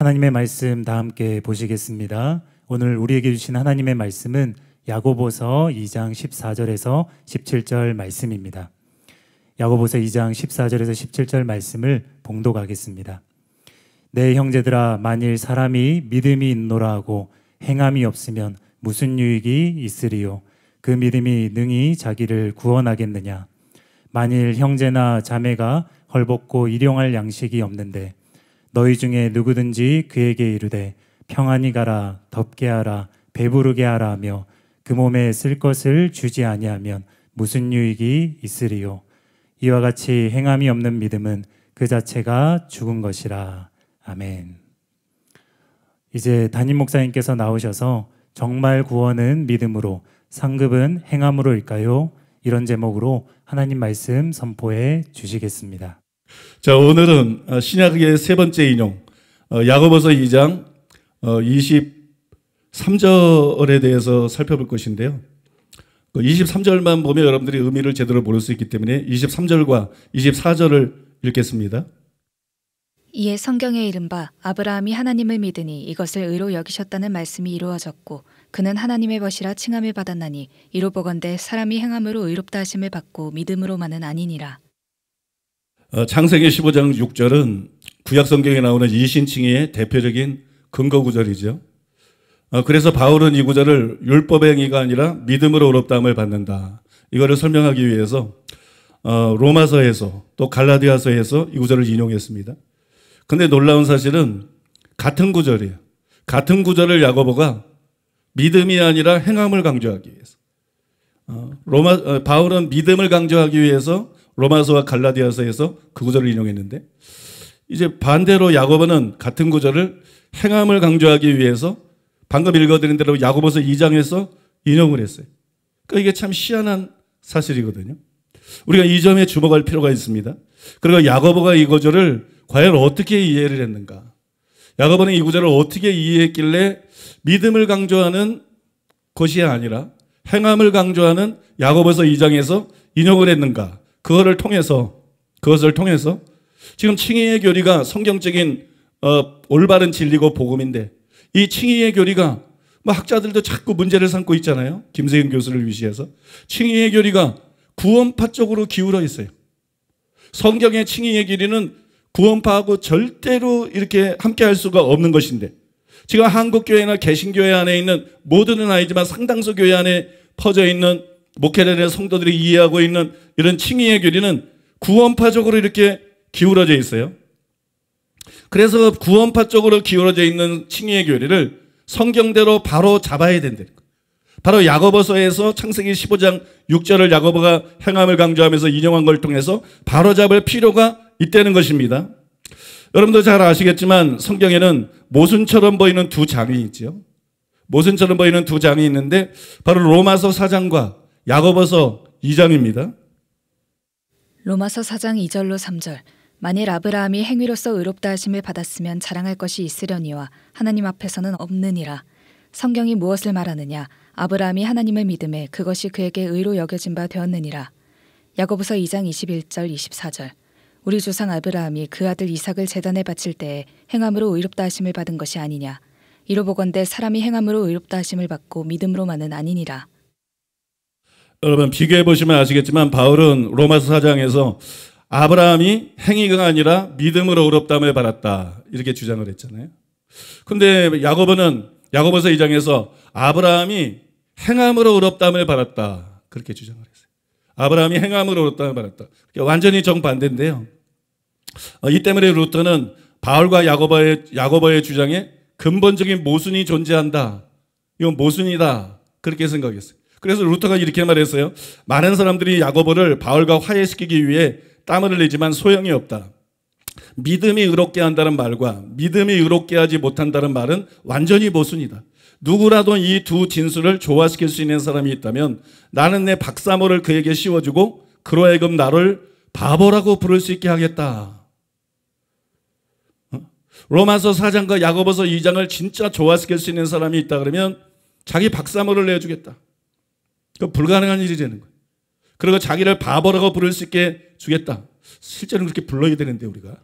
하나님의 말씀 다 함께 보시겠습니다. 오늘 우리에게 주신 하나님의 말씀은 야고보서 2장 14절에서 17절 말씀입니다. 야고보서 2장 14절에서 17절 말씀을 봉독하겠습니다. 내 형제들아, 만일 사람이 믿음이 있노라 하고 행함이 없으면 무슨 유익이 있으리요? 그 믿음이 능히 자기를 구원하겠느냐? 만일 형제나 자매가 헐벗고 일용할 양식이 없는데 너희 중에 누구든지 그에게 이르되 평안히 가라, 덥게 하라, 배부르게 하라 하며 그 몸에 쓸 것을 주지 아니하면 무슨 유익이 있으리요? 이와 같이 행함이 없는 믿음은 그 자체가 죽은 것이라. 아멘. 이제 담임 목사님께서 나오셔서 정말 구원은 믿음으로, 상급은 행함으로일까요? 이런 제목으로 하나님 말씀 선포해 주시겠습니다. 자, 오늘은 신약의 세 번째 인용, 야고보서 2장 23절에 대해서 살펴볼 것인데요. 23절만 보면 여러분들이 의미를 제대로 모를 수 있기 때문에 23절과 24절을 읽겠습니다. 이에 성경에 이른 바 아브라함이 하나님을 믿으니 이것을 의로 여기셨다는 말씀이 이루어졌고 그는 하나님의 벗이라 칭함을 받았나니 이로 보건대 사람이 행함으로 의롭다 하심을 받고 믿음으로만은 아니니라. 창세기 15장 6절은 구약 성경에 나오는 이신칭의의 대표적인 근거 구절이죠. 그래서 바울은 이 구절을 율법의 행위가 아니라 믿음으로 의롭다함을 받는다, 이거를 설명하기 위해서 로마서에서 또 갈라디아서에서 이 구절을 인용했습니다. 근데 놀라운 사실은 같은 구절이에요. 같은 구절을 야고보가 믿음이 아니라 행함을 강조하기 위해서, 바울은 믿음을 강조하기 위해서 로마서와 갈라디아서에서 그 구절을 인용했는데, 이제 반대로 야고보는 같은 구절을 행함을 강조하기 위해서 방금 읽어드린 대로 야고보서 2장에서 인용을 했어요. 그러니까 이게 참 희한한 사실이거든요. 우리가 이 점에 주목할 필요가 있습니다. 그리고 야고보가 이 구절을 과연 어떻게 이해를 했는가? 야고보는 이 구절을 어떻게 이해했길래 믿음을 강조하는 것이 아니라 행함을 강조하는 야고보서 2장에서 인용을 했는가? 그것을 통해서 지금 칭의의 교리가 성경적인 올바른 진리고 복음인데, 이 칭의의 교리가 학자들도 자꾸 문제를 삼고 있잖아요. 김세윤 교수를 위시해서 칭의의 교리가 구원파 쪽으로 기울어 있어요. 성경의 칭의의 교리는 구원파하고 절대로 이렇게 함께 할 수가 없는 것인데, 지금 한국교회나 개신교회 안에 있는, 모두는 아니지만 상당수 교회 안에 퍼져 있는 목회자들의 성도들이 이해하고 있는 이런 칭의의 교리는 구원파적으로 이렇게 기울어져 있어요. 그래서 구원파 쪽으로 기울어져 있는 칭의의 교리를 성경대로 바로 잡아야 된다는 거예요. 바로 야고보서에서 창세기 15장 6절을 야고보가 행함을 강조하면서 인용한 걸 통해서 바로 잡을 필요가 있다는 것입니다. 여러분도 잘 아시겠지만 성경에는 모순처럼 보이는 두 장이 있죠. 모순처럼 보이는 두 장이 있는데 바로 로마서 4장과 야고보서 2장입니다. 로마서 4장 2절로 3절. 만일 아브라함이 행위로서 의롭다 하심을 받았으면 자랑할 것이 있으려니와 하나님 앞에서는 없느니라. 성경이 무엇을 말하느냐? 아브라함이 하나님을 믿음에 그것이 그에게 의로 여겨진 바 되었느니라. 야고보서 2장 21절 24절. 우리 조상 아브라함이 그 아들 이삭을 제단에 바칠 때에 행함으로 의롭다 하심을 받은 것이 아니냐? 이로 보건대 사람이 행함으로 의롭다 하심을 받고 믿음으로만은 아니니라. 여러분 비교해 보시면 아시겠지만 바울은 로마서 4장에서 아브라함이 행위가 아니라 믿음으로 의롭다함을 받았다, 이렇게 주장을 했잖아요. 근데 야고보는 야고보서 2장에서 아브라함이 행함으로 의롭다함을 받았다, 그렇게 주장을 했어요. 아브라함이 행함으로 의롭다함을 받았다. 완전히 정반대인데요. 이 때문에 루터는 바울과 야고보의 주장에 근본적인 모순이 존재한다, 이건 모순이다, 그렇게 생각했어요. 그래서 루터가 이렇게 말했어요. 많은 사람들이 야고보를 바울과 화해시키기 위해 땀을 흘리지만 소용이 없다. 믿음이 의롭게 한다는 말과 믿음이 의롭게 하지 못한다는 말은 완전히 모순이다. 누구라도 이 두 진술을 조화시킬 수 있는 사람이 있다면 나는 내 박사모를 그에게 씌워주고 그로 하여금 나를 바보라고 부를 수 있게 하겠다. 로마서 4장과 야고보서 2장을 진짜 조화시킬 수 있는 사람이 있다 그러면 자기 박사모를 내주겠다. 그 불가능한 일이 되는 거예요. 그리고 자기를 바보라고 부를 수 있게 주겠다. 실제로는 그렇게 불러야 되는데 우리가.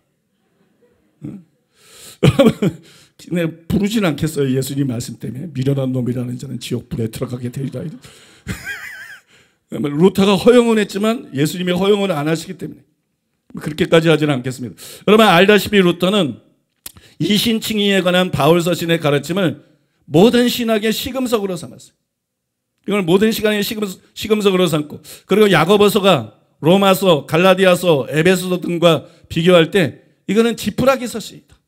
부르진 않겠어요. 예수님 말씀 때문에. 미련한 놈이라는 자는 지옥 불에 들어가게 되리라. 루터가 허용은 했지만 예수님이 허용을 안 하시기 때문에 그렇게까지 하지는 않겠습니다. 여러분 알다시피 루터는 이신칭의에 관한 바울 서신의 가르침을 모든 신학의 시금석으로 삼았어요. 이걸 모든 시간의 시금석으로 삼고, 그리고 야고보서가 로마서, 갈라디아서, 에베소서 등과 비교할 때 이거는 지푸라기 서신이다.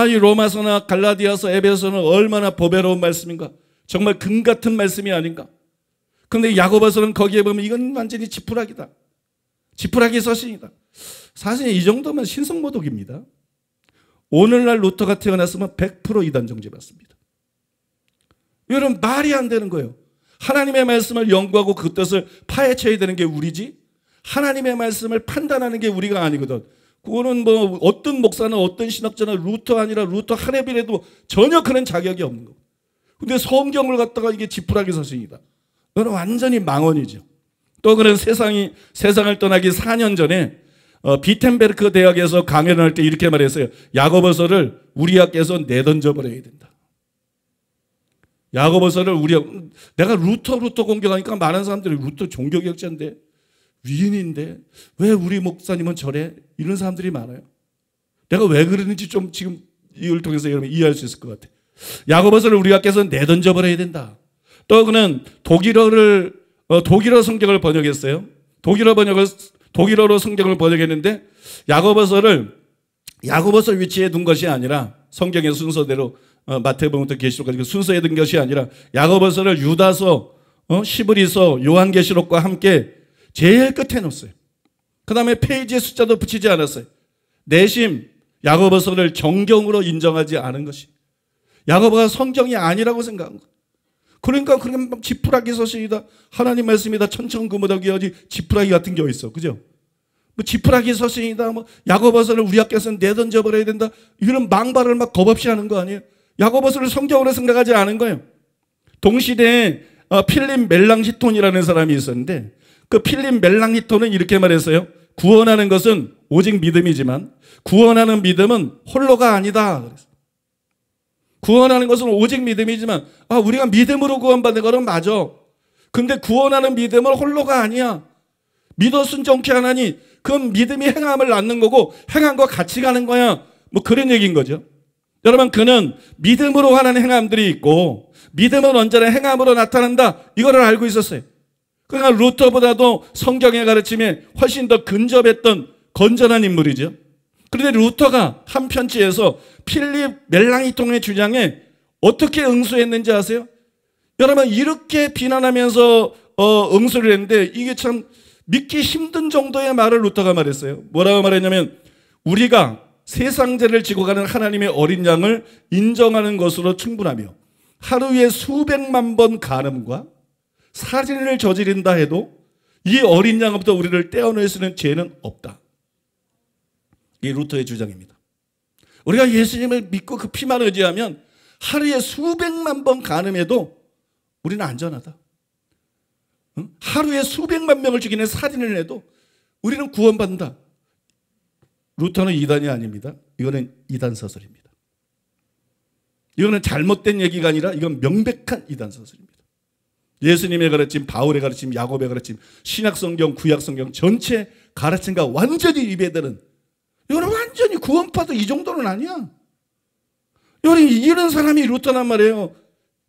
이 로마서나 갈라디아서, 에베소서는 얼마나 보배로운 말씀인가. 정말 금 같은 말씀이 아닌가. 그런데 야고보서는 거기에 보면 이건 완전히 지푸라기다. 지푸라기 서신이다. 사실 이 정도면 신성모독입니다. 오늘날 루터가 태어났으면 100% 이단 정죄받습니다. 여러분 말이 안 되는 거예요. 하나님의 말씀을 연구하고 그 뜻을 파헤쳐야 되는 게 우리지, 하나님의 말씀을 판단하는 게 우리가 아니거든. 그거는 뭐 어떤 목사나 어떤 신학자나 루터 아니라 루터 하레빌에도 전혀 그런 자격이 없는 거고. 근데 성경을 갖다가 이게 지푸라기 서신이다. 그건 완전히 망언이죠. 또 그런 세상을 떠나기 4년 전에 비텐베르크 대학에서 강연을 할 때 이렇게 말했어요. 야고보서를 우리 학교에서 내던져 버려야 된다. 야고보서를 내가 루터 공격하니까 많은 사람들이 루터 종교개혁자인데 위인인데 왜 우리 목사님은 저래? 이런 사람들이 많아요. 내가 왜 그러는지 좀 지금 이걸 통해서 여러분 이해할 수 있을 것 같아요. 야고보서를 우리 학교에서 내던져 버려야 된다. 또 그는 독일어 성경을 번역했어요. 독일어로 성경을 번역했는데 야고보서 위치에 둔 것이 아니라 성경의 순서대로 마태복음부터 계시록까지 순서에 둔 것이 아니라 야고보서를 유다서, 시브리서, 요한계시록과 함께 제일 끝에 놓았어요. 그 다음에 페이지의 숫자도 붙이지 않았어요. 내심 야고보서를 정경으로 인정하지 않은 것이, 야고보가 성경이 아니라고 생각한 거예요. 그러니까 지푸라기 서신이다, 하나님 말씀이다, 천천그무덕이 어디 지푸라기 같은 게 어딨어, 그죠? 뭐 지푸라기 서신이다, 뭐 야고보서를 우리 학교에서 내던져 버려야 된다, 이런 망발을 막 겁없이 하는 거 아니에요? 야고보서를 성경으로 생각하지 않은 거예요. 동시대에 필립 멜랑히톤이라는 사람이 있었는데, 그 필립 멜랑히톤은 이렇게 말했어요. 구원하는 것은 오직 믿음이지만 구원하는 믿음은 홀로가 아니다. 구원하는 것은 오직 믿음이지만 우리가 믿음으로 구원받는 거는 맞아. 근데 구원하는 믿음은 홀로가 아니야. 믿어 순종케 하나니 그 믿음이 행함을 낳는 거고 행함과 같이 가는 거야. 뭐 그런 얘기인 거죠. 여러분, 그는 믿음으로 하는 행함들이 있고 믿음은 언제나 행함으로 나타난다, 이거를 알고 있었어요. 그러니까 루터보다도 성경의 가르침에 훨씬 더 근접했던 건전한 인물이죠. 그런데 루터가 한 편지에서 필립 멜랑히톤의 주장에 어떻게 응수했는지 아세요? 여러분, 이렇게 비난하면서 응수를 했는데 이게 참 믿기 힘든 정도의 말을 루터가 말했어요. 뭐라고 말했냐면, 우리가 세상죄를 지고 가는 하나님의 어린 양을 인정하는 것으로 충분하며 하루에 수백만 번 간음과 살인을 저지른다 해도 이 어린 양부터 우리를 떼어낼 수 있는 죄는 없다. 이게 루터의 주장입니다. 우리가 예수님을 믿고 그 피만 의지하면 하루에 수백만 번 간음해도 우리는 안전하다. 하루에 수백만 명을 죽이는 살인을 해도 우리는 구원받는다. 루터는 이단이 아닙니다. 이거는 이단 서설입니다. 이거는 잘못된 얘기가 아니라 이건 명백한 이단 서설입니다. 예수님의 가르침, 바울의 가르침, 야고보의 가르침, 신약성경, 구약성경 전체 가르침과 완전히 위배되는, 이거는 완전히 구원받아, 이 정도는 아니야. 여러분, 이런 사람이 루터란 말이에요.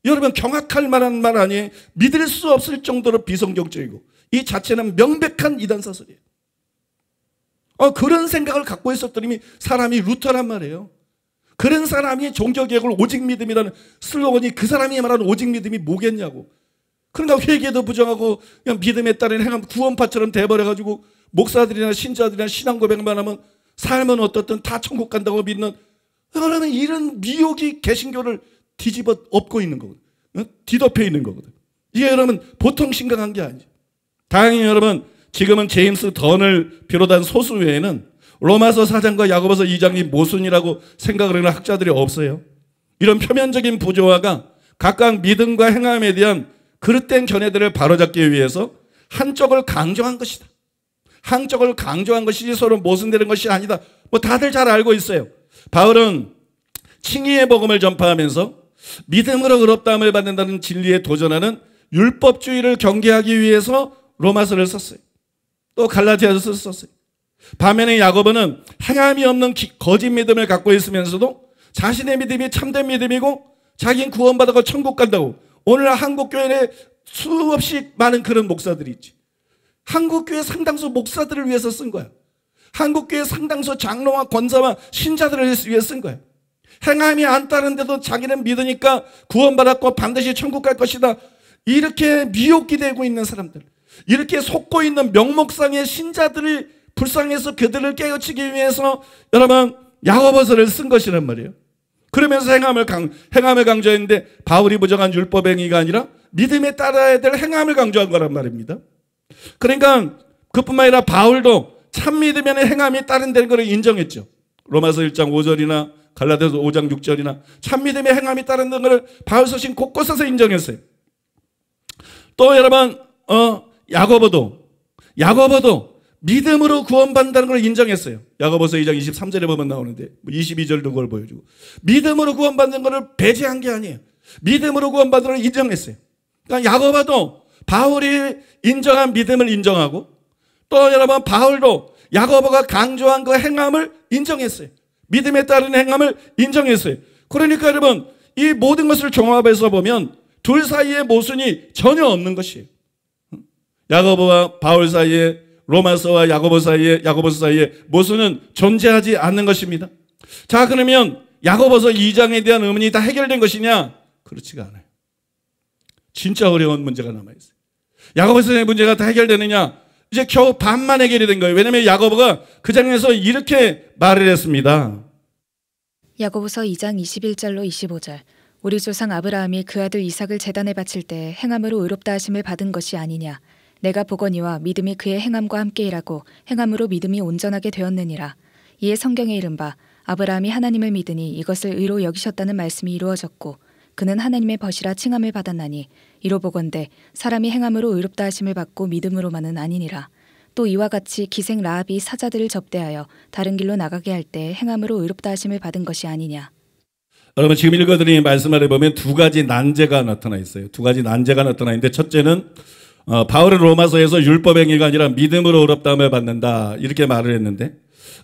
여러분, 경악할 만한 말 아니에요. 믿을 수 없을 정도로 비성경적이고 이 자체는 명백한 이단 사설이에요. 그런 생각을 갖고 있었더니 사람이 루터란 말이에요. 그런 사람이 종교개혁을 오직 믿음이라는 슬로건이, 그 사람이 말하는 오직 믿음이 뭐겠냐고. 그러니까 회개도 부정하고 그냥 믿음에 따른 행함 구원파처럼 돼버려가지고 목사들이나 신자들이나 신앙 고백만 하면 삶은 어떻든 다 천국 간다고 믿는, 그러면 이런 미혹이 개신교를 뒤집어 엎고 있는 거거든. 뒤덮여 있는 거거든. 이게 여러분 보통 심각한 게 아니죠. 다행히 여러분, 지금은 제임스 던을 비롯한 소수 외에는 로마서 4장과 야고보서 2장이 모순이라고 생각을 하는 학자들이 없어요. 이런 표면적인 부조화가 각각 믿음과 행함에 대한 그릇된 견해들을 바로잡기 위해서 한쪽을 강조한 것이다. 한쪽을 강조한 것이지 서로 모순되는 것이 아니다. 뭐 다들 잘 알고 있어요. 바울은 칭의의 복음을 전파하면서 믿음으로 의롭다함을 받는다는 진리에 도전하는 율법주의를 경계하기 위해서 로마서를 썼어요. 또 갈라디아서를 썼어요. 반면에 야고보는 행함이 없는 거짓 믿음을 갖고 있으면서도 자신의 믿음이 참된 믿음이고 자기는 구원받아서 천국 간다고. 오늘 한국교회에 수없이 많은 그런 목사들이 있지. 한국교회 상당수 목사들을 위해서 쓴 거야. 한국교회 상당수 장로와 권사와 신자들을 위해서 쓴 거야. 행함이 안 따른데도 자기는 믿으니까 구원받았고 반드시 천국 갈 것이다. 이렇게 미혹이 되고 있는 사람들, 이렇게 속고 있는 명목상의 신자들이 불쌍해서 그들을 깨우치기 위해서 여러분 야고보서를 쓴 것이란 말이에요. 그러면서 행함을 강조했는데 바울이 부정한 율법 행위가 아니라 믿음에 따라야 될 행함을 강조한 거란 말입니다. 그러니까 그뿐만 아니라 바울도 참 믿으면 행함이 따른다는 것을 인정했죠. 로마서 1장 5절이나 갈라디아서 5장 6절이나 참 믿음의 행함이 따른다는 것을 바울 서신 곳곳에서 인정했어요. 또 여러분 야고보도 믿음으로 구원받는다는 걸 인정했어요. 야고보서 2장 23절에 보면 나오는데 22절도 그걸 보여주고 믿음으로 구원받는 것을 배제한 게 아니에요. 믿음으로 구원받는 걸 인정했어요. 그러니까 야고보도 바울이 인정한 믿음을 인정하고 또 여러분 바울도 야고보가 강조한 그 행함을 인정했어요. 믿음에 따른 행함을 인정했어요. 그러니까 여러분 이 모든 것을 종합해서 보면 둘 사이에 모순이 전혀 없는 것이에요. 야고보와 바울 사이에, 로마서와 야고보서 사이에 모순은 존재하지 않는 것입니다. 자, 그러면 야고보서 2장에 대한 의문이 다 해결된 것이냐? 그렇지가 않아요. 진짜 어려운 문제가 남아있어요. 야고보서의 문제가 다 해결되느냐? 이제 겨우 반만 해결이 된 거예요. 왜냐하면 야고보가 그 장에서 이렇게 말을 했습니다. 야고보서 2장 21절로 25절. 우리 조상 아브라함이 그 아들 이삭을 제단에 바칠 때 행함으로 의롭다 하심을 받은 것이 아니냐. 내가 보거니와 믿음이 그의 행함과 함께 일하고 행함으로 믿음이 온전하게 되었느니라. 이에 성경에 이른 바 아브라함이 하나님을 믿으니 이것을 의로 여기셨다는 말씀이 이루어졌고 그는 하나님의 벗이라 칭함을 받았나니 이로 보건대 사람이 행함으로 의롭다 하심을 받고 믿음으로만은 아니니라. 또 이와 같이 기생 라합이 사자들을 접대하여 다른 길로 나가게 할 때 행함으로 의롭다 하심을 받은 것이 아니냐. 여러분 지금 읽어드린 말씀 아래 보면 두 가지 난제가 나타나 있어요. 두 가지 난제가 나타나 있는데 첫째는 바울은 로마서에서 율법 행위가 아니라 믿음으로 의롭다함을 받는다 이렇게 말을 했는데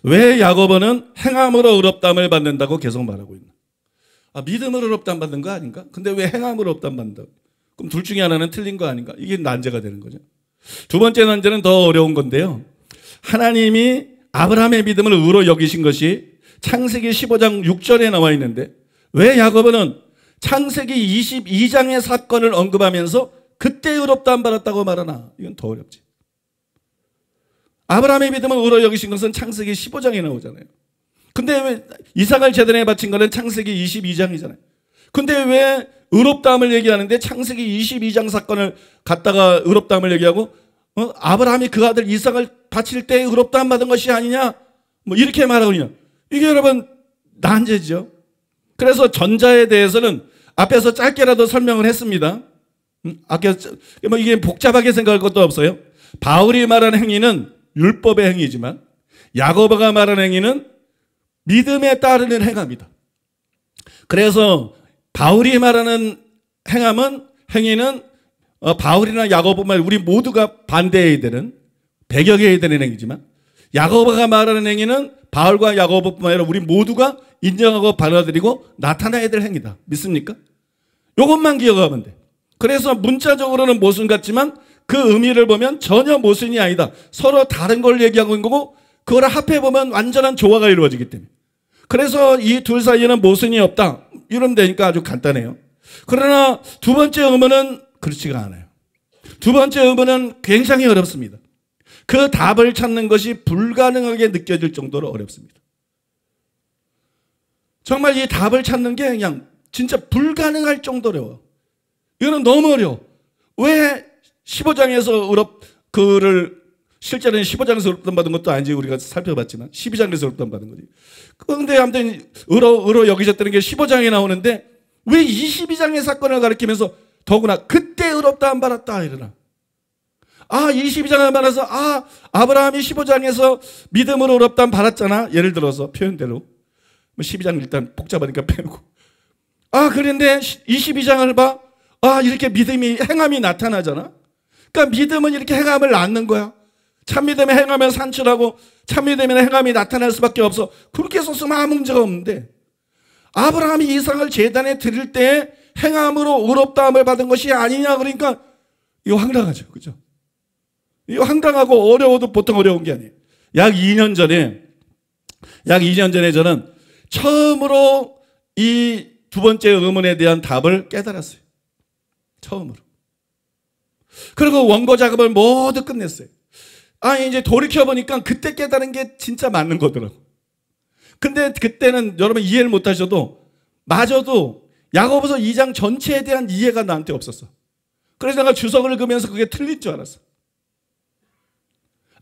왜 야고보는 행함으로 의롭다함을 받는다고 계속 말하고 있나? 믿음으로 의롭다함 받는 거 아닌가? 근데 왜 행함으로 의롭다함 받는다고? 그럼 둘 중에 하나는 틀린 거 아닌가? 이게 난제가 되는 거죠. 두 번째 난제는 더 어려운 건데요. 하나님이 아브라함의 믿음을 의로 여기신 것이 창세기 15장 6절에 나와 있는데 왜 야고보는 창세기 22장의 사건을 언급하면서 그때 의롭다함 받았다고 말하나? 이건 더 어렵지. 아브라함의 믿음을 의로 여기신 것은 창세기 15장에 나오잖아요. 근데 왜 이삭을 제단에 바친 거는 창세기 22장이잖아요. 근데 왜 의롭다함을 얘기하는데 창세기 22장 사건을 갖다가 의롭다함을 얘기하고 아브라함이 그 아들 이삭을 바칠 때 의롭다함 받은 것이 아니냐? 뭐 이렇게 말하거든요. 이게 여러분 난제죠. 그래서 전자에 대해서는 앞에서 짧게라도 설명을 했습니다. 뭐 이게 복잡하게 생각할 것도 없어요. 바울이 말하는 행위는 율법의 행위지만 야고보가 말하는 행위는 믿음에 따르는 행함이다. 그래서 바울이 말하는 행위는 바울이나 야고보만 우리 모두가 반대해야 되는 배격해야 되는 행위지만 야고보가 말하는 행위는 바울과 야고보뿐만 아니라 우리 모두가 인정하고 받아들이고 나타나야 될 행위다. 믿습니까? 이것만 기억하면 돼. 그래서 문자적으로는 모순 같지만 그 의미를 보면 전혀 모순이 아니다. 서로 다른 걸 얘기하고 있는 거고 그걸 합해보면 완전한 조화가 이루어지기 때문에. 그래서 이 둘 사이에는 모순이 없다. 이러면 되니까 아주 간단해요. 그러나 두 번째 의문은 그렇지가 않아요. 두 번째 의문은 굉장히 어렵습니다. 그 답을 찾는 것이 불가능하게 느껴질 정도로 어렵습니다. 정말 이 답을 찾는 게 그냥 진짜 불가능할 정도로 어려워. 이거는 너무 어려워. 왜 15장에서 그를 실제로는 15장에서 의롭다함 받은 것도 아니지 우리가 살펴봤지만 12장에서 의롭다함 받은 거지. 그런데 아무튼 의로 여기셨다는 게 15장에 나오는데 왜 22장의 사건을 가리키면서 더구나 그때 의롭다함 받았다 이러나. 22장을 받아서 아브라함이 15장에서 믿음으로 의롭다함 받았잖아. 예를 들어서 표현대로 뭐 12장 일단 복잡하니까 빼고. 그런데 22장을 봐. 이렇게 믿음이, 행함이 나타나잖아. 그러니까 믿음은 이렇게 행함을 낳는 거야. 참믿음에 행하면 산출하고 참믿음에 행함이 나타날 수밖에 없어. 그렇게 썼으면 아무 문제가 없는데, 아브라함이 이삭을 제단에 드릴 때 행함으로 의롭다함을 받은 것이 아니냐. 그러니까 이거 황당하죠. 그죠? 이거 황당하고 어려워도 보통 어려운 게 아니에요. 약 2년 전에 저는 처음으로 이 두 번째 의문에 대한 답을 깨달았어요. 처음으로. 그리고 원고 작업을 모두 끝냈어요. 이제 돌이켜보니까 그때 깨달은 게 진짜 맞는 거더라고. 근데 그때는 여러분 이해를 못 하셔도, 마저도 야고보서 2장 전체에 대한 이해가 나한테 없었어. 그래서 내가 주석을 긁으면서 그게 틀릴 줄 알았어.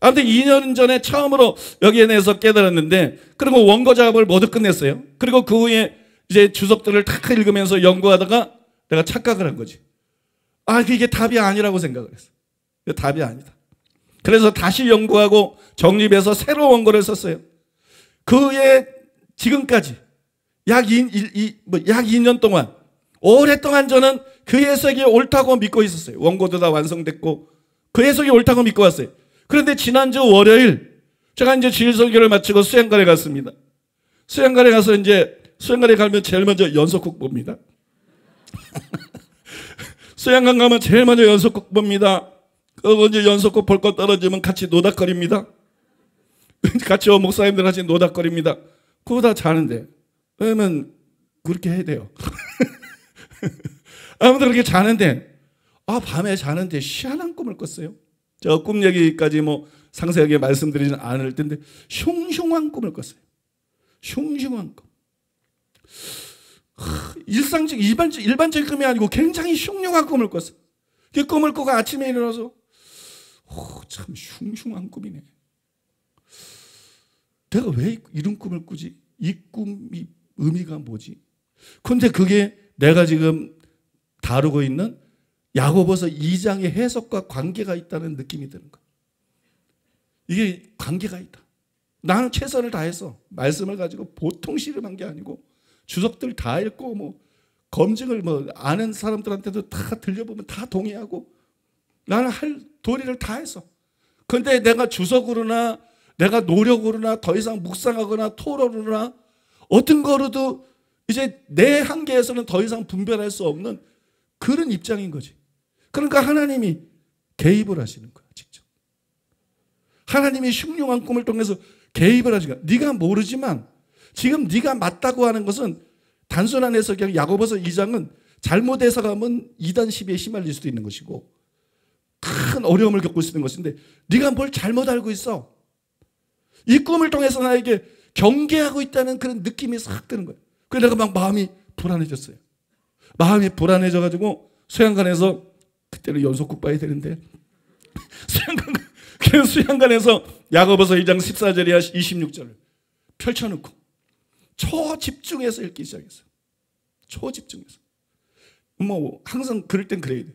아무튼 2년 전에 처음으로 여기에 대해서 깨달았는데, 그리고 원고 작업을 모두 끝냈어요. 그리고 그 후에 이제 주석들을 탁 읽으면서 연구하다가 내가 착각을 한 거지. 이게 답이 아니라고 생각을 했어. 이게 답이 아니다. 그래서 다시 연구하고 정립해서 새로 원고를 썼어요. 그 후에 지금까지 약 2년 동안 오랫동안 저는 그 해석이 옳다고 믿고 있었어요. 원고도 다 완성됐고 그 해석이 옳다고 믿고 왔어요. 그런데 지난주 월요일 제가 이제 주일 설교를 마치고 수양관에 갔습니다. 수양관에 가서 이제 수양관에 가면 제일 먼저 연속곡 봅니다. 수양관 가면 제일 먼저 연속곡 봅니다. 그거 이제 연속곡 볼 거 떨어지면 같이 노닥거립니다. 같이 목사님들 같이 노닥거립니다. 그거 다 자는데. 왜냐면 그렇게 해야 돼요. 아무튼 그렇게 자는데, 밤에 자는데 희한한 꿈을 꿨어요. 저 꿈 얘기까지 뭐 상세하게 말씀드리진 않을 텐데, 흉흉한 꿈을 꿨어요. 흉흉한 꿈. 일반적인 꿈이 아니고 굉장히 흉흉한 꿈을 꿨어요. 그 꿈을 꾸고 아침에 일어나서 참 흉흉한 꿈이네. 내가 왜 이런 꿈을 꾸지? 이 꿈이 의미가 뭐지? 근데 그게 내가 지금 다루고 있는 야고보서 2장의 해석과 관계가 있다는 느낌이 드는 거야. 이게 관계가 있다. 나는 최선을 다해서 말씀을 가지고 보통 씨름한 게 아니고 주석들 다 읽고 뭐 검증을 뭐 아는 사람들한테도 다 들려보면 다 동의하고 나는 할 도리를 다 했어. 그런데 내가 주석으로나 내가 노력으로나 더 이상 묵상하거나 토론으로나 어떤 거로도 이제 내 한계에서는 더 이상 분별할 수 없는 그런 입장인 거지. 그러니까 하나님이 개입을 하시는 거야, 직접. 하나님이 흉흉한 꿈을 통해서 개입을 하시는 거야. 네가 모르지만 지금 네가 맞다고 하는 것은 단순한 해석이 아니라 야고보서 2장은 잘못 해석하면 이단 시비에 휘말릴 수도 있는 것이고 큰 어려움을 겪을 수 있는 것인데 네가 뭘 잘못 알고 있어. 이 꿈을 통해서 나에게 경계하고 있다는 그런 느낌이 싹 드는 거예요. 그래서 내가 막 마음이 불안해졌어요. 마음이 불안해져가지고 수양관에서, 그때는 연속국 봐야 되는데 수양관에서 야고보서 2장 14절이야 26절을 펼쳐놓고 초집중해서 읽기 시작했어요. 초집중해서. 뭐 항상 그럴 땐 그래야 돼.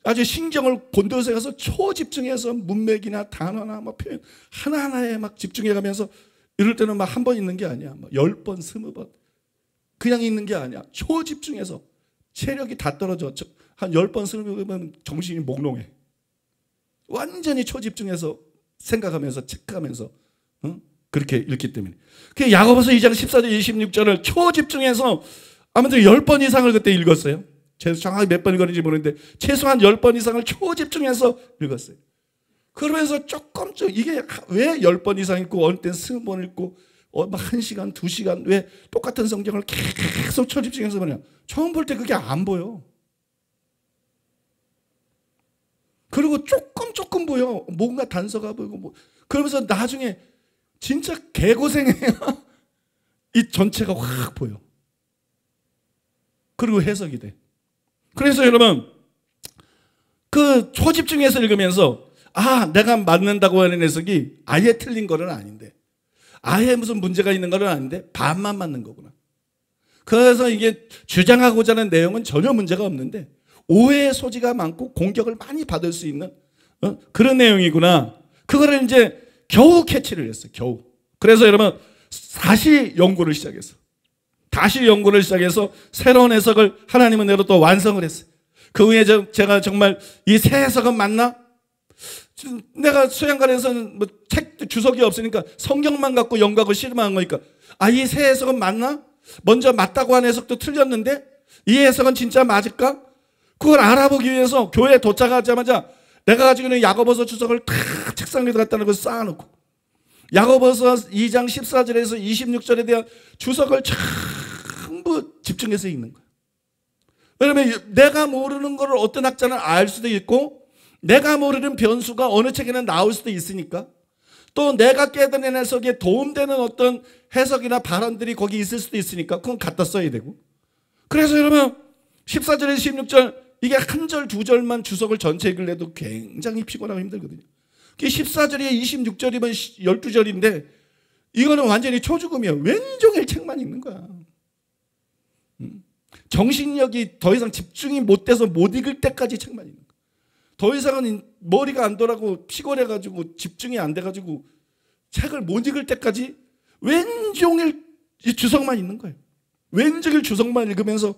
아주 신경을 곤두서 가서 초집중해서 문맥이나 단어나 뭐 표현 하나하나에 막 집중해가면서, 이럴 때는 막 한 번 읽는 게 아니야. 막 10번, 20번 그냥 읽는 게 아니야. 초집중해서 체력이 다 떨어져. 한 10번, 20번 정신이 몽롱해. 완전히 초집중해서 생각하면서 체크하면서 그렇게 읽기 때문에. 그 야고보서 2장 14절 26절을 초집중해서 아무튼 10번 이상을 그때 읽었어요. 정확히 몇 번 읽었는지 모르는데 최소한 10번 이상을 초집중해서 읽었어요. 그러면서 조금씩 이게 왜 10번 이상 읽고 어느 때는 20번 읽고 1시간, 2시간 왜 똑같은 성경을 계속 초집중해서 보냐. 처음 볼 때 그게 안 보여. 그리고 조금 보여. 뭔가 단서가 보이고 뭐. 그러면서 나중에 진짜 개고생해야 이 전체가 확 보여. 그리고 해석이 돼. 그래서 여러분 그 초집중해서 읽으면서 내가 맞는다고 하는 해석이 아예 틀린 거는 아닌데, 아예 무슨 문제가 있는 거는 아닌데 반만 맞는 거구나. 그래서 이게 주장하고자 하는 내용은 전혀 문제가 없는데 오해의 소지가 많고 공격을 많이 받을 수 있는 그런 내용이구나. 그거를 이제 겨우 캐치를 했어요. 겨우. 그래서 여러분 다시 연구를 시작했어. 다시 연구를 시작해서 새로운 해석을 하나님은 내로 또 완성을 했어요. 그 후에 제가 정말 이 새 해석은 맞나? 내가 수양관에서는 뭐 책 주석이 없으니까 성경만 갖고 연구하고 실험한 거니까 이 새 해석은 맞나? 먼저 맞다고 한 해석도 틀렸는데 이 해석은 진짜 맞을까? 그걸 알아보기 위해서 교회에 도착하자마자 내가 가지고 있는 야고보서 주석을 다 책상 위에 갖다 놓고 쌓아놓고 야고보서 2장 14절에서 26절에 대한 주석을 전부 집중해서 읽는 거야. 왜냐하면 내가 모르는 거를 어떤 학자는 알 수도 있고 내가 모르는 변수가 어느 책에는 나올 수도 있으니까 또 내가 깨달은 해석에 도움되는 어떤 해석이나 발언들이 거기 있을 수도 있으니까 그건 갖다 써야 되고 그래서 여러분 14절에서 16절 이게 한 절 두 절만 주석을 전체 읽으려도 굉장히 피곤하고 힘들거든요. 14절에 26절이면 12절인데 이거는 완전히 초죽음이에요. 왼종일 책만 읽는 거야. 정신력이 더 이상 집중이 못 돼서 못 읽을 때까지 책만 읽는 거야. 더 이상은 머리가 안 돌아가고 피곤해가지고 집중이 안 돼가지고 책을 못 읽을 때까지 왼종일 이 주석만 읽는 거예요. 왼종일 주석만 읽으면서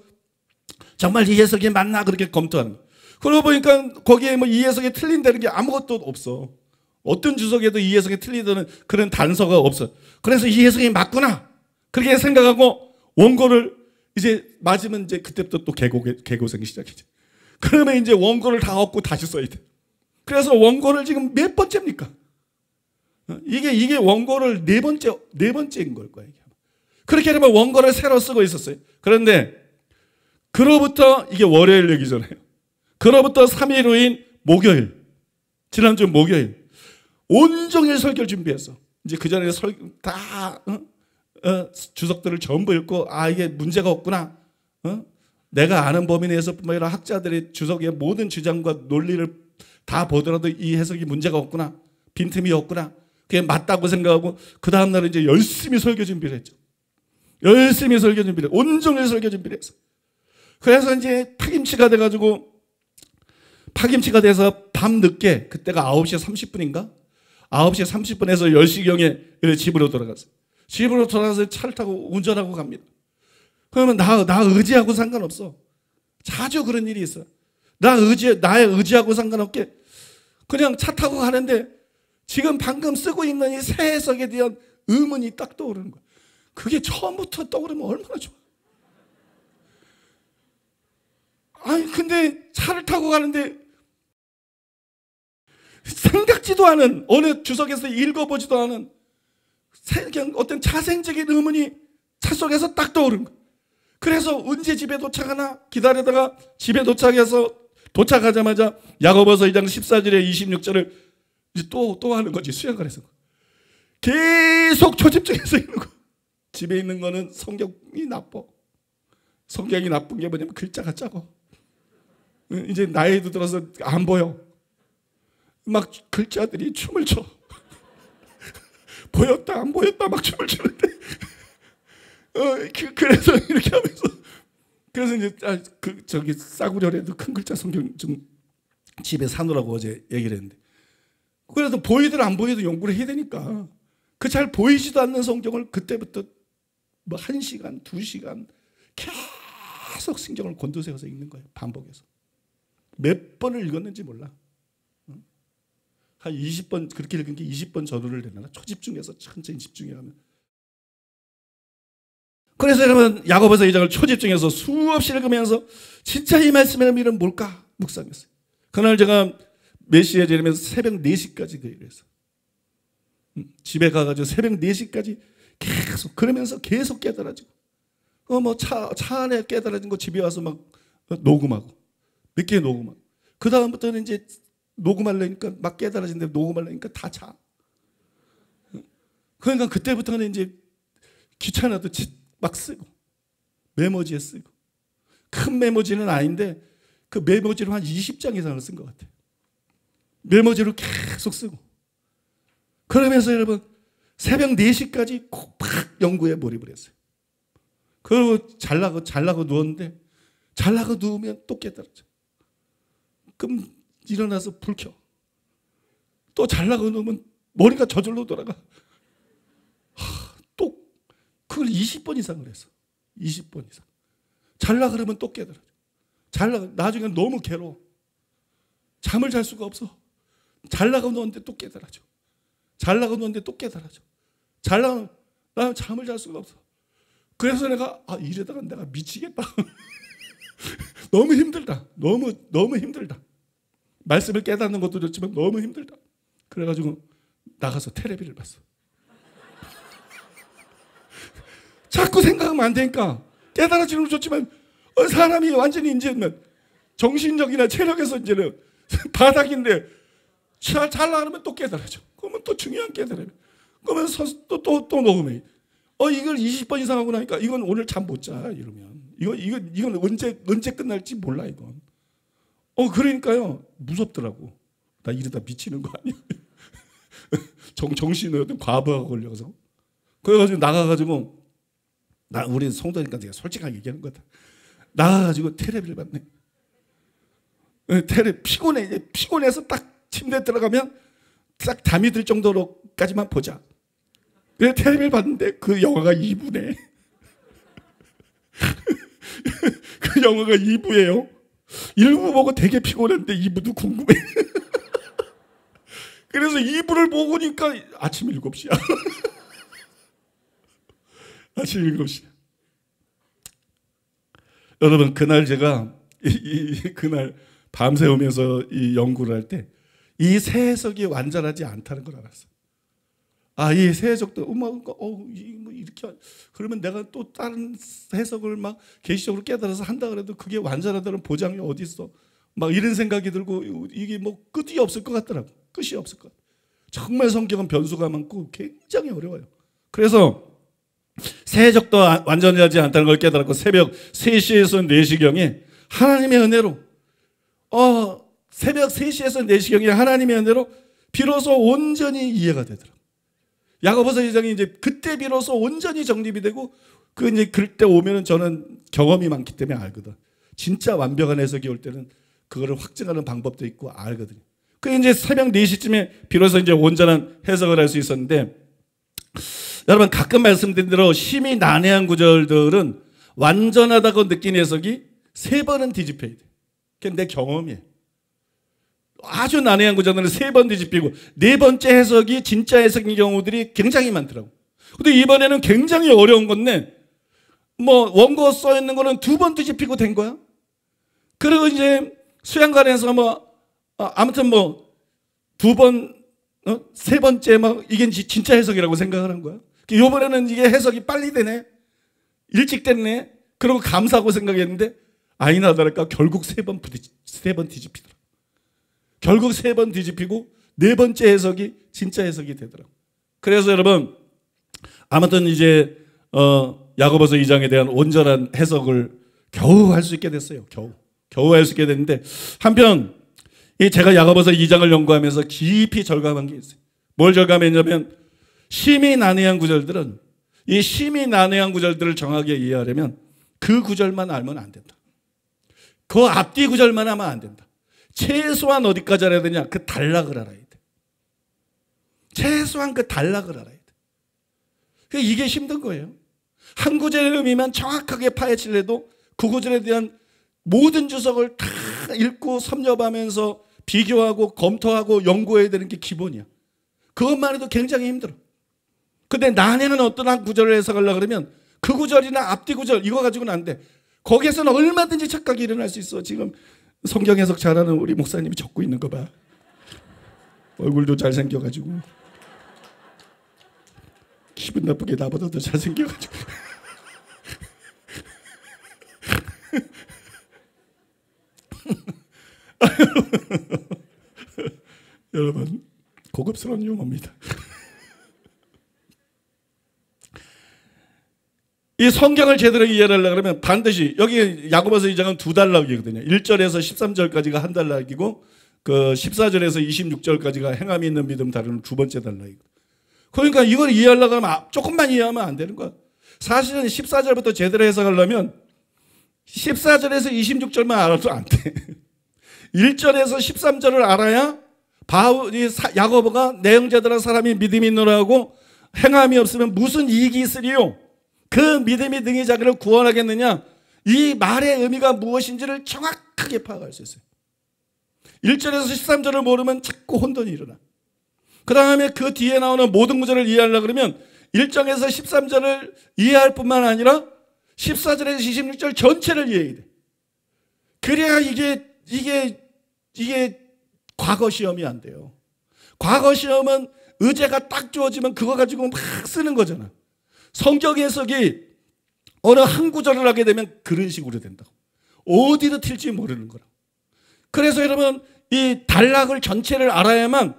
정말 이 해석이 맞나 그렇게 검토하는 거예요. 그러고 보니까 거기에 뭐 이 해석이 틀린다는 게 아무것도 없어. 어떤 주석에도 이 해석이 틀리다는 그런 단서가 없어. 그래서 이 해석이 맞구나 그렇게 생각하고 원고를 이제 맞으면 이제 그때부터 또 개고생이 시작이죠. 그러면 이제 원고를 다 얻고 다시 써야 돼. 그래서 원고를 지금 몇 번째입니까? 이게 원고를 네 번째인 걸 거예요. 그렇게 되면 원고를 새로 쓰고 있었어요. 그런데 그로부터 이게 월요일 얘기잖아요. 그로부터 3일 후인 목요일, 지난주 목요일 온종일 설교를 준비했어. 이제 그 전에 다 주석들을 전부 읽고 이게 문제가 없구나. 내가 아는 범위 내에서 뿐만 아니라 학자들의 주석의 모든 주장과 논리를 다 보더라도 이 해석이 문제가 없구나. 빈틈이 없구나. 그게 맞다고 생각하고 그 다음날은 이제 열심히 설교 준비를 했죠. 열심히 설교 준비를 했어. 온종일 설교 준비를 했어. 그래서 이제 파김치가 돼서 밤늦게 그때가 9시 30분인가? 9시 30분에서 10시경에 집으로 돌아갔어요. 집으로 돌아가서 차를 타고 운전하고 갑니다. 그러면 나 의지하고 상관없어. 자주 그런 일이 있어. 나의 의지하고 상관없게 그냥 차 타고 가는데 지금 방금 쓰고 있는 이 새 해석에 대한 의문이 딱 떠오르는 거야. 그게 처음부터 떠오르면 얼마나 좋아. 근데 차를 타고 가는데 생각지도 않은 어느 주석에서 읽어보지도 않은 그냥 어떤 자생적인 의문이 차 속에서 딱 떠오른 거야. 그래서 언제 집에 도착하나 기다리다가 집에 도착하자마자 야고보서 2장 14절에 26절을 이제 또 하는 거지. 수양관에서 계속 초집중해서 읽는 거. 집에 있는 거는 성경이 나빠. 성경이 나쁜 게 뭐냐면 글자가 작아. 이제 나이도 들어서 안 보여. 막 글자들이 춤을 춰. 보였다 안 보였다 막 춤을 추는데 그래서 이렇게 하면서 그래서 이제 저기 싸구려라도 큰 글자 성경 좀 집에 사놓으라고 어제 얘기를 했는데 그래도 보이든 안 보이든 연구를 해야 되니까 그 잘 보이지도 않는 성경을 그때부터 뭐 1시간 2시간 계속 성경을 곤두세워서 읽는 거예요. 반복해서 몇 번을 읽었는지 몰라. 한 20번 그렇게 읽은 게 20번 전후를 내나 초집중해서 천천히 집중해가면. 그래서 여러분 야고보서 2장을 초집중해서 수없이 읽으면서 진짜 이 말씀의 의미는 뭘까 묵상했어요. 그날 제가 몇 시에 지내면서 새벽 4시까지 그 얘기를 했어. 집에 가가지고 새벽 4시까지 계속 그러면서 계속 깨달아지고 뭐 차 안에 깨달아진 거 집에 와서 막 녹음하고 몇 개 녹음하고 그 다음부터는 이제 녹음하려니까 막 깨달아진데 녹음하려니까 다 자. 그러니까 그때부터는 이제 귀찮아도 막 쓰고 메모지에 쓰고 큰 메모지는 아닌데 그 메모지로 한 20장 이상을 쓴 것 같아요. 메모지로 계속 쓰고 그러면서 여러분 새벽 4시까지 팍 연구에 몰입을 했어요. 그리고 잘라고 누웠는데 잘라고 누우면 또 깨달았죠. 그럼 일어나서 불 켜. 또 잘라고 누우면 머리가 저절로 돌아가. 또 그걸 20번 이상을 했어. 20번 이상. 잘라 그러면 또 깨달아져. 잘라 나중에 너무 괴로워. 잠을 잘 수가 없어. 잘라고 누웠는데 또 깨달아져. 잘라고 누웠는데 또 깨달아져. 잘라고 나 잠을 잘 수가 없어. 그래서 내가 이러다가 내가 미치겠다. 너무 힘들다. 너무 힘들다. 말씀을 깨닫는 것도 좋지만 너무 힘들다. 그래가지고 나가서 테레비를 봤어. 자꾸 생각하면 안 되니까 깨달아지는 건 좋지만 사람이 완전히 이제는 정신력이나 체력에서 이제는 바닥인데 잘나가면 또 깨달아져. 그러면 또 중요한 깨달아요. 그러면 또 녹음해. 이걸 20번 이상 하고 나니까 이건 오늘 잠 못 자. 이러면 이건 언제 끝날지 몰라 이건. 그러니까요 무섭더라고. 나 이러다 미치는 거 아니야? 정신이 어떤 과부하가 걸려서. 그래가지고 나가가지고 우리 성도니까 내가 솔직하게 얘기하는 거다. 나가가지고 테레비를 봤네. 피곤해서 딱 침대에 들어가면 딱 잠이 들 정도로까지만 보자. 그래서 테레비를 봤는데 그 영화가 2부네. 그 영화가 2부예요. 1부 보고 되게 피곤했는데 2부도 궁금해. 그래서 2부를 보고 니까 아침 7시야. 아침 7시야. 여러분 그날 제가 그날 밤새우면서 이 연구를 할 때 이 새 해석이 완전하지 않다는 걸 알았어요. 이 새 해석도 이렇게 그러면 내가 또 다른 해석을 막 계시적으로 깨달아서 한다 그래도 그게 완전하다는 보장이 어디 있어? 막 이런 생각이 들고 이게 뭐 끝이 없을 것 같더라고. 끝이 없을 것 같아. 정말 성경은 변수가 많고 굉장히 어려워요. 그래서 새 해석도 완전하지 않다는 걸 깨달았고 새벽 3시에서 4시경에 하나님의 은혜로 새벽 3시에서 4시경에 하나님의 은혜로 비로소 온전히 이해가 되더라고요. 야고보서 2장이 이제 그때 비로소 온전히 정립이 되고 이제 그때 오면은 저는 경험이 많기 때문에 알거든. 진짜 완벽한 해석이 올 때는 그거를 확증하는 방법도 있고 알거든요. 그 이제 새벽 4시쯤에 비로소 이제 온전한 해석을 할 수 있었는데 여러분 가끔 말씀드린 대로 심히 난해한 구절들은 완전하다고 느낀 해석이 3번은 뒤집혀야 돼. 그게 내 경험이에요. 아주 난해한 구절은 3번 뒤집히고 4번째 해석이 진짜 해석인 경우들이 굉장히 많더라고. 근데 이번에는 굉장히 어려운 건데 원고 써 있는 거는 2번 뒤집히고 된 거야. 그리고 이제 수양관에서 아무튼 2번 3번째 이게 진짜 해석이라고 생각을 한 거야. 이번에는 이게 해석이 빨리 되네. 일찍 됐네. 그러고 감사하고 생각했는데 아니나 다를까 결국 3번 뒤집히더라. 결국 3번 뒤집히고 4번째 해석이 진짜 해석이 되더라고. 그래서 여러분 아무튼 이제 야고보서 2장에 대한 온전한 해석을 겨우 할 수 있게 됐어요. 겨우 할 수 있게 됐는데 한편 제가 야고보서 2장을 연구하면서 깊이 절감한 게 있어요. 뭘 절감했냐면 심히 난해한 구절들은 이 심히 난해한 구절들을 정확하게 이해하려면 그 구절만 알면 안 된다. 그 앞뒤 구절만 하면 안 된다. 최소한 어디까지 알아야 되냐? 그 단락을 알아야 돼. 최소한 그 단락을 알아야 돼. 이게 힘든 거예요. 한 구절의 의미만 정확하게 파헤치려도 그 구절에 대한 모든 주석을 다 읽고 섭렵하면서 비교하고 검토하고 연구해야 되는 게 기본이야. 그것만 해도 굉장히 힘들어. 근데 난해는 어떤 한 구절을 해석하려고 그러면 그 구절이나 앞뒤 구절 이거 가지고는 안 돼. 거기에서는 얼마든지 착각이 일어날 수 있어. 지금 성경 해석 잘하는 우리 목사님이 적고 있는 거 봐. 얼굴도 잘생겨가지고 기분 나쁘게 나보다 더 잘생겨가지고 여러분 고급스러운 유머입니다. 이 성경을 제대로 이해하려고 그러면 반드시 여기 야고보서 2장은 2단락이거든요. 1절에서 13절까지가 한 단락이고 그 14절에서 26절까지가 행함이 있는 믿음 다루는 2번째 단락이거든요. 그러니까 이걸 이해하려고 하면 조금만 이해하면 안 되는 거야. 사실은 14절부터 제대로 해석하려면 14절에서 26절만 알아도 안 돼. 1절에서 13절을 알아야 야고보가 내 형제들아 사람이 믿음이 있노라고 행함이 없으면 무슨 이익이 있으리요? 그 믿음이 능히 자기를 구원하겠느냐? 이 말의 의미가 무엇인지를 정확하게 파악할 수 있어요. 1절에서 13절을 모르면 자꾸 혼돈이 일어나. 그 다음에 그 뒤에 나오는 모든 구절을 이해하려고 그러면 1절에서 13절을 이해할 뿐만 아니라 14절에서 26절 전체를 이해해야 돼. 그래야 이게 과거 시험이 안 돼요. 과거 시험은 의제가 딱 주어지면 그거 가지고 막 쓰는 거잖아. 성경 해석이 어느 한 구절을 하게 되면 그런 식으로 된다고. 어디로 튈지 모르는 거라. 그래서 여러분 이 단락을 전체를 알아야만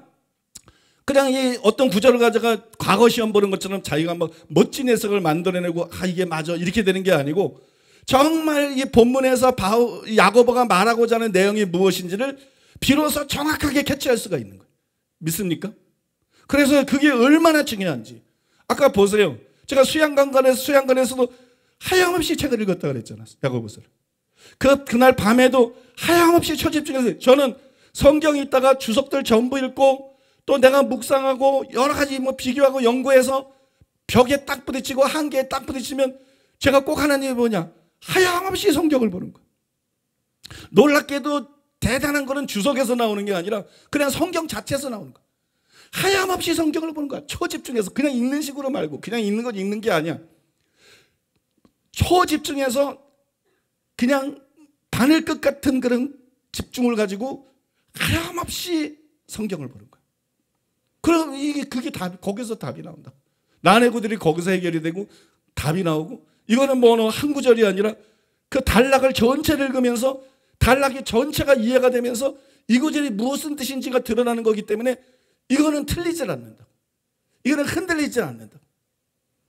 그냥 이 어떤 구절을 가져가 과거 시험 보는 것처럼 자기가 막 멋진 해석을 만들어내고 이게 맞아 이렇게 되는 게 아니고 정말 이 본문에서 야고보가 말하고자 하는 내용이 무엇인지를 비로소 정확하게 캐치할 수가 있는 거예요. 믿습니까? 그래서 그게 얼마나 중요한지. 아까 보세요. 제가 수양관에서도 하염없이 책을 읽었다 그랬잖아요. 야고보서를. 그날 밤에도 하염없이 초집중해서 저는 성경 읽다가 주석들 전부 읽고 또 내가 묵상하고 여러 가지 비교하고 연구해서 벽에 딱 부딪히고 한계에 딱 부딪히면 제가 꼭 하나님이 뭐냐? 하염없이 성경을 보는 거예요. 놀랍게도 대단한 거는 주석에서 나오는 게 아니라 그냥 성경 자체에서 나오는 거예요. 하염없이 성경을 보는 거야. 초집중해서 그냥 읽는 식으로 말고 그냥 읽는 건 읽는 게 아니야. 초집중해서 그냥 바늘끝 같은 그런 집중을 가지고 하염없이 성경을 보는 거야. 그럼 그게 답이, 거기서 답이 나온다. 난해구들이 거기서 해결이 되고 답이 나오고 이거는 뭐 한 구절이 아니라 그 단락을 전체를 읽으면서 단락이 전체가 이해가 되면서 이 구절이 무슨 뜻인지가 드러나는 거기 때문에 이거는 틀리질 않는다. 이거는 흔들리질 않는다.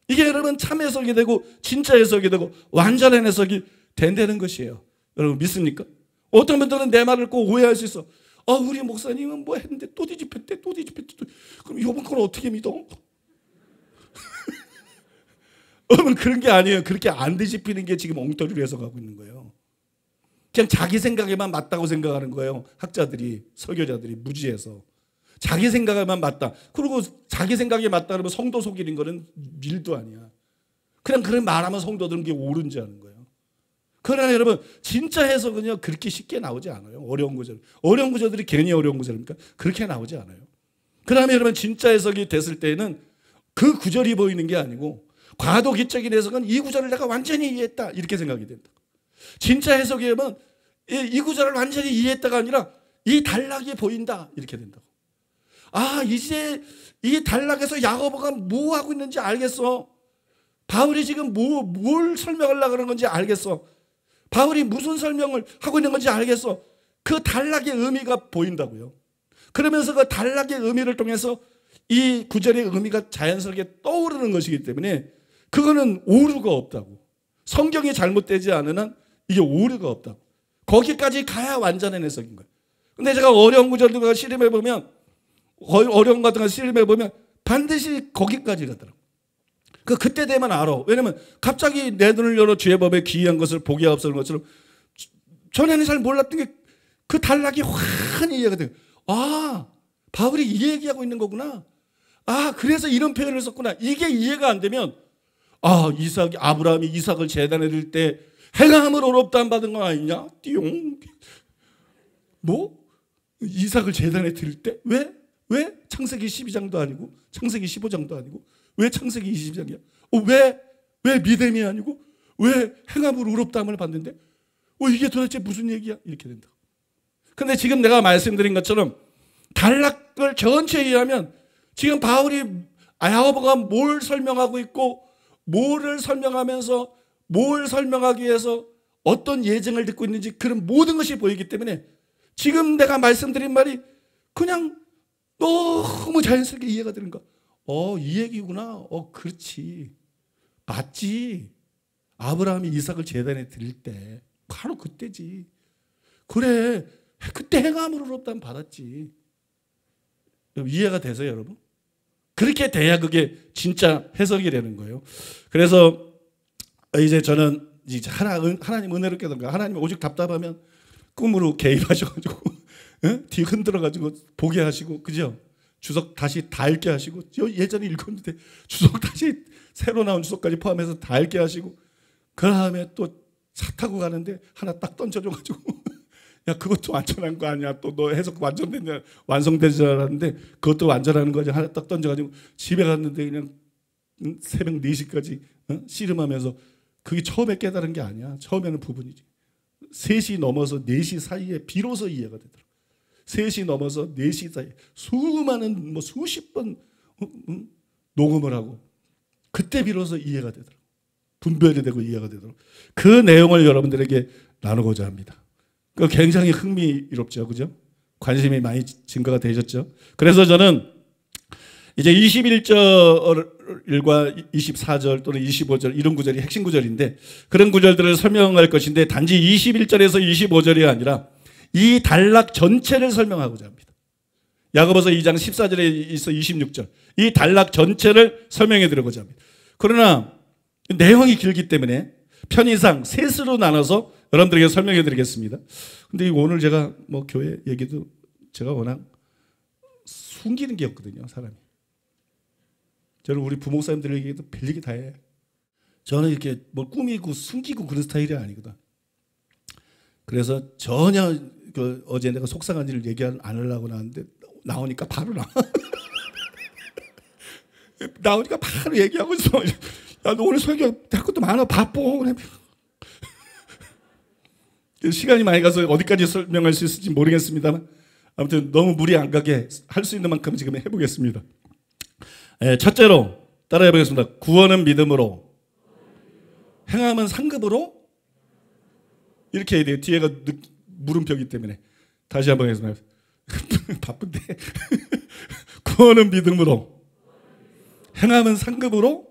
이게 여러분 참 해석이 되고 진짜 해석이 되고 완전한 해석이 된다는 것이에요. 여러분 믿습니까? 어떤 분들은 내 말을 꼭 오해할 수 있어. 우리 목사님은 뭐 했는데 또 뒤집혔대. 그럼 이번 건 어떻게 믿어? 여러분 그런 게 아니에요. 그렇게 안 뒤집히는 게 지금 엉터리로 해석하고 있는 거예요. 그냥 자기 생각에만 맞다고 생각하는 거예요. 학자들이, 설교자들이 무지해서. 자기 생각에만 맞다. 그리고 자기 생각에 맞다 그러면 성도 속이는 거는 밀도 아니야. 그냥 그런 말하면 성도들은 그게 옳은지 아는 거예요. 그러나 여러분 진짜 해석은요 그렇게 쉽게 나오지 않아요. 어려운 구절들이 괜히 어려운 구절입니까? 그렇게 나오지 않아요. 그 다음에 여러분 진짜 해석이 됐을 때는 그 구절이 보이는 게 아니고 과도기적인 해석은 이 구절을 내가 완전히 이해했다 이렇게 생각이 된다. 진짜 해석이면 이 구절을 완전히 이해했다가 아니라 이 단락이 보인다 이렇게 된다고. 이제 이 단락에서 야고보가 뭐 하고 있는지 알겠어. 바울이 지금 뭘 설명하려고 하는 건지 알겠어. 바울이 무슨 설명을 하고 있는 건지 알겠어. 그 단락의 의미가 보인다고요. 그러면서 그 단락의 의미를 통해서 이 구절의 의미가 자연스럽게 떠오르는 것이기 때문에 그거는 오류가 없다고. 성경이 잘못되지 않은 한 이게 오류가 없다고. 거기까지 가야 완전한 해석인 거예요. 근데 제가 어려운 구절들과 씨름해보면 어려운 것 같은 거 씨름해보면 반드시 거기까지 가더라고요. 그때 되면 알아. 왜냐면 갑자기 내 눈을 열어 주의 법에 기이한 것을 보게 하옵소서는 것처럼 전에는 잘 몰랐던 게 그 단락이 환히 이해가 돼요. 바울이 이 얘기하고 있는 거구나. 그래서 이런 표현을 썼구나. 이게 이해가 안 되면 아브라함이 이삭을 제단에 드릴 때 행함을 어렵다 받은 건 아니냐? 띠용. 뭐? 이삭을 제단에 드릴 때? 왜? 창세기 12장도 아니고 창세기 15장도 아니고 왜 창세기 20장이야? 왜 믿음이 아니고 왜 행함으로 의롭다함을 받는데? 이게 도대체 무슨 얘기야? 이렇게 된다. 근데 지금 내가 말씀드린 것처럼 단락을 전체 이해하면 지금 바울이 야고보가 뭘 설명하고 있고 뭐를 설명하면서 뭘 설명하기 위해서 어떤 예증을 듣고 있는지 그런 모든 것이 보이기 때문에 지금 내가 말씀드린 말이 그냥 너무 자연스럽게 이해가 되는 거야. 이 얘기구나. 그렇지. 맞지. 아브라함이 이삭을 제단에 드릴 때 바로 그때지. 그래. 그때 행함으로 의롭다함 받았지. 이해가 되세요, 여러분? 그렇게 돼야 그게 진짜 해석이 되는 거예요. 그래서 이제 저는 이제 하나님 은혜롭게든가 하나님 오직 답답하면 꿈으로 개입하셔가지고 뒤 흔들어가지고 보게 하시고 그죠? 주석 다시 다 읽게 하시고, 예전에 읽었는데 주석 다시 새로 나온 주석까지 포함해서 다 읽게 하시고, 그 다음에 또 차 타고 가는데 하나 딱 던져줘가지고 야, 그것도 완전한 거 아니야? 또 너 해석 완성됐냐? 완성되지 않았는데 그것도 완전한 거지. 하나 딱 던져가지고 집에 갔는데 그냥 새벽 4시까지 씨름하면서, 그게 처음에 깨달은 게 아니야. 처음에는 부분이지. 3시 넘어서 4시 사이에 비로소 이해가 되더라고. 3시 넘어서 4시 사이에 수많은 수십 번 녹음을 하고, 그때 비로소 이해가 되더라고. 분별이 되고 이해가 되도록 그 내용을 여러분들에게 나누고자 합니다. 그 굉장히 흥미롭죠, 그죠? 관심이 많이 증가가 되셨죠. 그래서 저는 이제 21절과 24절 또는 25절 이런 구절이 핵심 구절인데, 그런 구절들을 설명할 것인데, 단지 21절에서 25절이 아니라 이 단락 전체를 설명하고자 합니다. 야고보서 2장 14절에 있어 26절 이 단락 전체를 설명해 드리고자 합니다. 그러나 내용이 길기 때문에 편의상 셋으로 나눠서 여러분들에게 설명해 드리겠습니다. 근데 오늘 제가 교회 얘기도 제가 워낙 숨기는 게 없거든요, 사람이. 저는 우리 부목사님들에게도 별얘기 다 해. 저는 이렇게 꾸미고 숨기고 그런 스타일이 아니거든. 그래서 전혀 어제 내가 속상한 일을 얘기 안 하려고 나왔는데 나오니까 바로 나와. 나오니까 바로 얘기하고 있어. 야, 너 오늘 설교 할 것도 많아. 바빠. 시간이 많이 가서 어디까지 설명할 수 있을지 모르겠습니다만, 아무튼 너무 무리 안 가게 할 수 있는 만큼 지금 해보겠습니다. 첫째로 따라해 보겠습니다. 구원은 믿음으로, 행함은 상급으로. 이렇게 해야 돼요. 뒤에가 물음표이기 때문에. 다시 한번 해보겠습니다. 바쁜데. 구원은 믿음으로, 행함은 상급으로.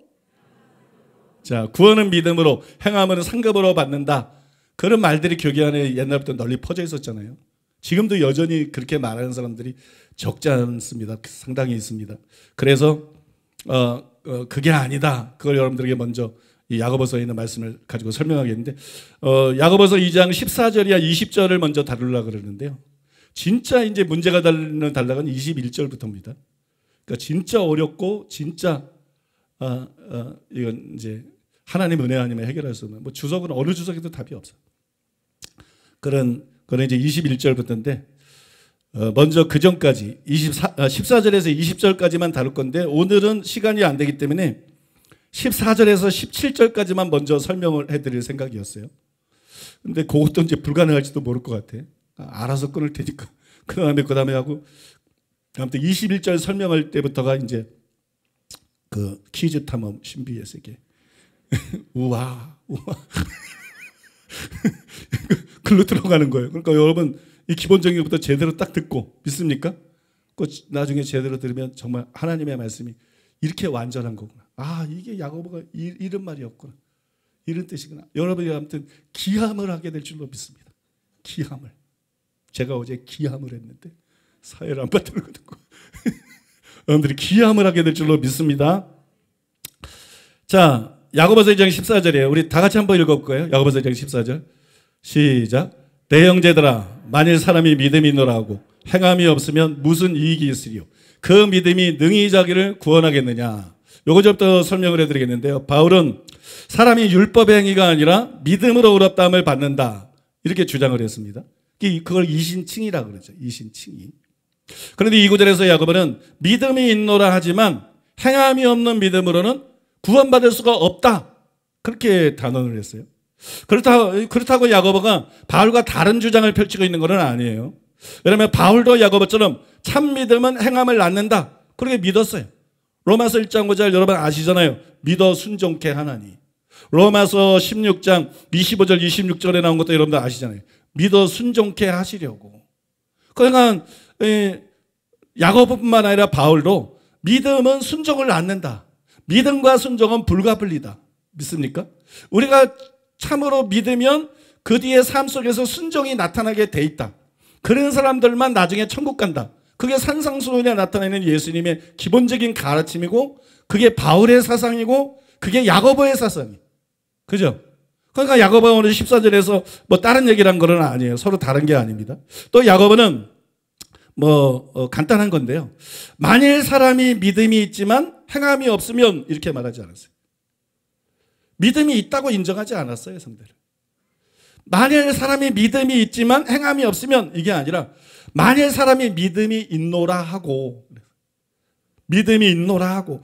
자, 구원은 믿음으로, 행함은 상급으로 받는다. 그런 말들이 교회 안에 옛날부터 널리 퍼져 있었잖아요. 지금도 여전히 그렇게 말하는 사람들이 적지 않습니다. 상당히 있습니다. 그래서 그게 아니다. 그걸 여러분들에게 먼저 이 야고보서에 있는 말씀을 가지고 설명하겠는데, 야고보서 2장 14절이야 20절을 먼저 다루려고 그러는데요. 진짜 이제 문제가 되는 단락은 21절부터입니다. 그러니까 진짜 어렵고 진짜 이건 이제 하나님 은혜 아니면 해결할 수 없는, 주석은 어느 주석에도 답이 없어. 그런 이제 21절부터인데, 먼저 그 전까지 14절에서 20절까지만 다룰 건데, 오늘은 시간이 안 되기 때문에 14절에서 17절까지만 먼저 설명을 해드릴 생각이었어요. 근데 그것도 이제 불가능할지도 모를 것 같아. 알아서 끊을 테니까. 그 다음에 하고, 아무튼 21절 설명할 때부터가 이제 그 퀴즈 탐험 신비의 세계. 우와. 글로 들어가는 거예요. 그러니까 여러분 이 기본적인 것부터 제대로 딱 듣고, 믿습니까? 나중에 제대로 들으면 정말 하나님의 말씀이 이렇게 완전한 거구나. 아, 이게 야고보가 이런 말이었구나. 이런 뜻이구나. 여러분이 아무튼 기함을 하게 될 줄로 믿습니다. 기함을. 제가 어제 기함을 했는데 사회를 안 받들거든요. 여러분들이 기함을 하게 될 줄로 믿습니다. 자, 야고보서 2장 14절이에요. 우리 다 같이 한번 읽어볼 거예요. 야고보서 2장 14절. 시작. 내 형제들아, 만일 사람이 믿음이 있노라 하고 행함이 없으면 무슨 이익이 있으리요? 그 믿음이 능히 자기를 구원하겠느냐? 요거부터 설명을 해드리겠는데요. 바울은 사람이 율법의 행위가 아니라 믿음으로 의롭다함을 받는다, 이렇게 주장을 했습니다. 그걸 이신칭이라고 그러죠. 이신칭이. 그런데 이 구절에서 야고보는 믿음이 있노라 하지만 행함이 없는 믿음으로는 구원받을 수가 없다, 그렇게 단언을 했어요. 그렇다고 야고보가 바울과 다른 주장을 펼치고 있는 건 아니에요. 왜냐하면 바울도 야고보처럼 참 믿음은 행함을 낳는다, 그렇게 믿었어요. 로마서 1장 5절 여러분 아시잖아요. 믿어 순종케 하나니. 로마서 16장 25절 26절에 나온 것도 여러분들 아시잖아요. 믿어 순종케 하시려고. 그러니까 야고보뿐만 아니라 바울도 믿음은 순종을 낳는다. 믿음과 순종은 불가분리다. 믿습니까? 우리가 참으로 믿으면 그 뒤에 삶 속에서 순종이 나타나게 돼 있다. 그런 사람들만 나중에 천국 간다. 그게 산상수훈에 나타내는 예수님의 기본적인 가르침이고, 그게 바울의 사상이고, 그게 야고보의 사상이에요. 그죠? 그러니까 야고보가 오늘 14절에서 다른 얘기를 한 건 아니에요. 서로 다른 게 아닙니다. 또 야고보는 간단한 건데요. 만일 사람이 믿음이 있지만 행함이 없으면 이렇게 말하지 않았어요. 믿음이 있다고 인정하지 않았어요, 성대를. 만일 사람이 믿음이 있지만 행함이 없으면 이게 아니라 만일 사람이 믿음이 있노라 하고 믿음이 있노라 하고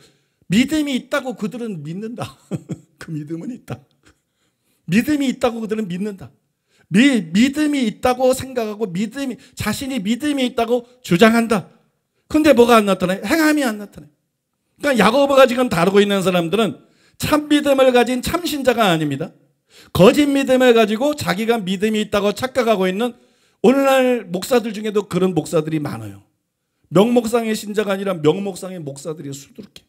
믿음이 있다고 그들은 믿는다. 그 믿음은 있다. 믿음이 있다고 그들은 믿는다. 믿음이 있다고 생각하고 자신이 믿음이 있다고 주장한다. 근데 뭐가 안 나타나요? 행함이 안 나타나요. 그러니까 야고보가 지금 다루고 있는 사람들은 참 믿음을 가진 참 신자가 아닙니다. 거짓 믿음을 가지고 자기가 믿음이 있다고 착각하고 있는 오늘날 목사들 중에도 그런 목사들이 많아요. 명목상의 신자가 아니라 명목상의 목사들이 수두룩해.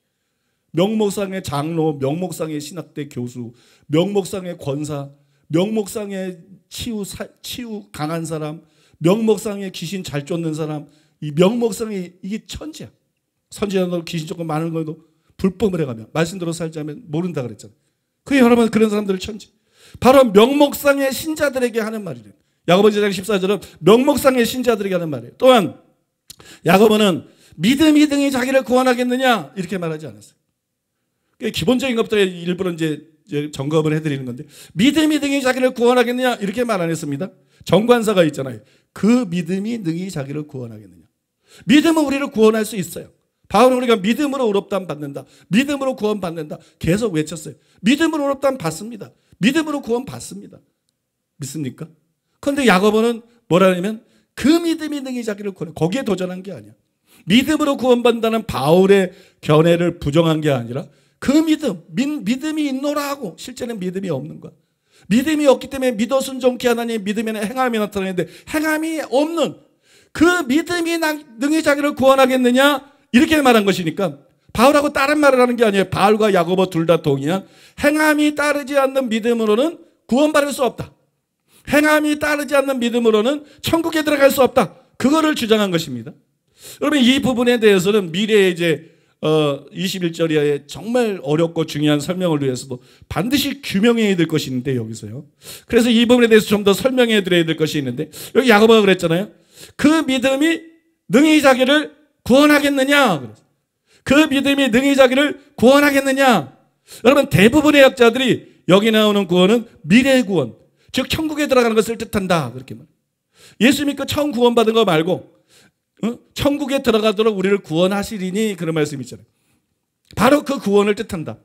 명목상의 장로, 명목상의 신학대 교수, 명목상의 권사, 명목상의 치유 강한 사람, 명목상의 귀신 잘 쫓는 사람, 이 명목상의 이게 천지야. 선지자도 귀신 쫓고 많은 것도 불법을 해가면 말씀대로 살지 않으면 모른다 그랬잖아요. 그 여러분 그런 사람들을 천지. 바로 명목상의 신자들에게 하는 말이래요. 야고보 1장 14절은 명목상의 신자들에게 하는 말이에요. 또한 야고보는 믿음이 등이 자기를 구원하겠느냐 이렇게 말하지 않았어요. 기본적인 것부터 일부러 이제 점검을 해드리는 건데 믿음이 등이 자기를 구원하겠느냐 이렇게 말 안 했습니다. 정관사가 있잖아요. 그 믿음이 능히 자기를 구원하겠느냐. 믿음은 우리를 구원할 수 있어요. 바울은 우리가 믿음으로 의롭다함 받는다. 믿음으로 구원 받는다. 계속 외쳤어요. 믿음으로 의롭다함 받습니다. 믿음으로 구원 받습니다. 믿습니까? 그런데 야고보는 뭐라냐면 그 믿음이 능히 자기를 구원해. 거기에 도전한 게 아니야. 믿음으로 구원받는다는 바울의 견해를 부정한 게 아니라 그 믿음이 있노라 하고 실제는 믿음이 없는 거야. 믿음이 없기 때문에 믿어 순종케 하나님 믿음에는 행함이 나타나는데 행함이 없는 그 믿음이 능히 자기를 구원하겠느냐 이렇게 말한 것이니까 바울하고 다른 말을 하는 게 아니에요. 바울과 야고보 둘 다 동의한 행함이 따르지 않는 믿음으로는 구원받을 수 없다. 행함이 따르지 않는 믿음으로는 천국에 들어갈 수 없다. 그거를 주장한 것입니다. 여러분 이 부분에 대해서는 미래에 이제 21절에 정말 어렵고 중요한 설명을 위해서도 반드시 규명해야 될 것이 있는데 여기서요. 그래서 이 부분에 대해서 좀 더 설명해 드려야 될 것이 있는데 여기 야고보가 그랬잖아요. 그 믿음이 능히 자기를 구원하겠느냐. 그 믿음이 능히 자기를 구원하겠느냐. 여러분 대부분의 학자들이 여기 나오는 구원은 미래의 구원, 즉 천국에 들어가는 것을 뜻한다. 그렇게 말해요. 예수 믿고 처음 구원받은 거 말고 천국에 들어가도록 우리를 구원하시리니 그런 말씀이 있잖아요. 바로 그 구원을 뜻한다.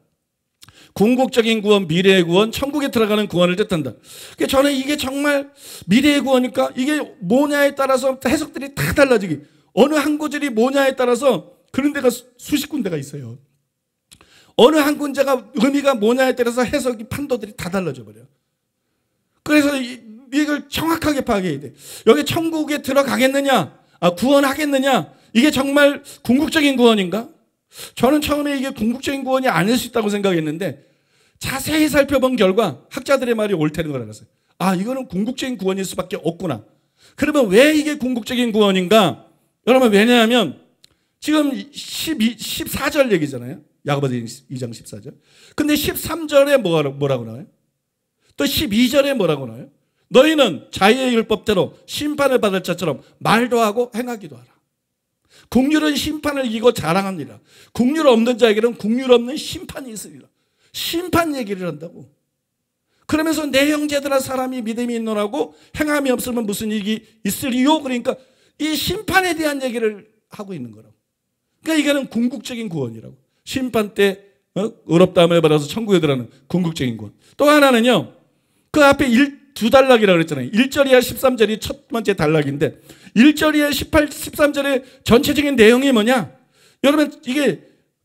궁극적인 구원, 미래의 구원, 천국에 들어가는 구원을 뜻한다. 그러니까 저는 이게 정말 미래의 구원이니까 이게 뭐냐에 따라서 해석들이 다 달라지기. 어느 한 구절이 뭐냐에 따라서 그런 데가 수십 군데가 있어요. 어느 한 군데가 의미가 뭐냐에 따라서 해석이 판도들이 다 달라져 버려요. 그래서 이걸 정확하게 파악해야 돼. 여기 천국에 들어가겠느냐? 구원하겠느냐? 이게 정말 궁극적인 구원인가? 저는 처음에 이게 궁극적인 구원이 아닐 수 있다고 생각했는데 자세히 살펴본 결과 학자들의 말이 옳다는 걸 알았어요. 이거는 궁극적인 구원일 수밖에 없구나. 그러면 왜 이게 궁극적인 구원인가? 여러분 왜냐하면 지금 14절 얘기잖아요. 야고보 2장 14절. 근데 13절에 뭐라고 나와요? 또 12절에 뭐라고 나와요? 너희는 자유의 율법대로 심판을 받을 자처럼 말도 하고 행하기도 하라. 국률은 심판을 이기고 자랑합니다. 국률 없는 자에게는 국률 없는 심판이 있으리라. 심판 얘기를 한다고. 그러면서 내 형제들아 사람이 믿음이 있노라고 행함이 없으면 무슨 일이 있으리요? 그러니까 이 심판에 대한 얘기를 하고 있는 거라고. 그러니까 이거는 궁극적인 구원이라고. 심판 때 의롭다함을 받아서 천국에 들어가는 궁극적인 구원. 또 하나는요. 그 앞에 두 단락이라고 그랬잖아요. 1절 이하 13절이 첫 번째 단락인데 1절 이하 18, 13절의 전체적인 내용이 뭐냐? 여러분 이게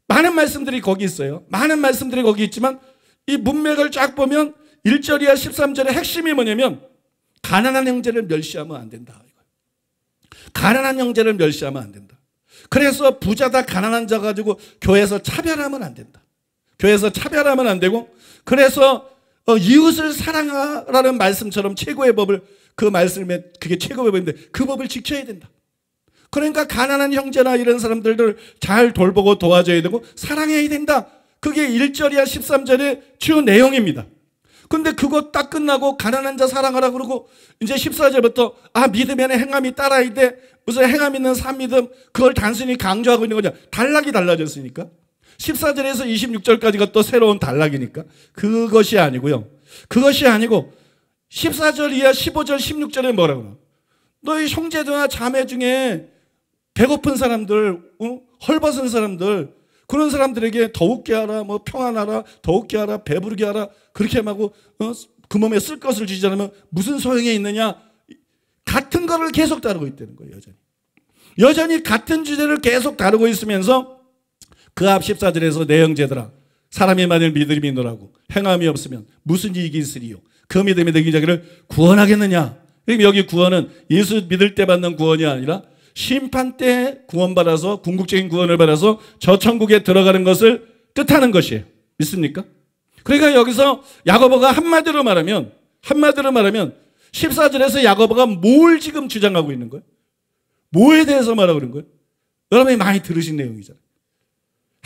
많은 말씀들이 거기 있어요. 많은 말씀들이 거기 있지만 이 문맥을 쫙 보면 1절 이하 13절의 핵심이 뭐냐면 가난한 형제를 멸시하면 안 된다. 가난한 형제를 멸시하면 안 된다. 그래서 부자다 가난한 자 가지고 교회에서 차별하면 안 된다. 교회에서 차별하면 안 되고 그래서 이웃을 사랑하라는 말씀처럼 최고의 법을 그 말씀에 그게 최고의 법인데 그 법을 지켜야 된다. 그러니까 가난한 형제나 이런 사람들을 잘 돌보고 도와줘야 되고 사랑해야 된다. 그게 1절이야 13절의 주 내용입니다. 근데 그거 딱 끝나고 가난한 자 사랑하라 그러고 이제 14절부터 믿음에는 행함이 따라야 돼. 무슨 행함 있는 산 믿음, 그걸 단순히 강조하고 있는 거냐. 단락이 달라졌으니까. 14절에서 26절까지가 또 새로운 단락이니까. 그것이 아니고요. 그것이 아니고 14절 이하 15절 16절에 뭐라고 그러나. 너희 형제나 자매 중에 배고픈 사람들, 헐벗은 사람들, 그런 사람들에게 더욱게 하라, 뭐 평안하라, 더욱게 하라, 배부르게 하라, 그렇게 하고 그 몸에 쓸 것을 주지 않으면 무슨 소용이 있느냐. 같은 거를 계속 다루고 있다는 거예요. 여전히 같은 주제를 계속 다루고 있으면서 그 앞 14절에서 내 형제들아, 사람이 만일 믿음이 있노라고 행함이 없으면 무슨 이익이 있으리요. 그 믿음이 너희 자기를 구원하겠느냐. 그럼 여기 구원은 예수 믿을 때 받는 구원이 아니라 심판 때 구원받아서 궁극적인 구원을 받아서 저 천국에 들어가는 것을 뜻하는 것이에요. 믿습니까? 그러니까 여기서 야고보가 한마디로 말하면 14절에서 야고보가 뭘 지금 주장하고 있는 거예요? 뭐에 대해서 말하고 있는 거예요? 여러분이 많이 들으신 내용이잖아요.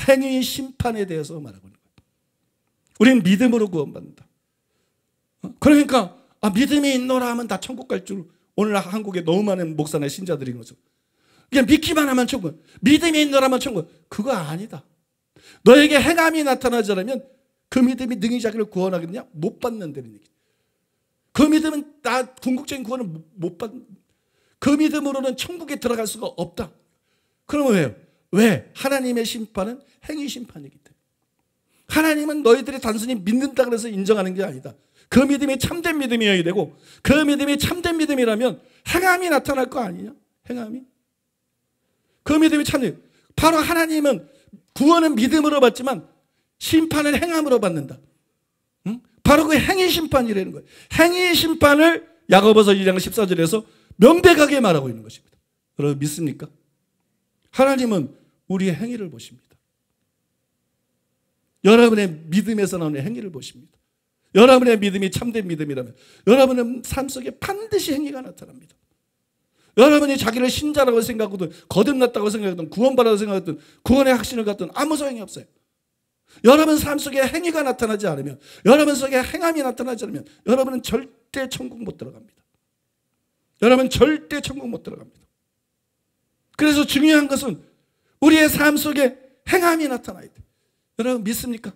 행위 심판에 대해서 말하고 있는 거예요. 우리는 믿음으로 구원받는다. 그러니까 믿음이 있노라 하면 다 천국 갈 줄 오늘 한국에 너무 많은 목사나 신자들이 거죠. 그냥 믿기만 하면 천국, 믿음이 있노라 하면 천국. 그거 아니다. 너에게 행함이 나타나지 않으면 그 믿음이 능히 자기를 구원하겠느냐? 못 받는다는 얘기. 그 믿음은 나 궁극적인 구원을 못 받. 그 믿음으로는 천국에 들어갈 수가 없다. 그러면 왜요? 왜? 하나님의 심판은 행위 심판이기 때문에. 하나님은 너희들이 단순히 믿는다 그래서 인정하는 게 아니다. 그 믿음이 참된 믿음이어야 되고, 그 믿음이 참된 믿음이라면 행함이 나타날 거 아니냐? 행함이. 그 믿음이 참된. 바로 하나님은 구원은 믿음으로 받지만 심판은 행함으로 받는다. 응? 바로 그 행위 심판이라는 거예요. 행위 심판을 야고보서 2장 14절에서 명백하게 말하고 있는 것입니다. 여러분 믿습니까? 하나님은 우리의 행위를 보십니다. 여러분의 믿음에서 나오는 행위를 보십니다. 여러분의 믿음이 참된 믿음이라면 여러분의 삶 속에 반드시 행위가 나타납니다. 여러분이 자기를 신자라고 생각하든 거듭났다고 생각하든 구원받았다고 생각하든 구원의 확신을 갖든 아무 소용이 없어요. 여러분 삶 속에 행위가 나타나지 않으면, 여러분 속에 행함이 나타나지 않으면 여러분은 절대 천국 못 들어갑니다. 여러분 절대 천국 못 들어갑니다. 그래서 중요한 것은 우리의 삶 속에 행함이 나타나야 돼요. 여러분 믿습니까?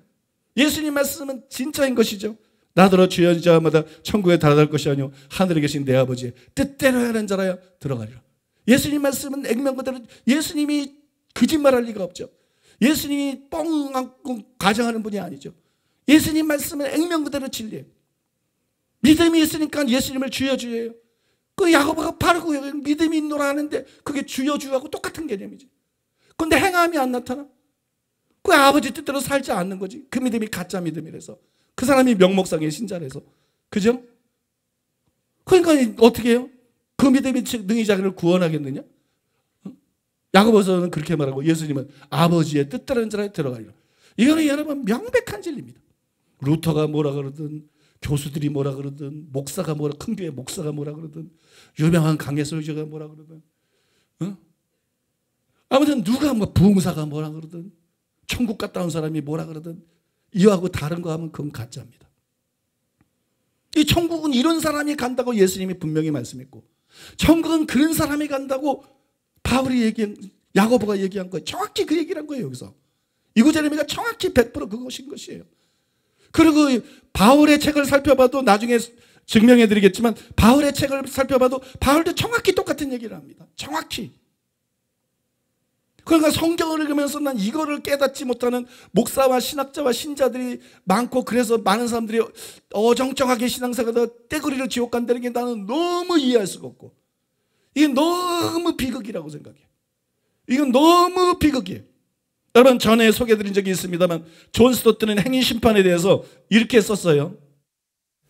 예수님 말씀은 진짜인 것이죠. 나더러 주여 자마다 천국에 달아날 것이 아니오 하늘에 계신 내 아버지의 뜻대로 하는 자라야 들어가리라. 예수님 말씀은 액면 그대로, 예수님이 거짓말할 리가 없죠. 예수님이 뻥 안고 가정하는 분이 아니죠. 예수님 말씀은 액면 그대로 진리예요. 믿음이 있으니까 예수님을 주여 주여예요. 그 야고보가 바로 그 믿음이 있노라 하는데 그게 주여 주여하고 똑같은 개념이지. 그런데 행함이 안 나타나. 그 아버지 뜻대로 살지 않는 거지. 그 믿음이 가짜 믿음이라서. 그 사람이 명목상의 신자라서. 그죠? 그러니까 어떻게 해요? 그 믿음이 능히 자기를 구원하겠느냐? 야고보서는 그렇게 말하고 예수님은 아버지의 뜻대로는 자라에 들어가리라. 이거는 여러분 명백한 진리입니다. 루터가 뭐라 그러든 교수들이 뭐라 그러든 목사가 뭐라, 큰 교회 목사가 뭐라 그러든 유명한 강해 설교가 뭐라 그러든 아무튼 누가 뭐 부흥사가 뭐라 그러든 천국 갔다 온 사람이 뭐라 그러든 이와하고 다른 거 하면 그건 가짜입니다. 이 천국은 이런 사람이 간다고 예수님이 분명히 말씀했고, 천국은 그런 사람이 간다고 바울이 얘기한, 야고보가 얘기한 거예요. 정확히 그 얘기를 한 거예요. 여기서 이 구절의 의미가 정확히 100% 그것인 것이에요. 그리고 바울의 책을 살펴봐도 나중에 증명해 드리겠지만, 바울의 책을 살펴봐도 바울도 정확히 똑같은 얘기를 합니다. 정확히. 그러니까 성경을 읽으면서 난 이거를 깨닫지 못하는 목사와 신학자와 신자들이 많고, 그래서 많은 사람들이 어정쩡하게 신앙생활하다 떼거리를 지옥 간다는 게 나는 너무 이해할 수가 없고, 이게 너무 비극이라고 생각해요. 이건 너무 비극이에요. 여러분 전에 소개해드린 적이 있습니다만 존 스토트는 행위 심판에 대해서 이렇게 썼어요.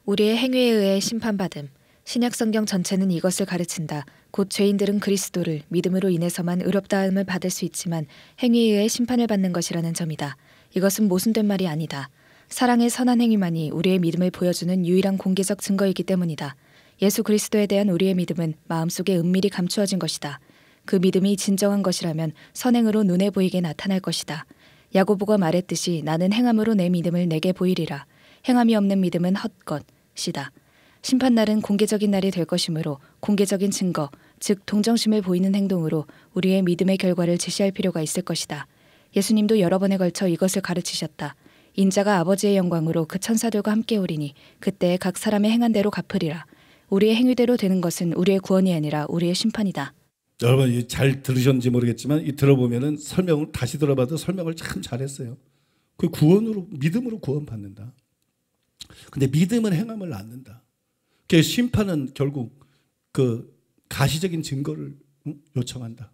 우리의 행위에 의해 심판받음. 신약성경 전체는 이것을 가르친다. 곧 죄인들은 그리스도를 믿음으로 인해서만 의롭다함을 받을 수 있지만 행위에 의해 심판을 받는 것이라는 점이다. 이것은 모순된 말이 아니다. 사랑의 선한 행위만이 우리의 믿음을 보여주는 유일한 공개적 증거이기 때문이다. 예수 그리스도에 대한 우리의 믿음은 마음속에 은밀히 감추어진 것이다. 그 믿음이 진정한 것이라면 선행으로 눈에 보이게 나타날 것이다. 야고보가 말했듯이 나는 행함으로 내 믿음을 내게 보이리라. 행함이 없는 믿음은 헛것이다. 심판날은 공개적인 날이 될 것이므로 공개적인 증거, 즉 동정심을 보이는 행동으로 우리의 믿음의 결과를 제시할 필요가 있을 것이다. 예수님도 여러 번에 걸쳐 이것을 가르치셨다. 인자가 아버지의 영광으로 그 천사들과 함께 오리니 그때 각 사람의 행한 대로 갚으리라. 우리의 행위대로 되는 것은 우리의 구원이 아니라 우리의 심판이다. 여러분 잘 들으셨는지 모르겠지만 이 들어보면은 설명을 다시 들어봐도 설명을 참 잘했어요. 그 구원으로 믿음으로 구원받는다. 근데 믿음은 행함을 낳는다. 그 심판은 결국 그 가시적인 증거를 요청한다.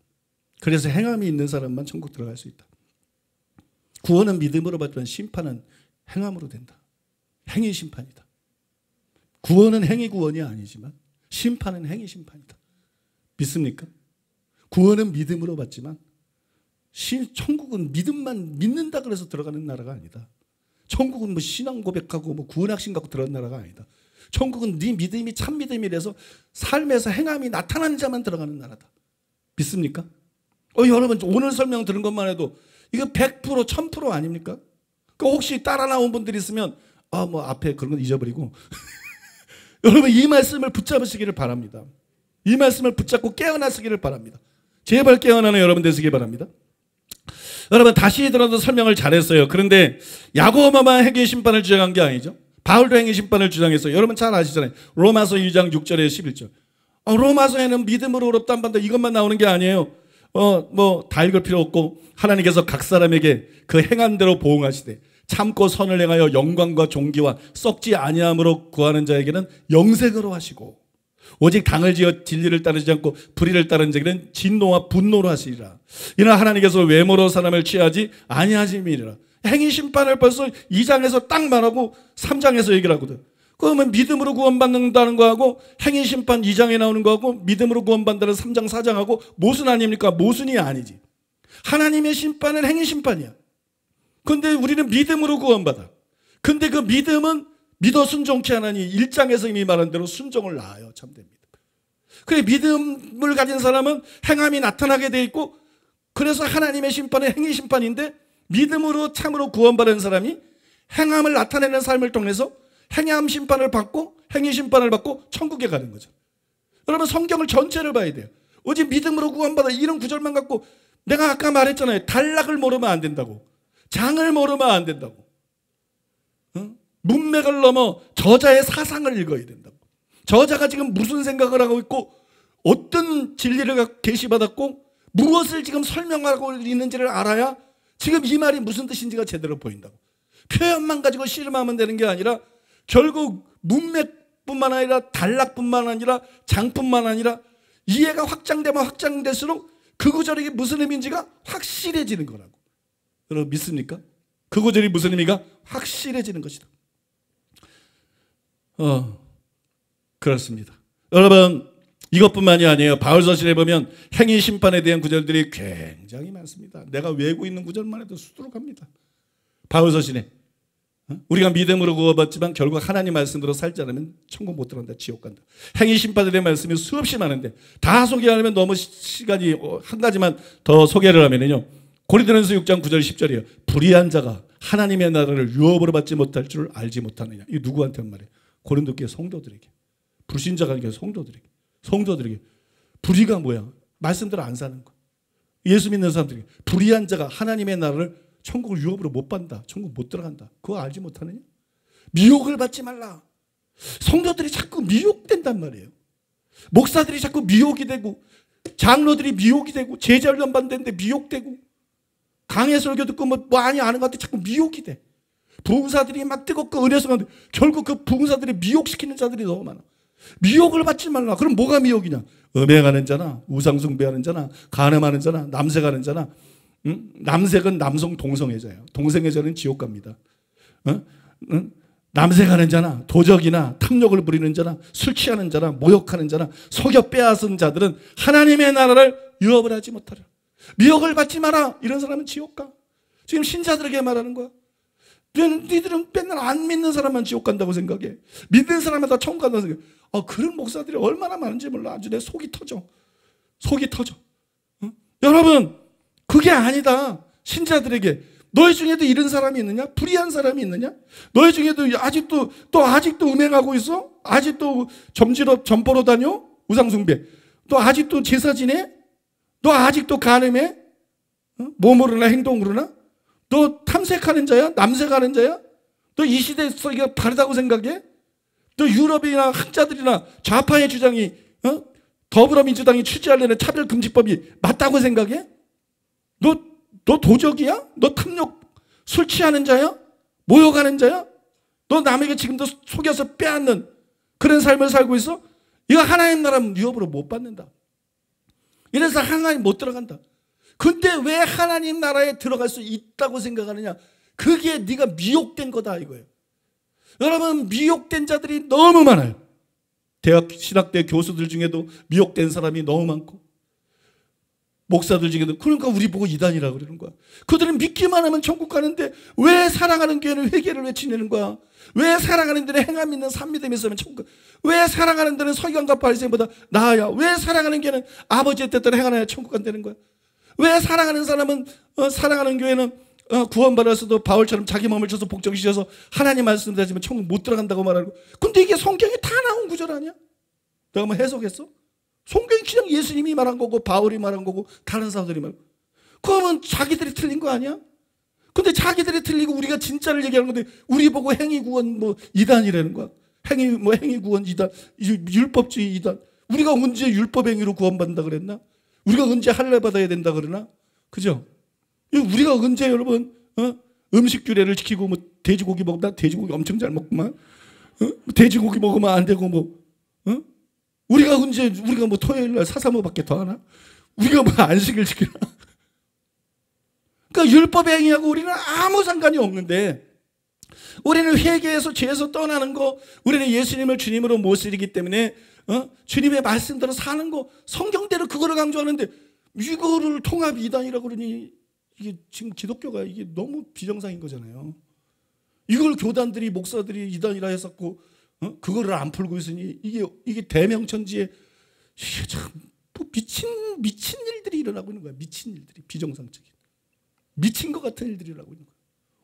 그래서 행함이 있는 사람만 천국 들어갈 수 있다. 구원은 믿음으로 받지만 심판은 행함으로 된다. 행위 심판이다. 구원은 행위 구원이 아니지만 심판은 행위 심판이다. 믿습니까? 구원은 믿음으로 받지만 천국은 믿음만 믿는다 그래서 들어가는 나라가 아니다. 천국은 뭐 신앙 고백하고 뭐 구원학신 갖고 들어가는 나라가 아니다. 천국은 네 믿음이 참 믿음이라서 삶에서 행함이 나타나는 자만 들어가는 나라다. 믿습니까? 여러분 오늘 설명 들은 것만 해도 이거 100% 1000% 아닙니까? 그 혹시 따라 나온 분들이 있으면 뭐 앞에 그런 건 잊어버리고 여러분 이 말씀을 붙잡으시기를 바랍니다. 이 말씀을 붙잡고 깨어나시기를 바랍니다. 제발 깨어나는 여러분 되시기 바랍니다. 여러분 다시 들어도 설명을 잘했어요. 그런데 야고보만 행위 심판을 주장한 게 아니죠. 바울도 행위 심판을 주장했어요. 여러분 잘 아시잖아요. 로마서 2장 6절에 11절. 로마서에는 믿음으로 의롭다 안 받는다 이것만 나오는 게 아니에요. 다 읽을 필요 없고 하나님께서 각 사람에게 그 행한 대로 보응하시되 참고 선을 행하여 영광과 존귀와 썩지 아니함으로 구하는 자에게는 영생으로 하시고 오직 당을 지어 진리를 따르지 않고 불의를 따르는 자에게는 진노와 분노로 하시리라. 이는 하나님께서 외모로 사람을 취하지 아니하심이니라. 행위 심판을 벌써 2장에서 딱 말하고 3장에서 얘기를 하거든. 그러면 믿음으로 구원받는다는 거하고 행위 심판 2장에 나오는 거하고 믿음으로 구원받는다는 3장 4장하고 모순 아닙니까? 모순이 아니지. 하나님의 심판은 행위 심판이야. 근데 우리는 믿음으로 구원받아. 근데 그 믿음은 믿어 순종케 하나니 1장에서 이미 말한 대로 순종을 낳아요. 참된 믿음. 그래 믿음을 가진 사람은 행함이 나타나게 돼 있고 그래서 하나님의 심판은 행위 심판인데 믿음으로 참으로 구원받은 사람이 행함을 나타내는 삶을 통해서 행함 심판을 받고 행위 심판을 받고 천국에 가는 거죠. 여러분 성경을 전체를 봐야 돼요. 오직 믿음으로 구원받아 이런 구절만 갖고 내가 아까 말했잖아요. 단락을 모르면 안 된다고. 장을 모르면 안 된다고. 문맥을 넘어 저자의 사상을 읽어야 된다고. 저자가 지금 무슨 생각을 하고 있고 어떤 진리를 계시받았고 무엇을 지금 설명하고 있는지를 알아야 지금 이 말이 무슨 뜻인지가 제대로 보인다고. 표현만 가지고 씨름하면 되는 게 아니라 결국 문맥뿐만 아니라 단락뿐만 아니라 장뿐만 아니라 이해가 확장되면 확장될수록 그 구절이 무슨 의미인지가 확실해지는 거라고. 여러분 믿습니까? 그 구절이 무슨 의미가 확실해지는 것이다. 그렇습니다. 여러분 이것뿐만이 아니에요. 바울서신에 보면 행위 심판에 대한 구절들이 굉장히 많습니다. 내가 외우고 있는 구절만 해도 수두룩합니다. 바울서신에 우리가 믿음으로 구원받지만 결국 하나님 말씀대로 살지 않으면 천국 못 들어간다. 지옥 간다. 행위 심판에 대한 말씀이 수없이 많은데 다 소개하려면 너무 시간이 한 가지만 더 소개를 하면요. 고린도전서 6장 9절 10절이에요. 불의한 자가 하나님의 나라를 유업으로 받지 못할 줄 알지 못하느냐. 이게 누구한테 한 말이에요? 고린도교회 성도들에게. 불신자가 아니라 성도들에게. 불의가 뭐야? 말씀대로 안 사는 거. 예수 믿는 사람들에게. 불의한 자가 하나님의 나라를 천국을 유업으로 못 받는다. 천국 못 들어간다. 그거 알지 못하느냐? 미혹을 받지 말라. 성도들이 자꾸 미혹된단 말이에요. 목사들이 자꾸 미혹이 되고 장로들이 미혹이 되고 제자훈련 받는데 미혹되고 강해 설교 듣고 뭐 많이 아는 것 같아 자꾸 미혹이 돼. 부흥사들이 막 뜨겁고 은혜성한데 결국 그 부흥사들이 미혹시키는 자들이 너무 많아. 미혹을 받지 말라. 그럼 뭐가 미혹이냐? 음행하는 자나 우상숭배하는 자나 간음하는 자나 남색하는 자나 남색은 남성 동성애자예요. 동성애자는 지옥 갑니다. 남색하는 자나 도적이나 탐욕을 부리는 자나 술 취하는 자나 모욕하는 자나 속여 빼앗은 자들은 하나님의 나라를 유업을 하지 못하리라. 미혹을 받지 마라. 이런 사람은 지옥 가. 지금 신자들에게 말하는 거야. 니들은 맨날 안 믿는 사람만 지옥 간다고 생각해. 믿는 사람은 다 천국 간다고 생각해. 그런 목사들이 얼마나 많은지 몰라. 아주 내 속이 터져. 여러분 그게 아니다. 신자들에게 너희 중에도 이런 사람이 있느냐? 불의한 사람이 있느냐? 너희 중에도 아직도 음행하고 있어? 아직도 점포로 다녀? 우상숭배. 너 아직도 제사 지내? 너 아직도 간음해? 몸으로나 행동으로나? 너 탐색하는 자야? 남색하는 자야? 너 이 시대에서 이게 다르다고 생각해? 너 유럽이나 학자들이나 좌파의 주장이 더불어민주당이 취재하려는 차별금지법이 맞다고 생각해? 너 도적이야? 너 탐욕 술 취하는 자야? 모욕하는 자야? 너 남에게 지금도 속여서 빼앗는 그런 삶을 살고 있어? 이거 하나님 나라는 유업으로 못 받는다. 이래서 하나님 못 들어간다. 근데 왜 하나님 나라에 들어갈 수 있다고 생각하느냐? 그게 네가 미혹된 거다 이거예요. 여러분, 미혹된 자들이 너무 많아요. 대학 신학대 교수들 중에도 미혹된 사람이 너무 많고, 목사들 중에도. 그러니까 우리 보고 이단이라고 그러는 거야. 그들은 믿기만 하면 천국 가는데 왜 사랑하는 교회는 회개를 외치는 거야? 왜 사랑하는 데는 행함 있는 산 믿음이 있으면 천국 가? 왜 사랑하는 데는 서기관과 바리새인보다 나아야? 왜 사랑하는 교회는 아버지의 뜻대로 행하나야 천국 간다는 거야? 왜 사랑하는 사람은 사랑하는 교회는 구원받았어도 바울처럼 자기 몸을 쳐서 복종을 시켜서 하나님 말씀을 하지만 천국 못 들어간다고 말하고. 근데 이게 성경에 다 나온 구절 아니야? 내가 뭐 해석했어? 성경이 그냥 예수님이 말한 거고 바울이 말한 거고 다른 사람들이 말한 거고. 그러면 자기들이 틀린 거 아니야? 근데 자기들이 틀리고 우리가 진짜를 얘기하는 건데 우리 보고 행위구원 뭐 이단이라는 거야. 행위구원 이단, 율법주의 이단. 우리가 언제 율법행위로 구원받는다 그랬나? 우리가 언제 할례 받아야 된다 그러나? 그죠? 우리가 언제 여러분 음식 규례를 지키고 뭐 돼지고기 먹다 돼지고기 엄청 잘 먹구만. 돼지고기 먹으면 안 되고 뭐 우리가 언제 우리가 뭐 토요일 날 사사모밖에 더 하나? 우리가 뭐 안식을 지키나? 그러니까 율법 행위하고 우리는 아무 상관이 없는데, 우리는 회개해서 죄에서 떠나는 거, 우리는 예수님을 주님으로 모시기 때문에 주님의 말씀대로 사는 거, 성경대로 그거를 강조하는데 이거를 통합 이단이라고 그러니 이게 지금 기독교가 이게 너무 비정상인 거잖아요. 이걸 교단들이 목사들이 이단이라 했었고 그거를 안 풀고 있으니 이게 대명천지에 이게 참 뭐 미친 일들이 일어나고 있는 거야. 미친 일들이 비정상적인 미친 것 같은 일들이 일어나고 있는 거야.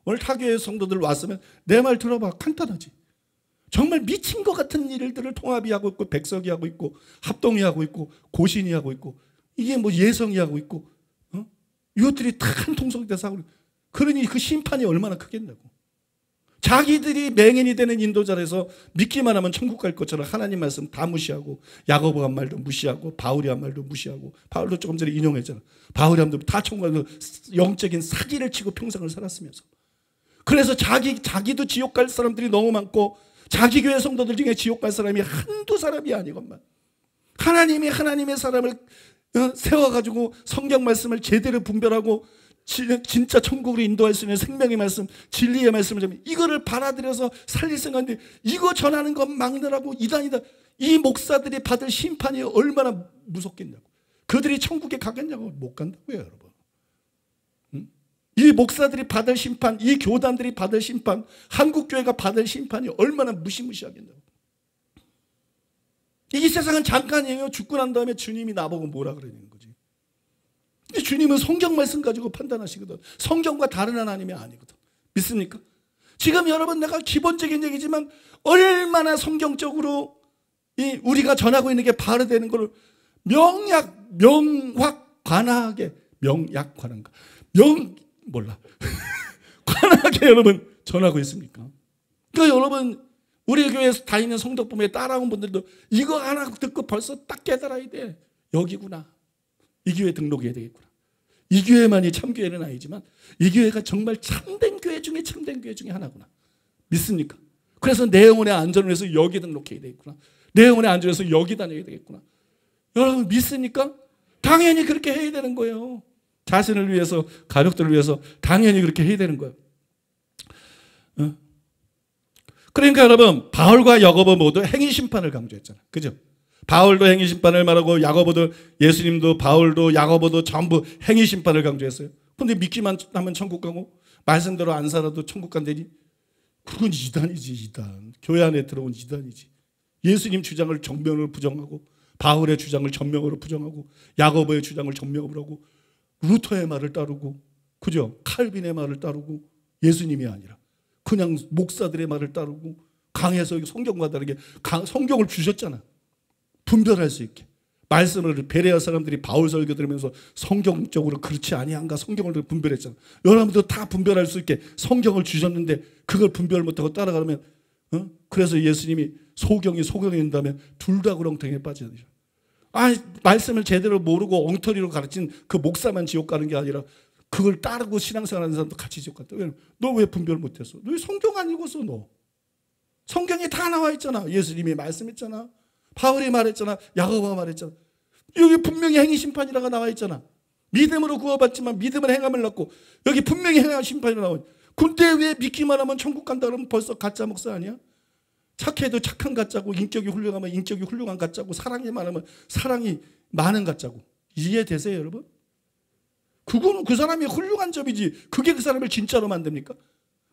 오늘 타교회 성도들 왔으면 내 말 들어봐. 간단하지. 정말 미친 것 같은 일들을 통합이 하고 있고 백석이 하고 있고 합동이 하고 있고 고신이 하고 있고 이게 뭐 예성이 하고 있고 이것들이 다 한 통속이 돼서 하고. 그러니 그 심판이 얼마나 크겠냐고. 자기들이 맹인이 되는 인도자라서 믿기만 하면 천국 갈 것처럼 하나님 말씀 다 무시하고 야고보 한 말도 무시하고 바울이 한 말도 무시하고. 바울도 조금 전에 인용했잖아. 바울이 한 말도 다 천국에서 영적인 사기를 치고 평생을 살았으면서. 그래서 자기도 지옥 갈 사람들이 너무 많고 자기 교회 성도들 중에 지옥 갈 사람이 한두 사람이 아니건만 하나님이 하나님의 사람을 세워가지고 성경 말씀을 제대로 분별하고 진짜 천국으로 인도할 수 있는 생명의 말씀, 진리의 말씀을 전하면 이거를 받아들여서 살릴 생각인데 이거 전하는 건 막느라고 이단이다. 이 목사들이 받을 심판이 얼마나 무섭겠냐고. 그들이 천국에 가겠냐고. 못 간다고요, 여러분. 이 목사들이 받을 심판, 이 교단들이 받을 심판, 한국교회가 받을 심판이 얼마나 무시무시하겠냐고. 이 세상은 잠깐이에요. 죽고 난 다음에 주님이 나보고 뭐라 그러는 거지. 근데 주님은 성경 말씀 가지고 판단하시거든. 성경과 다른 하나님이 아니거든. 믿습니까? 지금 여러분 내가 기본적인 얘기지만 얼마나 성경적으로 우리가 전하고 있는 게 바르다는 걸 명확관하게 관하게 여러분 전하고 있습니까? 그러니까 여러분 우리 교회에서 다니는 성도분에 따라온 분들도 이거 하나 듣고 벌써 딱 깨달아야 돼. 여기구나. 이 교회 등록해야 되겠구나. 이 교회만이 참교회는 아니지만 이 교회가 정말 참된 교회 중에 참된 교회 중에 하나구나. 믿습니까? 그래서 내 영혼의 안전을 위해서 여기 등록해야 되겠구나. 내 영혼의 안전을 위해서 여기 다녀야 되겠구나. 여러분 믿습니까? 당연히 그렇게 해야 되는 거예요. 자신을 위해서, 가족들을 위해서 당연히 그렇게 해야 되는 거예요. 그러니까 여러분 바울과 야고보 모두 행위심판을 강조했잖아요. 그죠? 바울도 행위심판을 말하고 야고보도, 예수님도 바울도 야고보도 전부 행위심판을 강조했어요. 그런데 믿기만 하면 천국 가고 말씀대로 안 살아도 천국 간다니? 그건 이단이지. 이단. 교회 안에 들어온 이단이지. 예수님 주장을 정면으로 부정하고 바울의 주장을 전면으로 부정하고 야고보의 주장을 전면으로 하고 루터의 말을 따르고 그죠? 칼빈의 말을 따르고 예수님이 아니라 그냥 목사들의 말을 따르고 강해서 성경과 다르게 성경을 주셨잖아. 분별할 수 있게. 말씀을 베레아 사람들이 바울 설교 들으면서 성경적으로 그렇지 아니한가 성경을 분별했잖아. 여러분도 다 분별할 수 있게 성경을 주셨는데 그걸 분별 못하고 따라가면 그래서 예수님이 소경이 둘 다 구렁텅이에 빠져야 되죠. 말씀을 제대로 모르고 엉터리로 가르친 그 목사만 지옥 가는 게 아니라 그걸 따르고 신앙생활하는 사람도 같이 지옥 갔다. 너 왜 분별 못했어? 너 왜 성경 안 읽었어? 너 성경에 다 나와 있잖아. 예수님이 말씀했잖아. 바울이 말했잖아. 야고보가 말했잖아. 여기 분명히 행위 심판이라고 나와 있잖아. 믿음으로 구원받지만 믿음은 행함을 낳고 여기 분명히 행함 심판이라고 나와 있잖아. 근데 왜 믿기만 하면 천국 간다 그러면 벌써 가짜 목사 아니야? 착해도 착한 가짜고 인격이 훌륭하면 인격이 훌륭한 가짜고 사랑이 많으면 사랑이 많은 가짜고. 이해되세요 여러분? 그거는 그 사람이 훌륭한 점이지 그게 그 사람을 진짜로 만듭니까?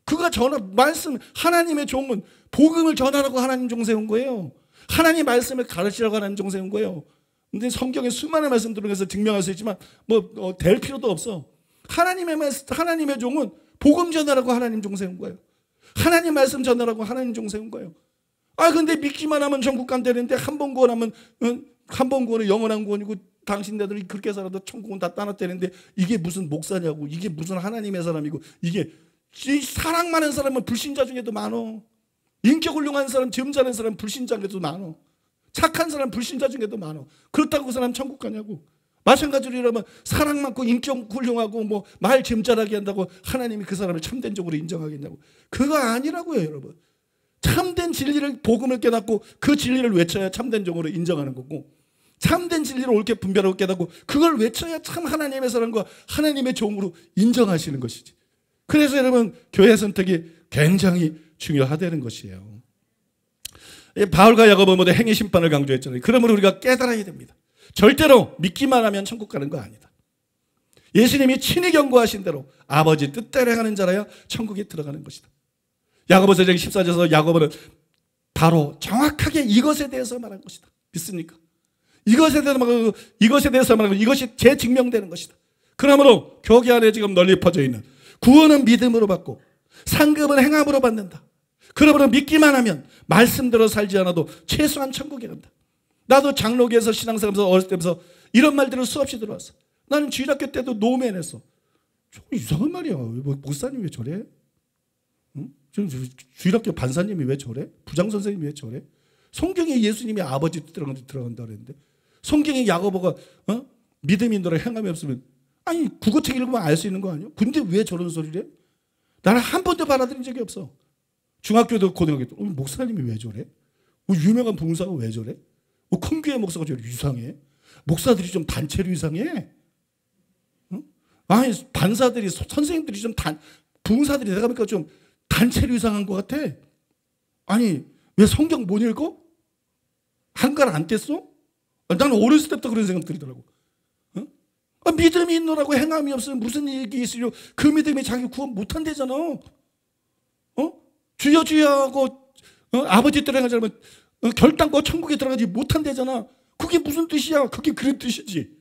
그가 말씀 하나님의 종은 복음을 전하라고 하나님 종 세운 거예요. 하나님 말씀을 가르치라고 하나님 종 세운 거예요. 근데 성경에 수많은 말씀 들어가서 증명할 수 있지만 될 필요도 없어. 하나님의 종은 복음 전하라고 하나님 종 세운 거예요. 하나님 말씀 전하라고 하나님 종 세운 거예요. 근데 믿기만 하면 천국 간다는데 한 번 구원하면 한 번 구원은 영원한 구원이고 당신네들이 그렇게 살아도 천국은 다 따놨다는데 이게 무슨 목사냐고 이게 무슨 하나님의 사람이고 이게 사랑 많은 사람은 불신자 중에도 많어. 인격 훌륭한 사람, 점잖은 사람 불신자 중에도 많어. 착한 사람 불신자 중에도 많어. 그렇다고 그 사람 천국 가냐고. 마찬가지로 사랑 많고 인격 훌륭하고 말 점잘하게 한다고 하나님이 그 사람을 참된적으로 인정하겠냐고. 그거 아니라고요 여러분. 참된 진리를 복음을 깨닫고 그 진리를 외쳐야 참된적으로 인정하는 거고 참된 진리를 옳게 분별하고 깨닫고 그걸 외쳐야 참 하나님의 사람과 하나님의 종으로 인정하시는 것이지. 그래서 여러분 교회 선택이 굉장히 중요하다는 것이에요. 바울과 야고보 모두 행위 심판을 강조했잖아요. 그러므로 우리가 깨달아야 됩니다. 절대로 믿기만 하면 천국 가는 거 아니다. 예수님이 친히 경고하신 대로 아버지 뜻대로 행하는 자라야 천국에 들어가는 것이다. 야고보서 14절에서 야고보는 바로 정확하게 이것에 대해서 말한 것이다. 믿습니까? 이것에 대해서 말하고 이것이 재증명되는 것이다. 그러므로 교회 안에 지금 널리 퍼져 있는 구원은 믿음으로 받고 상급은 행함으로 받는다. 그러므로 믿기만 하면 말씀대로 살지 않아도 최소한 천국에 간다. 나도 장로교에서 신앙생활하면서 어렸을 때부터 이런 말들을 수없이 들어왔어. 나는 주일학교 때도 노면했어. 좀 이상한 말이야. 목사님 왜 저래? 응? 주일학교 반사님이 왜 저래? 부장선생님이 왜 저래? 성경에 예수님이 아버지 들어간다 그랬는데 성경에 야고보가 믿음이 너를 행함이 없으면 국어책 읽으면 알 수 있는 거 아니야? 근데 왜 저런 소리를 해? 나는 한 번도 받아들인 적이 없어. 중학교도 고등학교도 목사님이 왜 저래? 유명한 봉사가 왜 저래? 큰 교회 목사가 저래 이상해? 목사들이 좀 단체로 이상해? 응? 반사들이 선생님들이 좀 봉사들이 내가 보니까 좀 단체로 이상한 것 같아. 왜 성경 못 읽어? 한글 안 뗐어? 나는 어렸을 때부터 그런 생각 들더라고. 믿음이 있노라고 행함이 없으면 무슨 일이 있으려 그 믿음이 자기 구원 못한대잖아. 주여 주여 하고 아버지 따라가지 않으면 결단코 천국에 들어가지 못한대잖아. 그게 무슨 뜻이야? 그게 그런 뜻이지.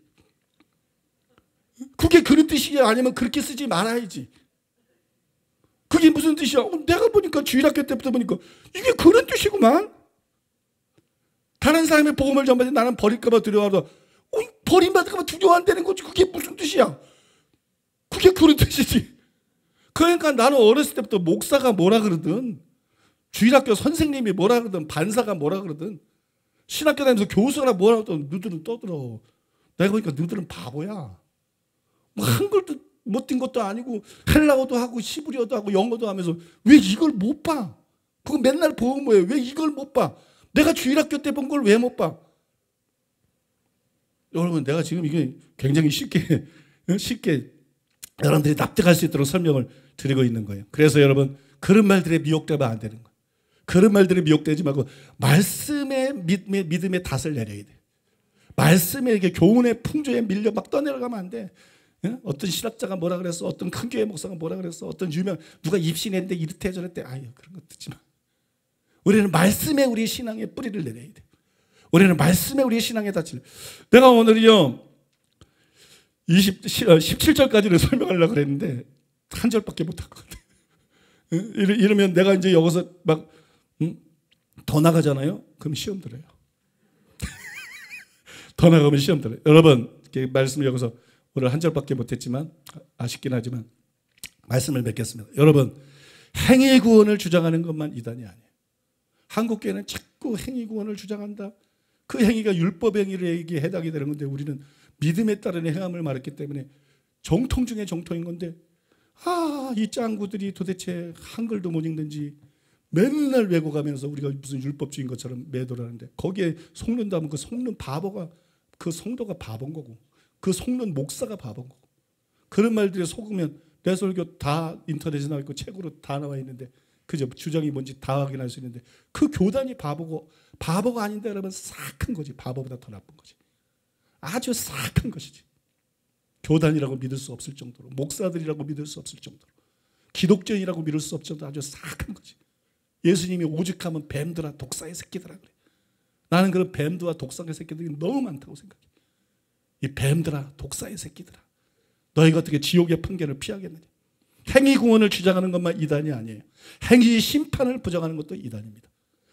그게 그런 뜻이 아니면 그렇게 쓰지 말아야지. 그게 무슨 뜻이야? 내가 보니까 주일학교 때부터 보니까 이게 그런 뜻이구만. 다른 사람의 복음을 전받을 나는 버릴까 봐 두려워하다. 버림받을까 봐 두려워한다는 거지. 그게 무슨 뜻이야? 그게 그런 뜻이지. 그러니까 나는 어렸을 때부터 목사가 뭐라 그러든 주일학교 선생님이 뭐라 그러든 반사가 뭐라 그러든 신학교 다니면서 교수가 뭐라 그러든 너들은 떠들어. 내가 보니까 너들은 바보야. 한글도 못 뛴 것도 아니고 헬라어도 하고 시브리어도 하고 영어도 하면서 왜 이걸 못 봐? 그거 맨날 보면 뭐예요? 왜 이걸 못 봐? 내가 주일학교 때 본 걸 왜 못 봐? 여러분 내가 지금 이게 굉장히 쉽게 여러분들이 납득할 수 있도록 설명을 드리고 있는 거예요. 그래서 여러분 그런 말들에 미혹되면 안 되는 거예요. 그런 말들에 미혹되지 말고 말씀의 믿음의 닷을 내려야 돼. 말씀의 이게 교훈의 풍조에 밀려 막 떠내려가면 안 돼. 어떤 신학자가 뭐라 그랬어? 어떤 큰 교회 목사가 뭐라 그랬어? 어떤 누가 입신했는데 이렇대 저랬대. 그런 거 듣지 마. 우리는 말씀에 우리 신앙의 뿌리를 내려야 돼. 우리는 말씀에 우리 신앙의 닻을. 내가 오늘요 17절까지는 설명하려고 그랬는데 한 절밖에 못할 것 같아요. 이러면 내가 이제 여기서 막 더 나가잖아요. 그럼 시험 들어요. 더 나가면 시험 들어요. 여러분, 말씀을 여기서 오늘 한 절밖에 못했지만 아쉽긴 하지만 말씀을 맺겠습니다. 여러분, 행위 구원을 주장하는 것만 이단이 아니에요. 한국교회는 자꾸 행위 구원을 주장한다. 그 행위가 율법 행위에 해당이 되는 건데 우리는 믿음에 따른 행함을 말했기 때문에 정통 중에 정통인 건데 이 짱구들이 도대체 한글도 못 읽는지 맨날 외고가면서 우리가 무슨 율법주의인 것처럼 매도를 하는데 거기에 속는다면 그 속는 바보가 그 성도가 바본 거고 그 속는 목사가 바본 거고 그런 말들에 속으면 내 설교 다 인터넷에 나와 있고 책으로 다 나와 있는데 그저 주장이 뭔지 다 확인할 수 있는데 그 교단이 바보고 바보가 아닌데 여러분 싹한 거지. 바보보다 더 나쁜 거지. 아주 싹한 것이지. 교단이라고 믿을 수 없을 정도로 목사들이라고 믿을 수 없을 정도로 기독교인이라고 믿을 수 없을 정도로 아주 싹한 거지. 예수님이 오죽하면 뱀들아 독사의 새끼들아 그래. 나는 그런 뱀들아 독사의 새끼들이 너무 많다고 생각해. 이 뱀들아 독사의 새끼들아 너희가 어떻게 지옥의 판결을 피하겠느냐. 행위 구원을 주장하는 것만 이단이 아니에요. 행위 심판을 부정하는 것도 이단입니다.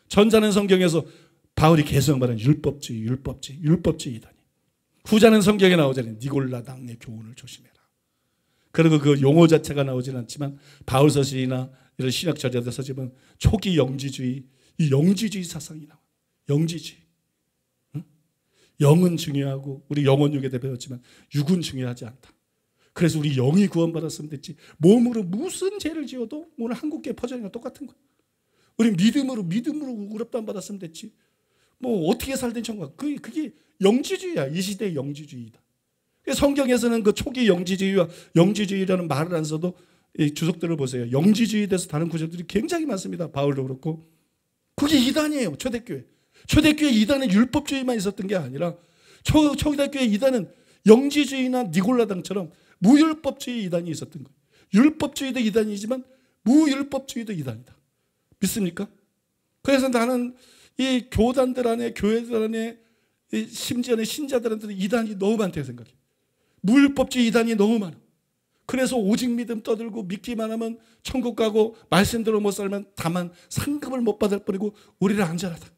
전자는 성경에서 바울이 계속 말하는 율법주의 이단이. 후자는 성경에 나오잖아요. 니골라 당의 교훈을 조심해라. 그리고 그 용어 자체가 나오지는 않지만 바울 서신이나 이런 신학 저자들 서지만 초기 영지주의, 이 영지주의 사상이 나와. 영지주의. 응? 영은 중요하고 우리 영혼육에 배웠지만 육은 중요하지 않다. 그래서 우리 영이 구원받았으면 됐지 몸으로 무슨 죄를 지어도 오늘 한국교회 퍼즐이랑 똑같은 거야. 우리 믿음으로 의롭다함 받았으면 됐지 뭐 어떻게 살든 천국. 그게 영지주의야. 이 시대의 영지주의다. 성경에서는 그 초기 영지주의와 영지주의라는 말을 안 써도 주석들을 보세요. 영지주의에 대해서 다른 구절들이 굉장히 많습니다. 바울도 그렇고. 그게 이단이에요. 초대교회. 초대교회 이단은 율법주의만 있었던 게 아니라 초대교회 이단은 영지주의나 니골라당처럼 무율법주의 이단이 있었던 거예요. 율법주의도 이단이지만 무율법주의도 이단이다. 믿습니까? 그래서 나는 이 교단들 안에 교회들 안에 심지어는 신자들한테는 이단이 너무 많다고 생각해. 무율법주의 이단이 너무 많아. 그래서 오직 믿음 떠들고 믿기만 하면 천국 가고 말씀대로 못 살면 다만 상급을 못 받을 뿐이고 우리를 안전하다.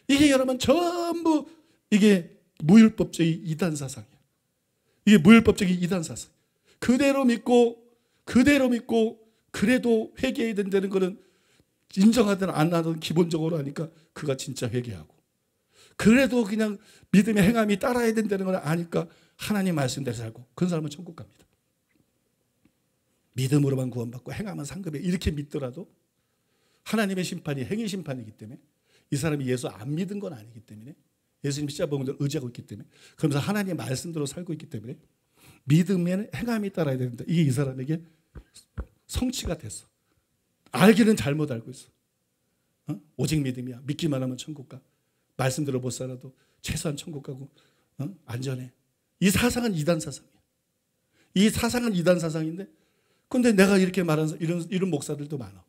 이게 여러분 전부 이게 무율법주의 이단 사상이야. 이게 무율법적인 이단 사상. 그대로 믿고 그래도 회개해야 된다는 거는 인정하든 안 하든 기본적으로 하니까 그가 진짜 회개하고 그래도 그냥 믿음의 행함이 따라야 된다는 걸 아니까 하나님 말씀대로 살고 그런 사람은 천국 갑니다. 믿음으로만 구원받고 행하면 상급에 이렇게 믿더라도 하나님의 심판이 행위 심판이기 때문에 이 사람이 예수 안 믿은 건 아니기 때문에 예수님 십자가복음을 의지하고 있기 때문에 그러면서 하나님의 말씀대로 살고 있기 때문에 믿음에는 행함이 따라야 된다. 이게 이 사람에게 성취가 됐어. 알기는 잘못 알고 있어. 오직 믿음이야. 믿기만 하면 천국 가. 말씀대로 못 살아도 최소한 천국 가고 안전해. 이 사상은 이단 사상이야. 이 사상은 이단 사상인데 근데 내가 이렇게 말하는 이런 목사들도 많아.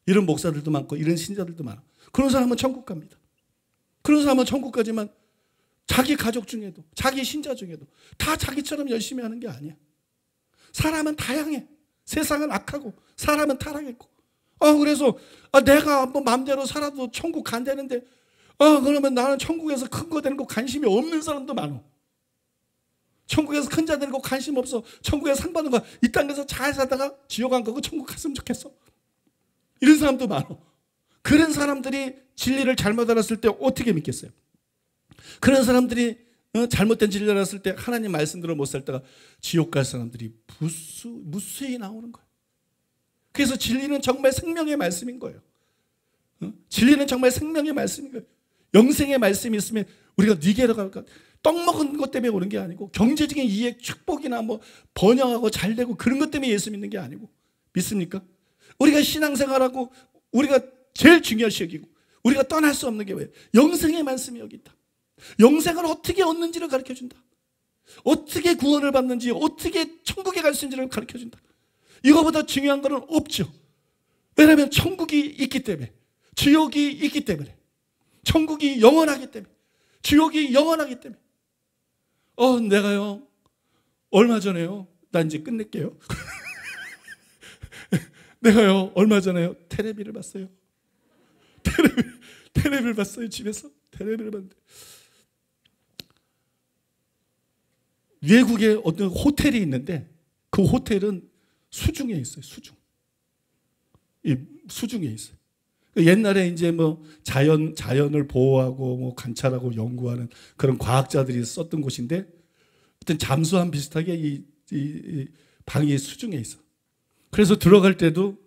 이런 목사들도 많고 이런 신자들도 많아. 그런 사람은 천국 갑니다. 그런 사람은 천국 가지만 자기 가족 중에도 자기 신자 중에도 다 자기처럼 열심히 하는 게 아니야. 사람은 다양해. 세상은 악하고 사람은 타락했고 그래서 내가 뭐 마음대로 살아도 천국 간다는데 그러면 나는 천국에서 큰 거 되는 거 관심이 없는 사람도 많아. 천국에서 큰 자 되는 거 관심 없어. 천국에서 상 받는 거 이 땅에서 잘 살다가 지옥 안 가고 천국 갔으면 좋겠어. 이런 사람도 많아. 그런 사람들이 진리를 잘못 알았을 때 어떻게 믿겠어요? 그런 사람들이 잘못된 진리를 알았을 때 하나님 말씀대로 못 살다가 지옥 갈 사람들이 무수히 나오는 거예요. 그래서 진리는 정말 생명의 말씀인 거예요. 진리는 정말 생명의 말씀인 거예요. 영생의 말씀이 있으면 우리가 니게로 갈까? 떡 먹은 것 때문에 오는 게 아니고 경제적인 이익, 축복이나 뭐 번영하고 잘 되고 그런 것 때문에 예수 믿는 게 아니고 믿습니까? 우리가 신앙생활하고 우리가 제일 중요시 여기고 우리가 떠날 수 없는 게 뭐예요? 영생의 말씀이 여기 있다. 영생을 어떻게 얻는지를 가르쳐준다. 어떻게 구원을 받는지 어떻게 천국에 갈 수 있는지를 가르쳐준다. 이거보다 중요한 것은 없죠. 왜냐하면 천국이 있기 때문에 지옥이 있기 때문에 천국이 영원하기 때문에 지옥이 영원하기 때문에 내가요 얼마 전에요. 나 이제 끝낼게요. 내가요, 얼마 전에요. 테레비를 봤어요. 테레비를 봤어요. 집에서 테레비를 봤는데 외국에 어떤 호텔이 있는데 그 호텔은 수중에 있어요. 이 수중에 있어요. 옛날에 이제 뭐 자연을 보호하고 뭐 관찰하고 연구하는 그런 과학자들이 썼던 곳인데 어떤 잠수함 비슷하게 이 방이 수중에 있어. 그래서 들어갈 때도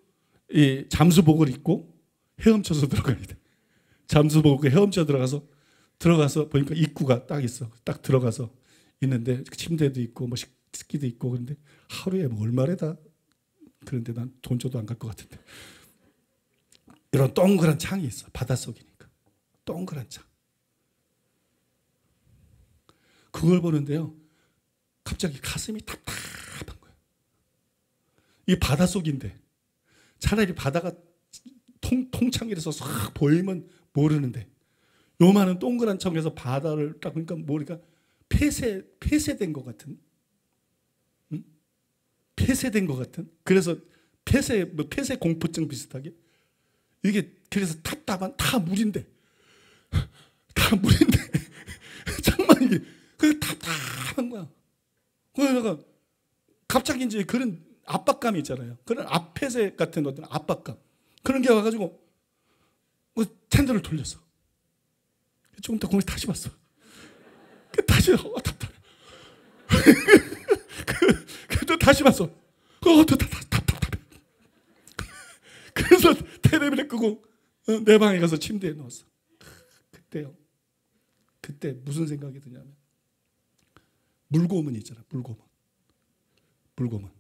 이 잠수복을 입고 헤엄쳐서 들어가야 돼. 잠수복을 헤엄쳐 들어가서 보니까 입구가 딱 있어. 딱 들어가서 있는데 침대도 있고 뭐 식기도 있고 그런데 하루에 뭐 얼마래다. 그런데 난 돈 줘도 안 갈 것 같은데. 이런 동그란 창이 있어. 바닷속이니까. 동그란 창. 그걸 보는데요. 갑자기 가슴이 답답한 거야. 이 바닷속인데 차라리 바다가 통창이라서 싹 보이면 모르는데 요만한 동그란 창에서 바다를 딱 보니까 뭐니까 폐쇄된 것 같은, 응? 폐쇄된 것 같은. 그래서 폐쇄 공포증 비슷하게 이게 그래서 답답한 다 물인데 정말 이게 그 답답한 거야. 그러다가 갑자기 이제 그런 압박감이 있잖아요. 그런 폐쇄 같은 어떤 압박감 그런 게 와가지고 텐더를 돌렸어. 조금 더 공을 다시 봤어. 다시 답답해. 또 다시 봤어. 또 답답해. 그래서 테레비를 끄고 내 방에 가서 침대에 누웠어. 그때 무슨 생각이 드냐면 물고문 있잖아. 물고문.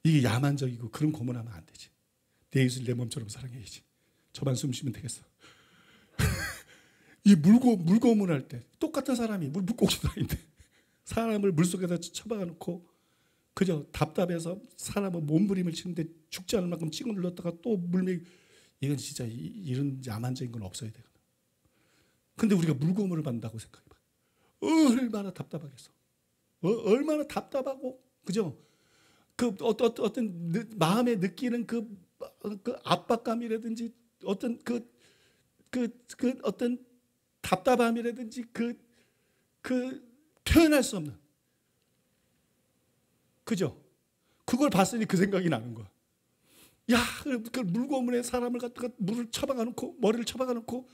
이게 야만적이고 그런 고문하면 안 되지. 내 이웃을 내 몸처럼 사랑해야지. 저만 숨 쉬면 되겠어. 이 물고문할 때 똑같은 사람이 물고기도 아닌데 사람을 물속에다 처박아 놓고 그저 답답해서 사람은 몸부림을 치는데 죽지 않을 만큼 찌고 눌렀다가 또 물맥. 이건 진짜 이런 야만적인 건 없어야 되거든. 근데 우리가 물고문을 받는다고 생각해봐. 얼마나 답답하겠어. 얼마나 답답하고 그죠? 그 어떤 마음에 느끼는 그 압박감이라든지 어떤 그 어떤 답답함이라든지 그 표현할 수 없는, 그죠? 그걸 봤으니 그 생각이 나는 거야. 야, 그 물고문에 사람을 갖다가 물을 처박아 놓고 머리를 처박아 놓고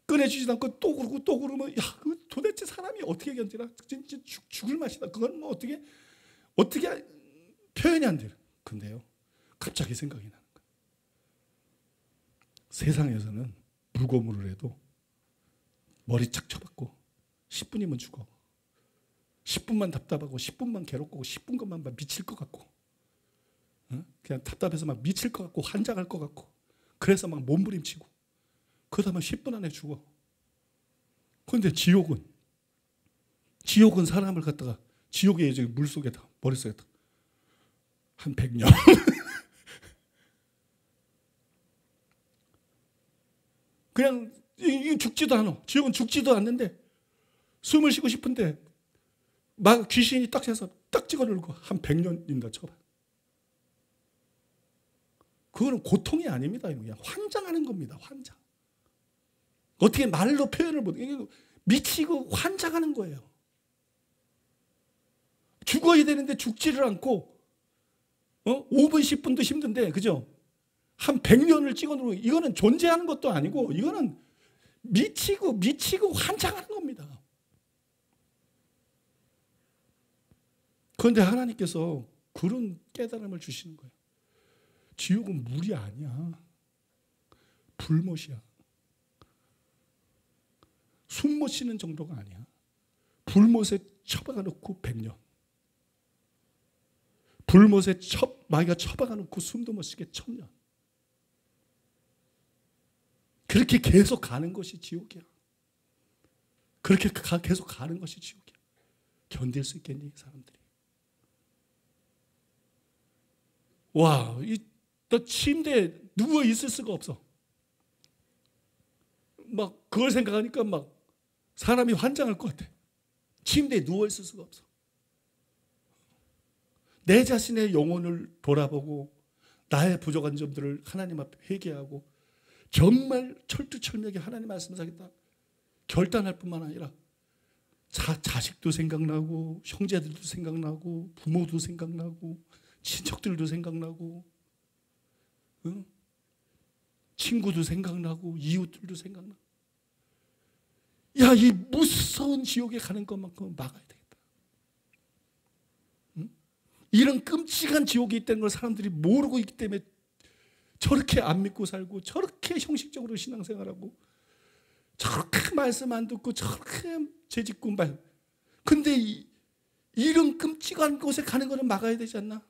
꺼내주지도 않고 또 그러면 야, 그 도대체 사람이 어떻게 견디나? 진짜 죽을 맛이다. 그건 뭐 어떻게 표현이 안 돼요. 근데요, 갑자기 생각이 나는 거야. 세상에서는 물고문을 해도 머리 착 쳐박고 10분이면 죽어. 10분만 답답하고 10분만 괴롭고 10분 것만 미칠 것 같고 그냥 답답해서 막 미칠 것 같고 환장할 것 같고 그래서 막 몸부림치고 그러다만 10분 안에 죽어. 그런데 지옥은 사람을 갖다가 지옥의 물속에다 머릿속에다 한 100년 그냥 죽지도 않아. 지옥은 죽지도 않는데 숨을 쉬고 싶은데 막 귀신이 딱 해서 딱 찍어누르고 한 100년인가 쳐봐. 그거는 고통이 아닙니다. 그냥 환장하는 겁니다. 환장. 어떻게 말로 표현을 못해. 미치고 환장하는 거예요. 죽어야 되는데 죽지를 않고 5분 10분도 힘든데 그죠? 한 100년을 찍어놓고 이거는 존재하는 것도 아니고 이거는 미치고 환장하는 겁니다. 그런데 하나님께서 그런 깨달음을 주시는 거예요. 지옥은 물이 아니야. 불못이야. 숨 못 쉬는 정도가 아니야. 불못에 처박아 놓고 100년. 불못에 마귀가 처박아 놓고 숨도 못 쉬게 1000년. 그렇게 계속 가는 것이 지옥이야. 그렇게 계속 가는 것이 지옥이야. 견딜 수 있겠니, 사람들이? 와, 너 침대에 누워 있을 수가 없어. 막 그걸 생각하니까 막 사람이 환장할 것 같아. 침대에 누워 있을 수가 없어. 내 자신의 영혼을 돌아보고 나의 부족한 점들을 하나님 앞에 회개하고 정말 철두철미하게 하나님 말씀을 하겠다 결단할 뿐만 아니라 자식도 생각나고 형제들도 생각나고 부모도 생각나고 친척들도 생각나고 응? 친구도 생각나고 이웃들도 생각나고 야, 이 무서운 지옥에 가는 것만큼은 막아야 되겠다. 응? 이런 끔찍한 지옥이 있다는 걸 사람들이 모르고 있기 때문에 저렇게 안 믿고 살고 저렇게 형식적으로 신앙생활하고 저렇게 말씀 안 듣고 저렇게 죄짓고 말. 근데 이런 끔찍한 곳에 가는 거는 막아야 되지 않나?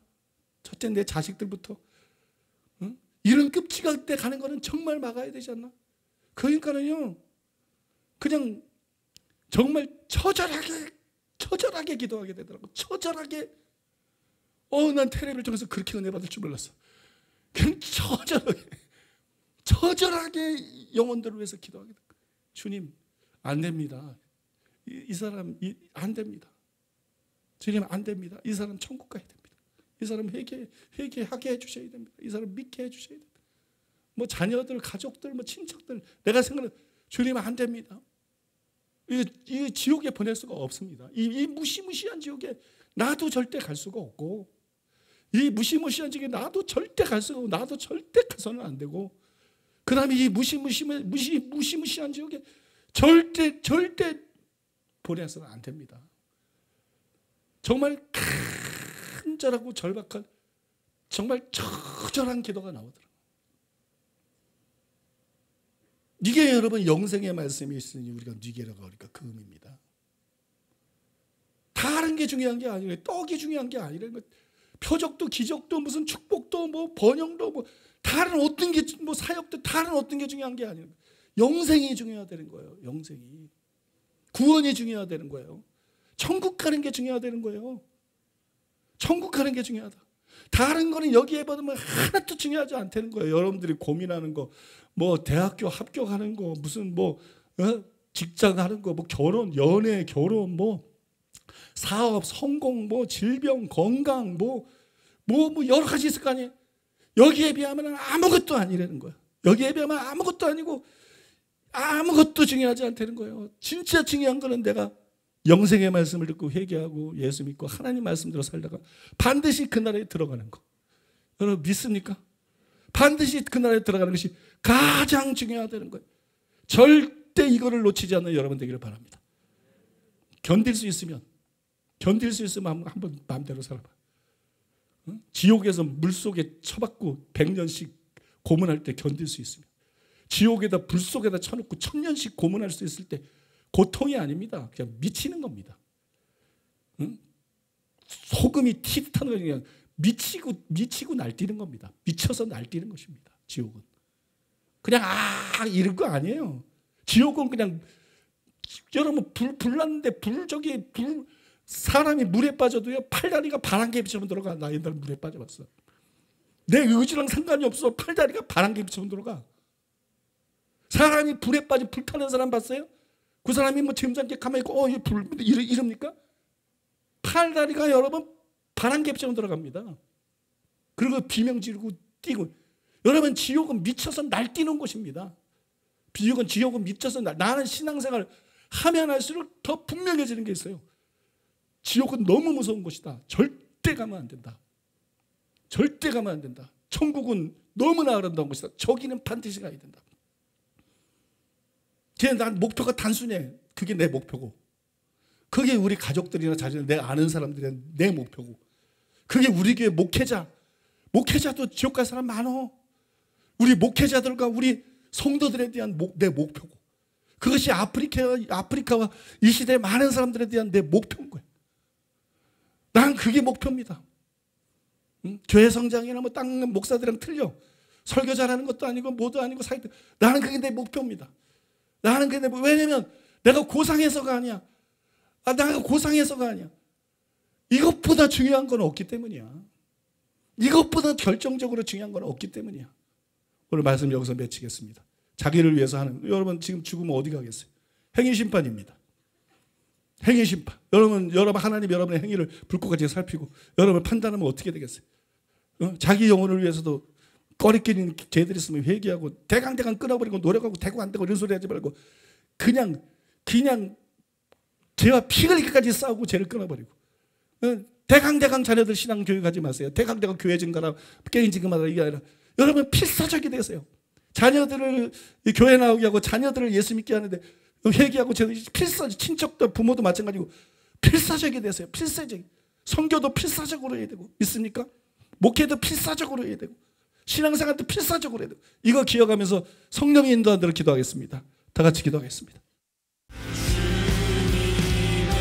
첫째 내 자식들부터. 응? 이런 끔찍한 데 가는 거는 정말 막아야 되지 않나? 그러니까는요. 그냥 정말 처절하게 기도하게 되더라고. 처절하게. 난 테레비를 통해서 그렇게 은혜 받을 줄 몰랐어. 그냥 처절하게 영혼들을 위해서 기도하게 돼. 주님, 안 됩니다. 이 사람 안 됩니다. 주님, 안 됩니다. 이 사람 천국 가야 됩니다. 이 사람 회개하게 해주셔야 됩니다. 이 사람 믿게 해주셔야 됩니다. 뭐 자녀들, 가족들, 뭐 친척들, 내가 생각하는 주님 안 됩니다. 이 지옥에 보낼 수가 없습니다. 이 무시무시한 지옥에 나도 절대 갈 수가 없고, 이 무시무시한 지옥에 나도 절대 갈 수가 없고, 나도 절대 가서는 안 되고, 그 다음에 이 무시무시한 지옥에 절대 보내서는 안 됩니다. 정말 간절하고 절박한, 정말 처절한 기도가 나오더라고요. 이게 여러분 영생의 말씀이 있으니 우리가 니게라고 하니까 그 의미입니다. 다른 게 중요한 게 아니라, 떡이 중요한 게 아니라, 표적도 기적도 무슨 축복도 뭐 번영도 뭐 다른 어떤 게 뭐 사역도 다른 어떤 게 중요한 게 아니라 영생이 중요해야 되는 거예요. 영생이. 구원이 중요해야 되는 거예요. 천국 가는 게 중요해야 되는 거예요. 천국 가는 게 중요하다. 다른 거는 여기에 받으면 하나도 중요하지 않다는 거예요. 여러분들이 고민하는 거, 뭐 대학교 합격하는 거, 무슨 뭐 직장 하는 거, 뭐 결혼, 연애, 결혼, 뭐 사업, 성공, 뭐 질병, 건강, 뭐 여러 가지 있을 거 아니에요. 여기에 비하면 아무것도 아니라는 거예요. 여기에 비하면 아무것도 아니고 아무것도 중요하지 않다는 거예요. 진짜 중요한 거는 내가 영생의 말씀을 듣고 회개하고 예수 믿고 하나님 말씀대로 살다가 반드시 그 나라에 들어가는 거. 여러분 믿습니까? 반드시 그 나라에 들어가는 것이 가장 중요하다는 거예요. 절대 이거를 놓치지 않는 여러분 되기를 바랍니다. 견딜 수 있으면 한번 마음대로 살아봐. 응? 지옥에서 물속에 쳐박고 100년씩 고문할 때 견딜 수 있으면, 지옥에다 불 속에다 쳐놓고 1000년씩 고문할 수 있을 때 고통이 아닙니다. 그냥 미치는 겁니다. 응? 소금이 튀듯하는 거 그냥 미치고 날뛰는 겁니다. 미쳐서 날뛰는 것입니다. 지옥은 그냥 이런 거 아니에요. 지옥은 그냥 여러분 불 났는데 사람이 물에 빠져도요 팔다리가 바람개비처럼 들어가. 나 옛날에 물에 빠져봤어. 내 의지랑 상관이 없어. 팔다리가 바람개비처럼 들어가. 사람이 불에 빠져 불 타는 사람 봤어요? 그 사람이 뭐 점잖게 가만히 있고 이럽니까? 팔다리가 여러분 바람개비처럼 들어갑니다. 그리고 비명 지르고 뛰고. 여러분 지옥은 미쳐서 날뛰는 곳입니다. 지옥은 미쳐서 나는 신앙생활 하면 할수록 더 분명해지는 게 있어요. 지옥은 너무 무서운 곳이다. 절대 가면 안 된다. 절대 가면 안 된다. 천국은 너무나 아름다운 곳이다. 저기는 반드시 가야 된다. 난 목표가 단순해. 그게 내 목표고, 그게 우리 가족들이나 자신, 내 아는 사람들이 내 목표고, 그게 우리 교회 목회자도 지옥 갈 사람 많어. 우리 목회자들과 우리 성도들에 대한 내 목표고, 그것이 아프리카와 이 시대의 많은 사람들에 대한 내 목표인 거예요. 난 그게 목표입니다. 응? 교회 성장이나 뭐 땅 목사들이랑 틀려. 설교 잘하는 것도 아니고 뭐도 아니고 나는 그게 내 목표입니다. 나는 그게 왜냐면 내가 고상해서가 아니야. 내가 고상해서가 아니야. 이것보다 중요한 건 없기 때문이야. 이것보다 결정적으로 중요한 건 없기 때문이야. 오늘 말씀 여기서 마치겠습니다. 자기를 위해서 하는, 여러분 지금 죽으면 어디 가겠어요? 행위심판입니다. 행위 심판. 여러분 하나님 여러분의 행위를 불꽃같이 살피고 여러분 판단하면 어떻게 되겠어요? 자기 영혼을 위해서도 꺼리끼는 죄들 있으면 회개하고 대강대강 끊어버리고 노력하고 되고 안 되고 이런 소리 하지 말고 그냥 죄와 피 흘리기까지 싸우고 죄를 끊어버리고 대강대강 자녀들 신앙 교육하지 마세요. 대강대강 교회 증가라 게임 증가하라 이게 아니라 여러분 필사적이 되세요. 자녀들을 교회 나오게 하고 자녀들을 예수 믿게 하는데 회개하고 필사적 친척도 부모도 마찬가지고 필사적이 되세요. 필사적. 선교도 필사적으로 해야 되고 믿습니까? 목회도 필사적으로 해야 되고 신앙생활도 필사적으로 해야 되고 이거 기억하면서 성령의 인도한 대로 기도하겠습니다. 다 같이 기도하겠습니다.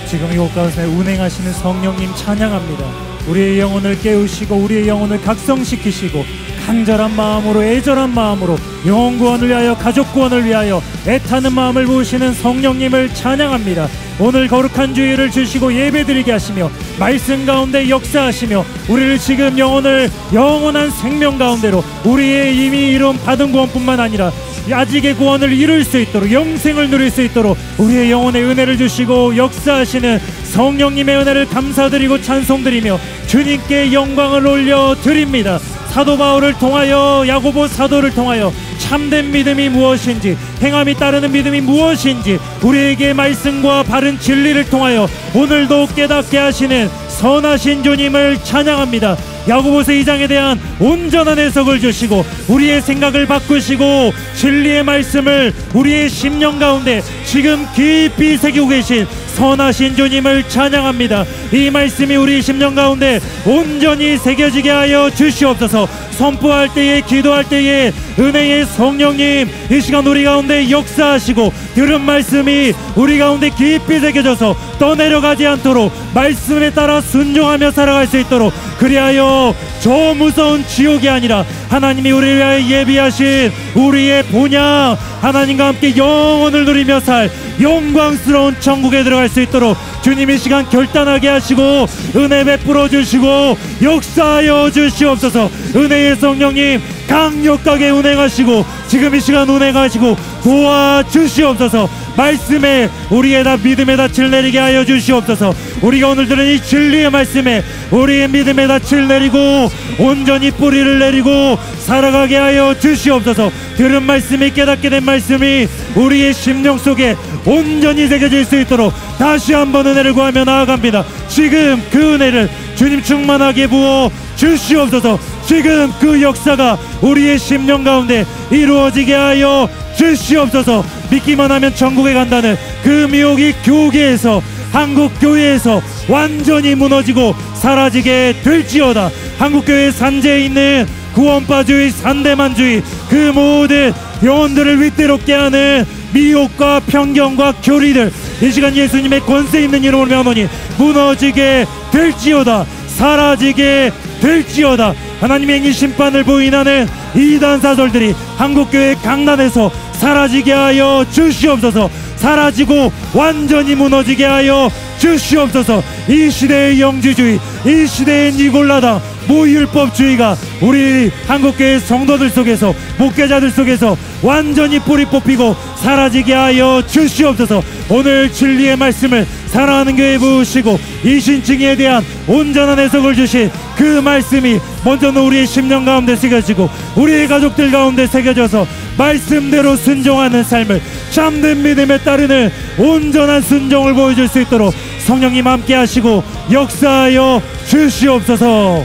지금 이곳 가운데 운행하시는 성령님 찬양합니다. 우리의 영혼을 깨우시고 우리의 영혼을 각성시키시고 간절한 마음으로 애절한 마음으로 영혼 구원을 위하여 가족 구원을 위하여 애타는 마음을 부으시는 성령님을 찬양합니다. 오늘 거룩한 주일을 주시고 예배드리게 하시며 말씀 가운데 역사하시며 우리를 지금 영원한 생명 가운데로 우리의 이미 이룬 받은 구원뿐만 아니라 아직의 구원을 이룰 수 있도록 영생을 누릴 수 있도록 우리의 영혼의 은혜를 주시고 역사하시는 성령님의 은혜를 감사드리고 찬송드리며 주님께 영광을 올려드립니다. 사도 바울을 통하여 야고보 사도를 통하여 참된 믿음이 무엇인지 행함이 따르는 믿음이 무엇인지 우리에게 말씀과 바른 진리를 통하여 오늘도 깨닫게 하시는 선하신 주님을 찬양합니다. 야고보서 2장에 대한 온전한 해석을 주시고 우리의 생각을 바꾸시고 진리의 말씀을 우리의 심령 가운데 지금 깊이 새기고 계신 선하신 주님을 찬양합니다. 이 말씀이 우리 심령 가운데 온전히 새겨지게 하여 주시옵소서. 선포할 때에 기도할 때에 은혜의 성령님 이 시간 우리 가운데 역사하시고 들은 말씀이 우리 가운데 깊이 새겨져서 떠내려가지 않도록 말씀에 따라 순종하며 살아갈 수 있도록 그리하여 저 무서운 지옥이 아니라 하나님이 우리를 위하여 예비하신 우리의 본향 하나님과 함께 영원을 누리며 살 영광스러운 천국에 들어갈 수 있도록 주님 이 시간 결단하게 하시고 은혜 베풀어 주시고 역사하여 주시옵소서. 은혜의 성령님 강력하게 운행하시고 지금 이 시간 운행하시고 도와주시옵소서. 말씀에 우리의 믿음의 닻을 내리게 하여 주시옵소서. 우리가 오늘 들은 이 진리의 말씀에 우리의 믿음의 닻을 내리고 온전히 뿌리를 내리고 살아가게 하여 주시옵소서. 들은 말씀이 깨닫게 된 말씀이 우리의 심령 속에 온전히 새겨질 수 있도록 다시 한번 은혜를 구하며 나아갑니다. 지금 그 은혜를 주님 충만하게 부어 주시옵소서. 지금 그 역사가 우리의 심령 가운데 이루어지게 하여 주시옵소서. 믿기만 하면 천국에 간다는 그 미혹이 교계에서 한국교회에서 완전히 무너지고 사라지게 될지어다. 한국교회 산재에 있는 구원파주의 산대만주의 그 모든 영혼들을 위태롭게 하는 미혹과 편견과 교리들 이 시간 예수님의 권세 있는 이름으로 명하노니 무너지게 될지어다. 사라지게 될지어다. 하나님의 행위 심판을 부인하는 이단 사설들이 한국교회 강단에서 사라지게 하여 주시옵소서. 사라지고 완전히 무너지게 하여 주시옵소서. 이 시대의 영지주의 이 시대의 니골라당 무율법주의가 우리 한국교회 성도들 속에서 목회자들 속에서 완전히 뿌리 뽑히고 사라지게 하여 주시옵소서. 오늘 진리의 말씀을 사랑하는 교회 부으시고 이 신칭에 대한 온전한 해석을 주신 그 말씀이 먼저는 우리의 심령 가운데 새겨지고 우리의 가족들 가운데 새겨져서 말씀대로 순종하는 삶을 참된 믿음에 따르는 온전한 순종을 보여줄 수 있도록 성령님 함께 하시고 역사하여 주시옵소서.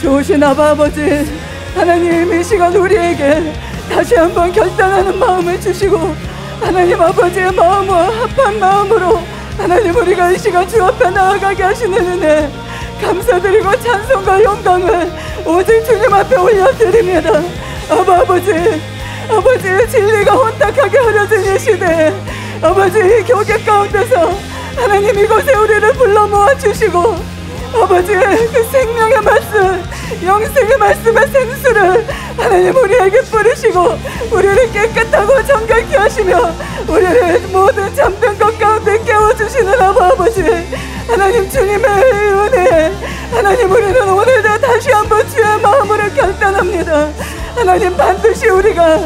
좋으신 아버지 하나님 이 시간 우리에게 다시 한번 결단하는 마음을 주시고 하나님 아버지의 마음과 합한 마음으로 하나님 우리가 이 시간 주 앞에 나아가게 하시는 은혜 감사드리고 찬송과 영광을 오직 주님 앞에 올려드립니다. 아버지 진리가 혼탁하게 흐려진 이 시대에 아버지 이 교계 가운데서 하나님 이곳에 우리를 불러 모아주시고 아버지의 그 생명의 말씀 영생의 말씀의 생수를 하나님 우리에게 뿌리시고 우리를 깨끗하고 정결케 하시며 우리를 모든 잠든 것 가운데 깨워주시는 아버지 하나님 주님의 은혜 하나님 우리는 오늘도 다시 한번 주의 마음으로 결단합니다. 하나님 반드시 우리가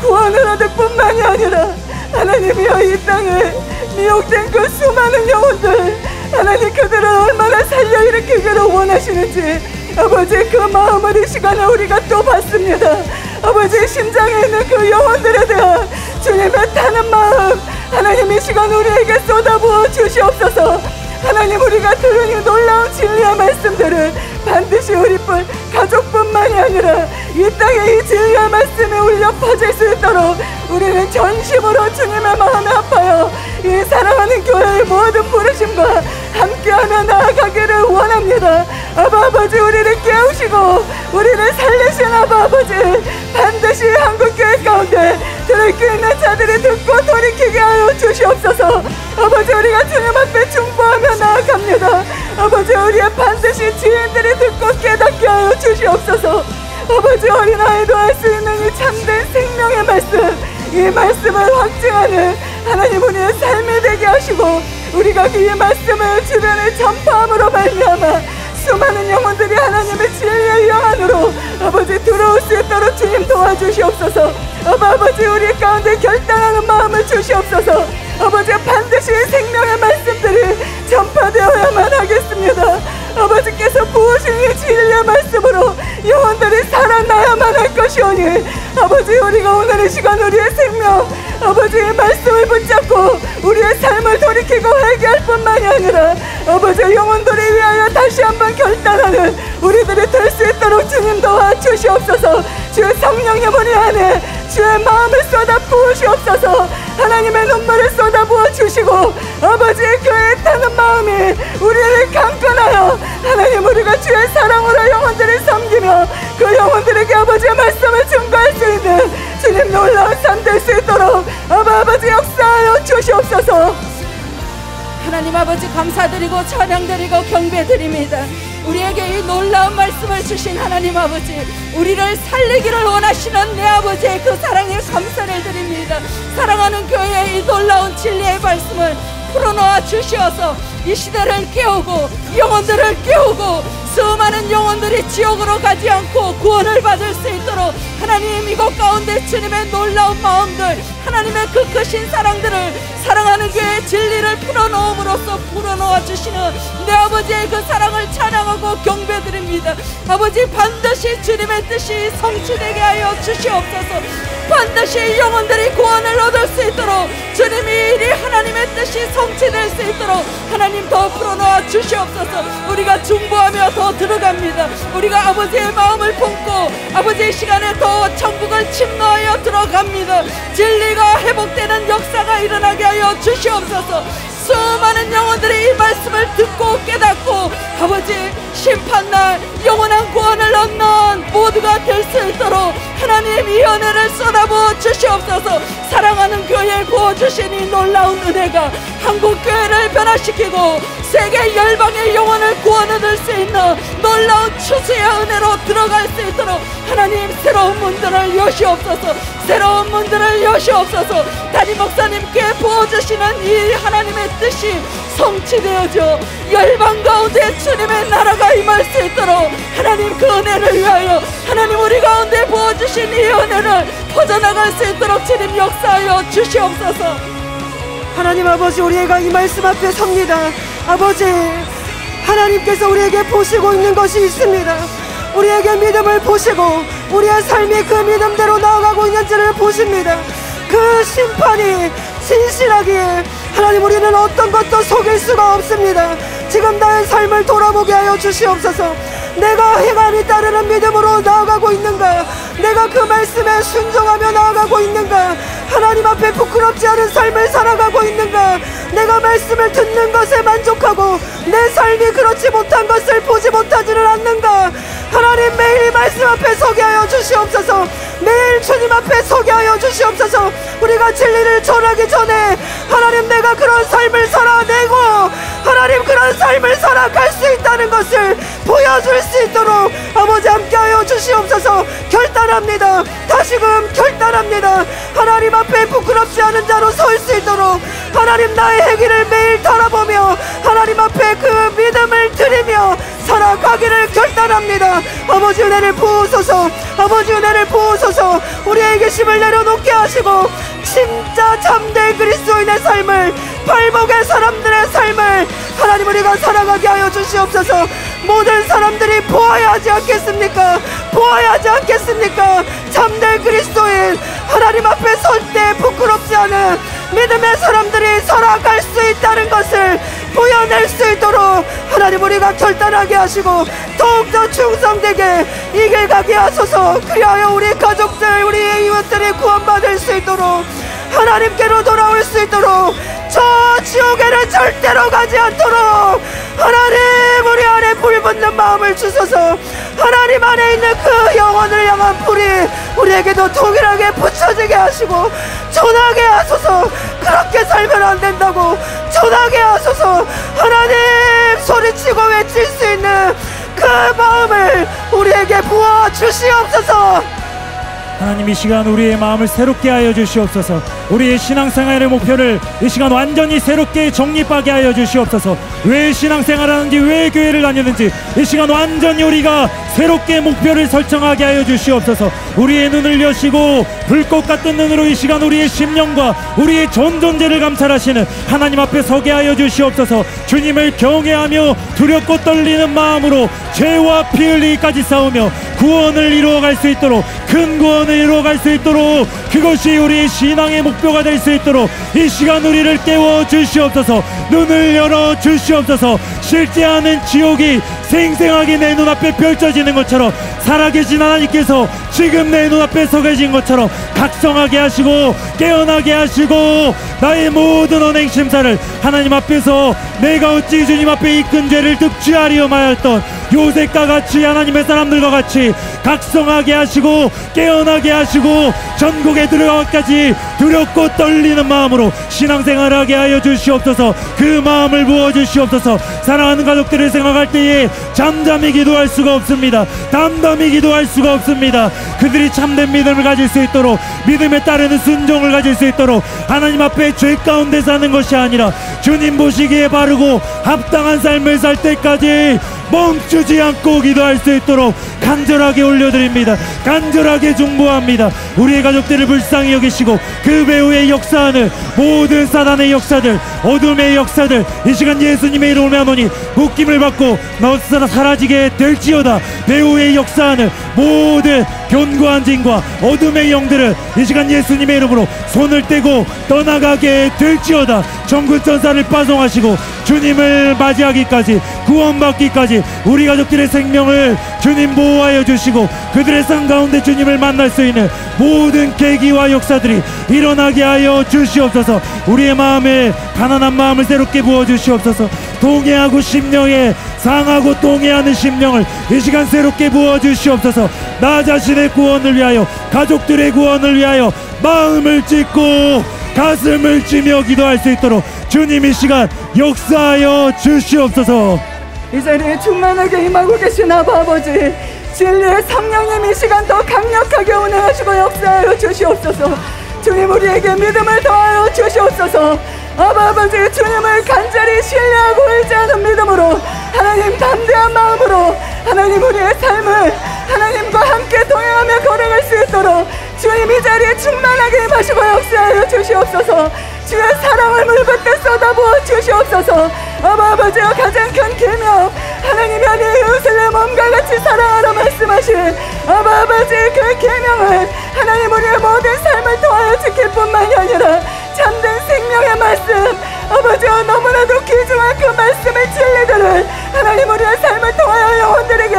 구원을 얻을 뿐만이 아니라 하나님이여 이 땅에 미혹된 그 수많은 영혼들, 하나님 그들을 얼마나 살려일으키기를 원하시는지 아버지 그 마음을 이 시간에 우리가 또 받습니다. 아버지 심장에 있는 그 영혼들에 대한 주님의 타는 마음 하나님 이 시간 우리에게 쏟아부어 주시옵소서. 하나님 우리가 들은 이 놀라운 진리의 말씀들을 반드시 우리뿐 가족뿐만이 아니라 이 땅에 이 진리의 말씀이 울려 퍼질 수 있도록 우리는 전심으로 주님의 마음에 합하여 이 사랑하는 교회의 모든 부르심과 함께하며 나아가기를 원합니다. 아버지 우리를 깨우시고 우리를 살리신 아버지 반드시 한국교회 가운데 들을 있는 자들이 듣고 돌이키게 하여 주시옵소서. 아버지 우리가 주님 앞에 중보하며 나아갑니다. 아버지 우리의 반드시 지인들이 듣고 깨닫게 하여 주시옵소서. 아버지 어린아이도 할 수 있는 이 참된 생명의 말씀 이 말씀을 확증하는 하나님 우리의 삶이 되게 하시고 우리가 이 말씀을 주변에 전파함으로 말미암아 수많은 영혼들이 하나님의 진리의 영 안으로 아버지 들어올 수 있도록 주님 도와주시옵소서. 아버지 우리 가운데 결단하는 마음을 주시옵소서. 아버지 반드시 생명의 말씀들이 전파되어야만 하겠습니다. 아버지께서 부으신 이 진리의 말씀으로 영혼들이 살아나야만 할 것이오니 아버지 우리가 오늘 이 시간 우리의 생명 아버지의 말씀을 붙잡고 우리의 삶을 돌이키고 회개할 뿐만이 아니라 아버지 영혼들을 위하여 다시 한번 결단하는 우리들이 될 수 있도록 주님 도와주시옵소서. 주의 성령님 우리 안에 주의 마음을 쏟아 부으시옵소서. 하나님의 눈물을 쏟아 부어주시고 아버지의 교회에 타는 마음이 우리를 강건하여 하나님 우리가 주의 사랑으로 영혼들을 섬기며 그 영혼들에게 아버지의 말씀을 증거할 수 있는 주님 놀라운 삶 될 수 있도록 아버지 역사하여 주시옵소서. 하나님 아버지 감사드리고 찬양드리고 경배드립니다. 우리에게 이 놀라운 말씀을 주신 하나님 아버지 우리를 살리기를 원하시는 내 아버지의 그 사랑에 감사를 드립니다. 사랑하는 교회의 이 놀라운 진리의 말씀을 풀어놓아 주시어서 이 시대를 깨우고 영혼들을 깨우고 수많은 영혼들이 지옥으로 가지 않고 구원을 받을 수 있도록 하나님 이곳 가운데 주님의 놀라운 마음들 하나님의 그 크신 사랑들을 사랑하는 교회의 진리를 풀어놓음으로써 풀어놓아 주시는 내 아버지의 그 사랑을 찬양하고 경배드립니다. 아버지 반드시 주님의 뜻이 성취되게 하여 주시옵소서. 반드시 영혼들이 구원을 얻을 수 있도록 주님이 이리 하나님의 뜻이 성취될 수 있도록 하나님 더 풀어놓아 주시옵소서. 우리가 중보하며 더 들어갑니다. 우리가 아버지의 마음을 품고 아버지의 시간에 더 천국을 침노하여 들어갑니다. 진리가 회복되는 역사가 일어나게 하여 주시옵소서. 수많은 영혼들이 이 말씀을 듣고 깨닫고 아버지 심판날 영원한 구원을 얻는 모두가 될 수 있도록 하나님 이 은혜를 쏟아부어 주시옵소서. 사랑하는 교회에 부어주신 이 놀라운 은혜가 한국교회를 변화시키고 세계 열방의 영혼을 구원 얻을 수 있는 놀라운 추수의 은혜로 들어갈 수 있도록 하나님 새로운 문들을 여시옵소서. 새로운 문들을 여시옵소서. 담임 목사님께 부어주시는 이 하나님의 뜻이 성취되어져 열방 가운데 주님의 나라가 임할 수 있도록 하나님 그 은혜를 위하여 하나님 우리 가운데 부어주신 이 은혜를 퍼져나갈 수 있도록 주님 역사하여 주시옵소서. 하나님 아버지 우리가 이 말씀 앞에 섭니다. 아버지 하나님께서 우리에게 보시고 있는 것이 있습니다. 우리에게 믿음을 보시고 우리의 삶이 그 믿음대로 나아가고 있는지를 보십니다. 그 심판이 진실하기에 하나님 우리는 어떤 것도 속일 수가 없습니다. 지금 나의 삶을 돌아보게 하여 주시옵소서. 내가 행함이 따르는 믿음으로 나아가고 있는가? 내가 그 말씀에 순종하며 나아가고 있는가? 하나님 앞에 부끄럽지 않은 삶을 살아가고 있는가? 내가 말씀을 듣는 것에 만족하고 내 삶이 그렇지 못한 것을 보지 못하지는 않는가? 하나님 매일 이 말씀 앞에 서게 하여 주시옵소서. 매일 주님 앞에 서게 하여 주시옵소서. 우리가 진리를 전하기 전에 하나님 내가 그런 삶을 살아내고 하나님 그런 삶을 살아갈 수 있다는 것을 보여줄 수 있도록 아버지 함께하여 주시옵소서. 결단합니다. 다시금 결단합니다. 하나님 앞에 부끄럽지 않은 자로 설 수 있도록 하나님 나의 행위를 매일 돌아보며 하나님 앞에 그 믿음을 드리며 살아가기를 결단합니다. 아버지 은혜를 부으소서. 아버지 은혜를 부으소서. 우리에게 힘을 내려놓게 하시고 진짜 참된 그리스도인의 삶을, 발목의 사람들의 삶을 하나님 우리가 살아가게 하여 주시옵소서. 모든 사람들이 보아야 하지 않겠습니까? 보아야 하지 않겠습니까? 참된 그리스도인, 하나님 앞에 설 때 부끄럽지 않은 믿음의 사람들이 살아갈 수 있다는 것을 보여낼 수 있도록 하나님 우리가 결단하게 하시고 더욱더 충성되게 이 길 가게 하소서. 그리하여 우리 가족들, 우리의 이웃들이 구원받을 수 있도록, 하나님께로 돌아올 수 있도록, 저 지옥에는 절대로 가지 않도록 하나님 우리 안에 불붙는 마음을 주소서. 하나님 안에 있는 그 영혼을 향한 불이 우리에게도 동일하게 붙여지게 하시고 전하게 하소서. 그렇게 살면 안 된다고 전하게 하소서. 하나님 소리치고 외칠 수 있는 그 마음을 우리에게 부어 주시옵소서. 하나님 이 시간 우리의 마음을 새롭게 하여 주시옵소서. 우리의 신앙생활의 목표를 이 시간 완전히 새롭게 정립하게 하여 주시옵소서. 왜 신앙생활을 하는지, 왜 교회를 다니는지 이 시간 완전히 우리가 새롭게 목표를 설정하게 하여 주시옵소서. 우리의 눈을 여시고 불꽃 같은 눈으로 이 시간 우리의 심령과 우리의 전 존재를 감찰하시는 하나님 앞에 서게 하여 주시옵소서. 주님을 경외하며 두렵고 떨리는 마음으로 죄와 피 흘리기까지 싸우며 구원을 이루어갈 수 있도록, 큰 구원을 이루어갈 수 있도록, 그것이 우리의 신앙의 목표가 될 수 있도록 이 시간 우리를 깨워 주시옵소서. 눈을 열어 주시옵소서. 싫지 않은 지옥이 생생하게 내 눈앞에 펼쳐지는 것처럼, 살아계신 하나님께서 지금 내 눈앞에 서 계신 것처럼 각성하게 하시고 깨어나게 하시고, 나의 모든 언행 심사를 하나님 앞에서 내가 어찌 주님 앞에 이끈 죄를 득취하리요 마였던 요셉과 같이, 하나님의 사람들과 같이 각성하게 하시고 깨어나게 하시고 전국에 들어가기까지 두렵고 떨리는 마음으로 신앙생활하게 하여 주시옵소서. 그 마음을 부어주시옵소서. 사랑하는 가족들을 생각할 때에 잠잠히 기도할 수가 없습니다. 담담히 기도할 수가 없습니다. 그들이 참된 믿음을 가질 수 있도록, 믿음에 따르는 순종을 가질 수 있도록 하나님 앞에 죄 가운데 사는 것이 아니라 주님 보시기에 바르고 합당한 삶을 살 때까지 멈추지 않고 기도할 수 있도록 간절하게 올려드립니다. 간절하게 중보합니다. 우리의 가족들을 불쌍히 여기시고 그 배후에 역사하는 모든 사단의 역사들, 어둠의 역사들 이 시간 예수님의 이름을 하노니 묶임을 받고 너스나 사라지게 될지어다. 배후에 역사하는 모든 견고한 진과 어둠의 영들을 이 시간 예수님의 이름으로 손을 떼고 떠나가게 될지어다. 정군 전사를 파송하시고 주님을 맞이하기까지, 구원받기까지 우리 가족들의 생명을 주님 보호하여 주시고 그들의 삶 가운데 주님을 만날 수 있는 모든 계기와 역사들이 일어나게 하여 주시옵소서. 우리의 마음에 가난한 마음을 새롭게 부어주시옵소서. 동해하고 심령에 상하고 동해하는 심령을 이 시간 새롭게 부어주시옵소서. 나 자신의 구원을 위하여, 가족들의 구원을 위하여 마음을 찢고 가슴을 찌며 기도할 수 있도록 주님 이 시간 역사하여 주시옵소서. 이 자리에 충만하게 임하고 계신 아버지, 진리의 성령님 이 시간 더 강력하게 운행하시고 역사하여 주시옵소서. 주님 우리에게 믿음을 더하여 주시옵소서. 아버지, 주님을 간절히 신뢰하고 의지하는 믿음으로, 하나님 담대한 마음으로 하나님 우리의 삶을 하나님과 함께 동행하며 걸어갈 수 있도록 주님 이 자리에 충만하게 임하시고 역사하여 주시옵소서. 주의 사랑을 물붓게 쏟아부어 주시옵소서. 아버지여, 가장 큰 계명, 하나님이 아니 이웃을 내 몸과 같이 사랑하라 말씀하신 아버지 그 계명을 하나님 우리의 모든 삶을 통하여 지킬 뿐만이 아니라 참된 생명의 말씀, 아버지여, 너무나도 귀중한 그 말씀의 진리들을 하나님 우리의 삶을 통하여 영혼들에게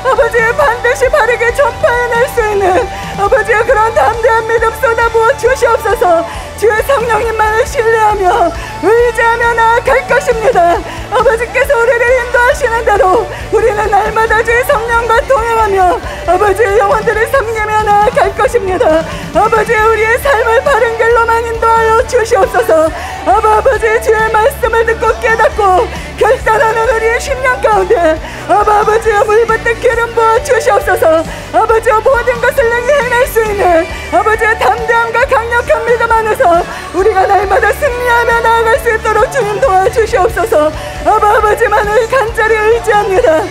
아버지 반드시 바르게 전파해낼 수 있는 아버지의 그런 담대한 믿음 쏟아부어 주시옵소서. 주의 성령님만을 신뢰하며 의지하며 나아갈 것입니다. 아버지께서 우리를 인도하시는 대로 우리는 날마다 주의 성령과 동행하며 아버지의 영혼들을 섬기며 나아갈 것입니다. 아버지, 우리의 삶을 바른 길로만 인도하여 주시옵소서. 아버지, 주의 말씀을 듣고 깨닫고 결단하는 우리의 심령 가운데 아버지의 물붓는 기름 부어 주시옵소서. 아버지의 모든 것을 능히 해낼 수 있는 아버지의 담대함과 강력한 믿음 안에서 우리가 날마다 승리하며 나아갈 수 있도록 주님 도와주시옵소서. 아버지만을 간절히 의지합니다.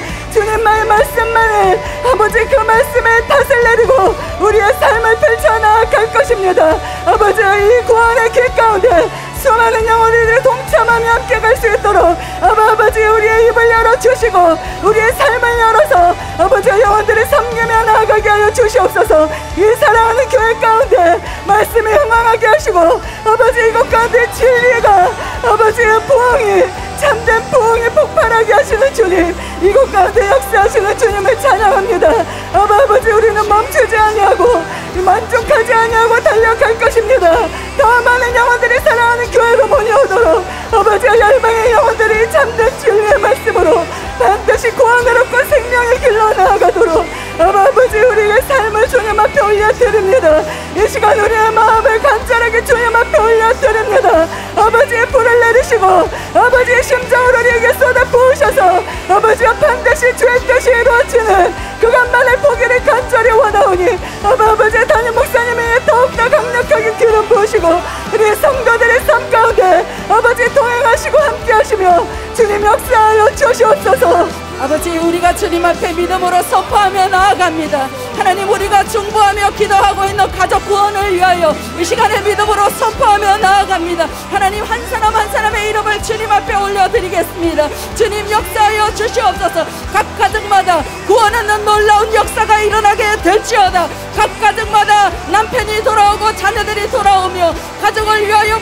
나아갈 것입니다. 아버지, 이 구원의 길 가운데 수많은 영혼들이 동참하며 함께 갈 수 있도록 아버지 우리의 입을 열어주시고 우리의 삶을 열어서 아버지 영혼들이 섬기며 나아가게 하여 주시옵소서. 이 사랑하는 교회 가운데 말씀이 흥황하게 하시고 아버지 이것 가운데 진리가 아버지의 부흥이 참된 부흥이 폭발하게 하시는 주님, 이곳 가운데 역사하시는 주님을 찬양합니다. 아버지 우리는 멈추지 아니하고 만족하지 아니하고 달려갈 것입니다. 더 많은 영혼들이 사랑하는 교회로 모여오도록 아버지 열방의 영혼들이 참된 진리의 말씀으로 반드시 구원을 얻고 생명의 길로 나아가도록 아버지 우리의 삶을 주님 앞에 올려드립니다. 이 시간 우리의 마음을 간절하게 주님 앞에 올려드립니다. 아버지의 불을 내리시고 아버지의 심정을 우리에게 쏟아 부으셔서 아버지와 반드시 주의 뜻이 이루어지는 그것만을 보기를 간절히 원하오니 아버지의 담임 목사님이 더욱더 강력하게 기름 부으시고 우리의 성도들의 삶 가운데 아버지 동행하시고 함께 하시며 주님 역사하여 주시옵소서. 아버지 우리가 주님 앞에 믿음으로 선포하며 나아갑니다. 하나님 우리가 중보하며 기도하고 있는 가족 구원을 위하여 이 시간에 믿음으로 선포하며 나아갑니다. 하나님 한 사람 한 사람의 이름을 주님 앞에 올려드리겠습니다. 주님 역사하여 주시옵소서. 각 가정마다 구원하는 놀라운 역사가 일어나게 될지어다. 각 가정마다 남편이 돌아오고 자녀들이 돌아오며 가족을 위하여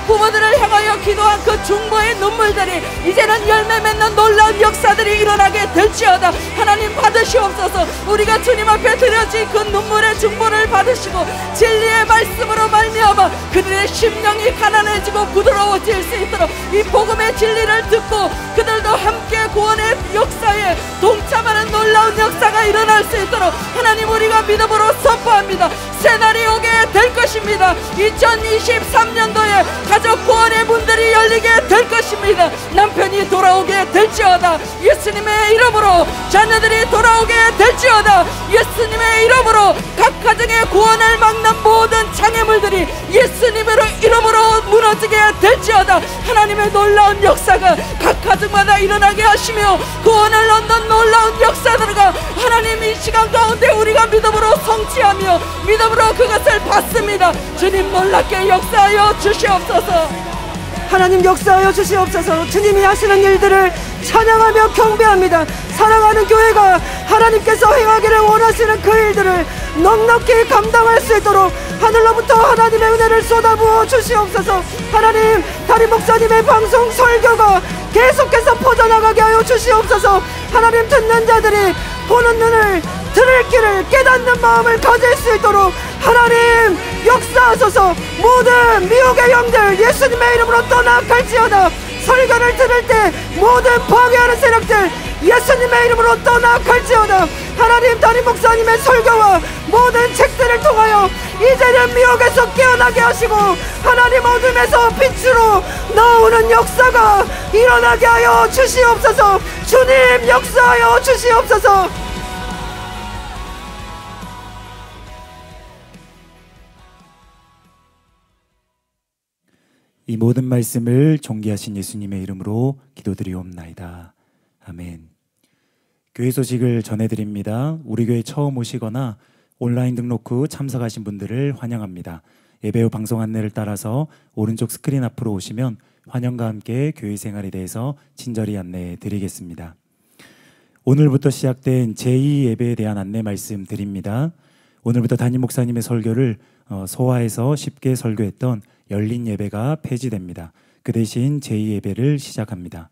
부모들을 향하여 기도한 그 중보의 눈물들이 이제는 열매 맺는 놀라운 역사들이 일어나게 될지어다. 하나님 받으시옵소서. 우리가 주님 앞에 드려진 그 눈물의 중보를 받으시고 진리의 말씀으로 말미암아 그들의 심령이 가난해지고 부드러워질 수 있도록 이 복음의 진리를 듣고 그들도 함께 구원의 역사에 동참하는 놀라운 역사가 일어날 수 있도록 하나님 우리가 믿음으로 선포합니다. 새날이 오게 될 것입니다. 2023년도에 가족 구원의 문들이 열리게 될 것입니다. 남편이 돌아오게 될지어다. 예수님의 이름으로 자녀들이 돌아오게 될지어다. 예수님의 이름으로 각 가정의 구원을 막는 모든 장애물들이 예수님의 이름으로 무너지게 될지어다. 하나님의 놀라운 역사가 각 가정마다 일어나게 하시며 구원을 얻는 놀라운 역사들과 하나님 이 시간 가운데 우리가 믿음으로 성취하며 믿음으로 그것을 받습니다. 주님 놀랍게 역사하여 주시옵소서. 하나님 역사하여 주시옵소서. 주님이 하시는 일들을 찬양하며 경배합니다. 사랑하는 교회가 하나님께서 행하기를 원하시는 그 일들을 넉넉히 감당할 수 있도록 하늘로부터 하나님의 은혜를 쏟아부어 주시옵소서. 하나님 담임 목사님의 방송 설교가 계속해서 퍼져나가게 하여 주시옵소서. 하나님 듣는 자들이 보는 눈을 들을 길을 깨닫는 마음을 가질 수 있도록 하나님 역사하소서. 모든 미혹의 영들 예수님의 이름으로 떠나갈지어다. 설교를 들을 때 모든 방해하는 세력들 예수님의 이름으로 떠나갈지어다. 하나님 담임 목사님의 설교와 모든 책들을 통하여 이제는 미혹에서 깨어나게 하시고 하나님 어둠에서 빛으로 나오는 역사가 일어나게 하여 주시옵소서. 주님 역사하여 주시옵소서. 이 모든 말씀을 존귀하신 예수님의 이름으로 기도드리옵나이다. 아멘. 교회 소식을 전해드립니다. 우리 교회 처음 오시거나 온라인 등록 후 참석하신 분들을 환영합니다. 예배 후 방송 안내를 따라서 오른쪽 스크린 앞으로 오시면 환영과 함께 교회 생활에 대해서 친절히 안내해 드리겠습니다. 오늘부터 시작된 제2예배에 대한 안내 말씀 드립니다. 오늘부터 담임 목사님의 설교를 소화해서 쉽게 설교했던 열린 예배가 폐지됩니다. 그 대신 제2예배를 시작합니다.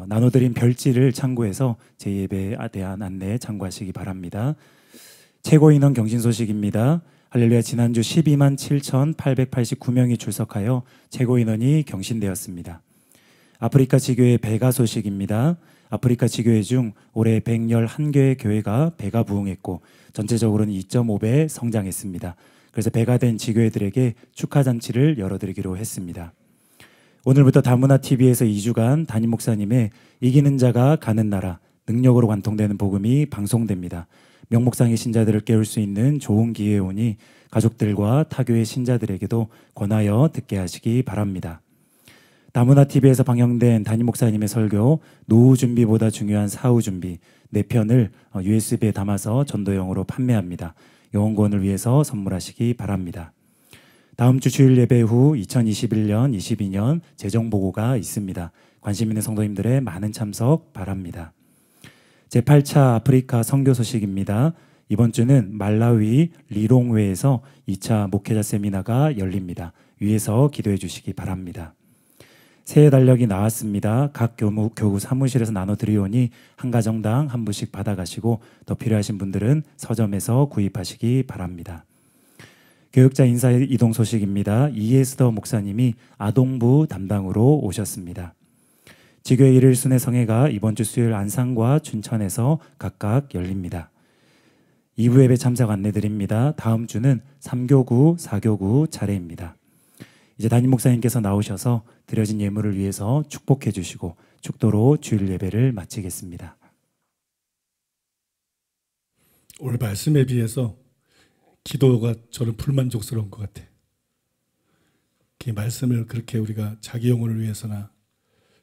나눠드린 별지를 참고해서 제2예배에 대한 안내 참고하시기 바랍니다. 최고 인원 경신 소식입니다. 할렐루야, 지난주 12만 7,889명이 출석하여 최고 인원이 경신되었습니다. 아프리카 지교회 배가 소식입니다. 아프리카 지교회 중 올해 111개의 교회가 배가 부흥했고 전체적으로는 2.5배 성장했습니다. 그래서 배가 된 지교회들에게 축하잔치를 열어드리기로 했습니다. 오늘부터 다문화TV에서 2주간 담임 목사님의 이기는 자가 가는 나라 능력으로 관통되는 복음이 방송됩니다. 명목상의 신자들을 깨울 수 있는 좋은 기회에 오니 가족들과 타교의 신자들에게도 권하여 듣게 하시기 바랍니다. 다문화TV에서 방영된 담임 목사님의 설교 노후 준비보다 중요한 사후 준비 4편을 USB에 담아서 전도용으로 판매합니다. 영혼구원을 위해서 선물하시기 바랍니다. 다음 주 주일 예배 후 2021년, 22년 재정보고가 있습니다. 관심 있는 성도님들의 많은 참석 바랍니다. 제8차 아프리카 선교 소식입니다. 이번 주는 말라위 리롱웨에서 2차 목회자 세미나가 열립니다. 위에서 기도해 주시기 바랍니다. 새해 달력이 나왔습니다. 각 교구 사무실에서 나눠드리오니 한 가정당 한 부씩 받아가시고 더 필요하신 분들은 서점에서 구입하시기 바랍니다. 교육자 인사 이동 소식입니다. 이에스더 목사님이 아동부 담당으로 오셨습니다. 지교회 1일 순회 성회가 이번 주 수요일 안산과 춘천에서 각각 열립니다. 2부 예배 참석 안내드립니다. 다음 주는 3교구, 4교구 차례입니다. 이제 담임 목사님께서 나오셔서 드려진 예물을 위해서 축복해 주시고 축도로 주일 예배를 마치겠습니다. 오늘 말씀에 비해서 기도가 저는 불만족스러운 것 같아요. 그 말씀을 그렇게 우리가 자기 영혼을 위해서나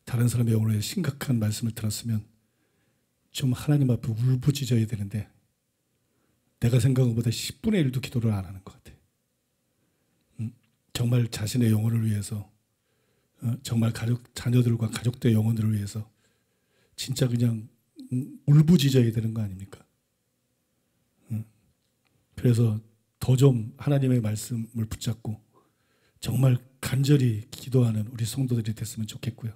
다른 사람의 영혼을 위해 심각한 말씀을 들었으면 좀 하나님 앞에 울부짖어야 되는데 내가 생각한 것보다 10분의 1도 기도를 안 하는 것 같아요. 정말 자신의 영혼을 위해서 정말 자녀들과 가족들의 영혼들을 위해서 진짜 그냥 울부짖어야 되는 거 아닙니까? 그래서 더 좀 하나님의 말씀을 붙잡고 정말 간절히 기도하는 우리 성도들이 됐으면 좋겠고요.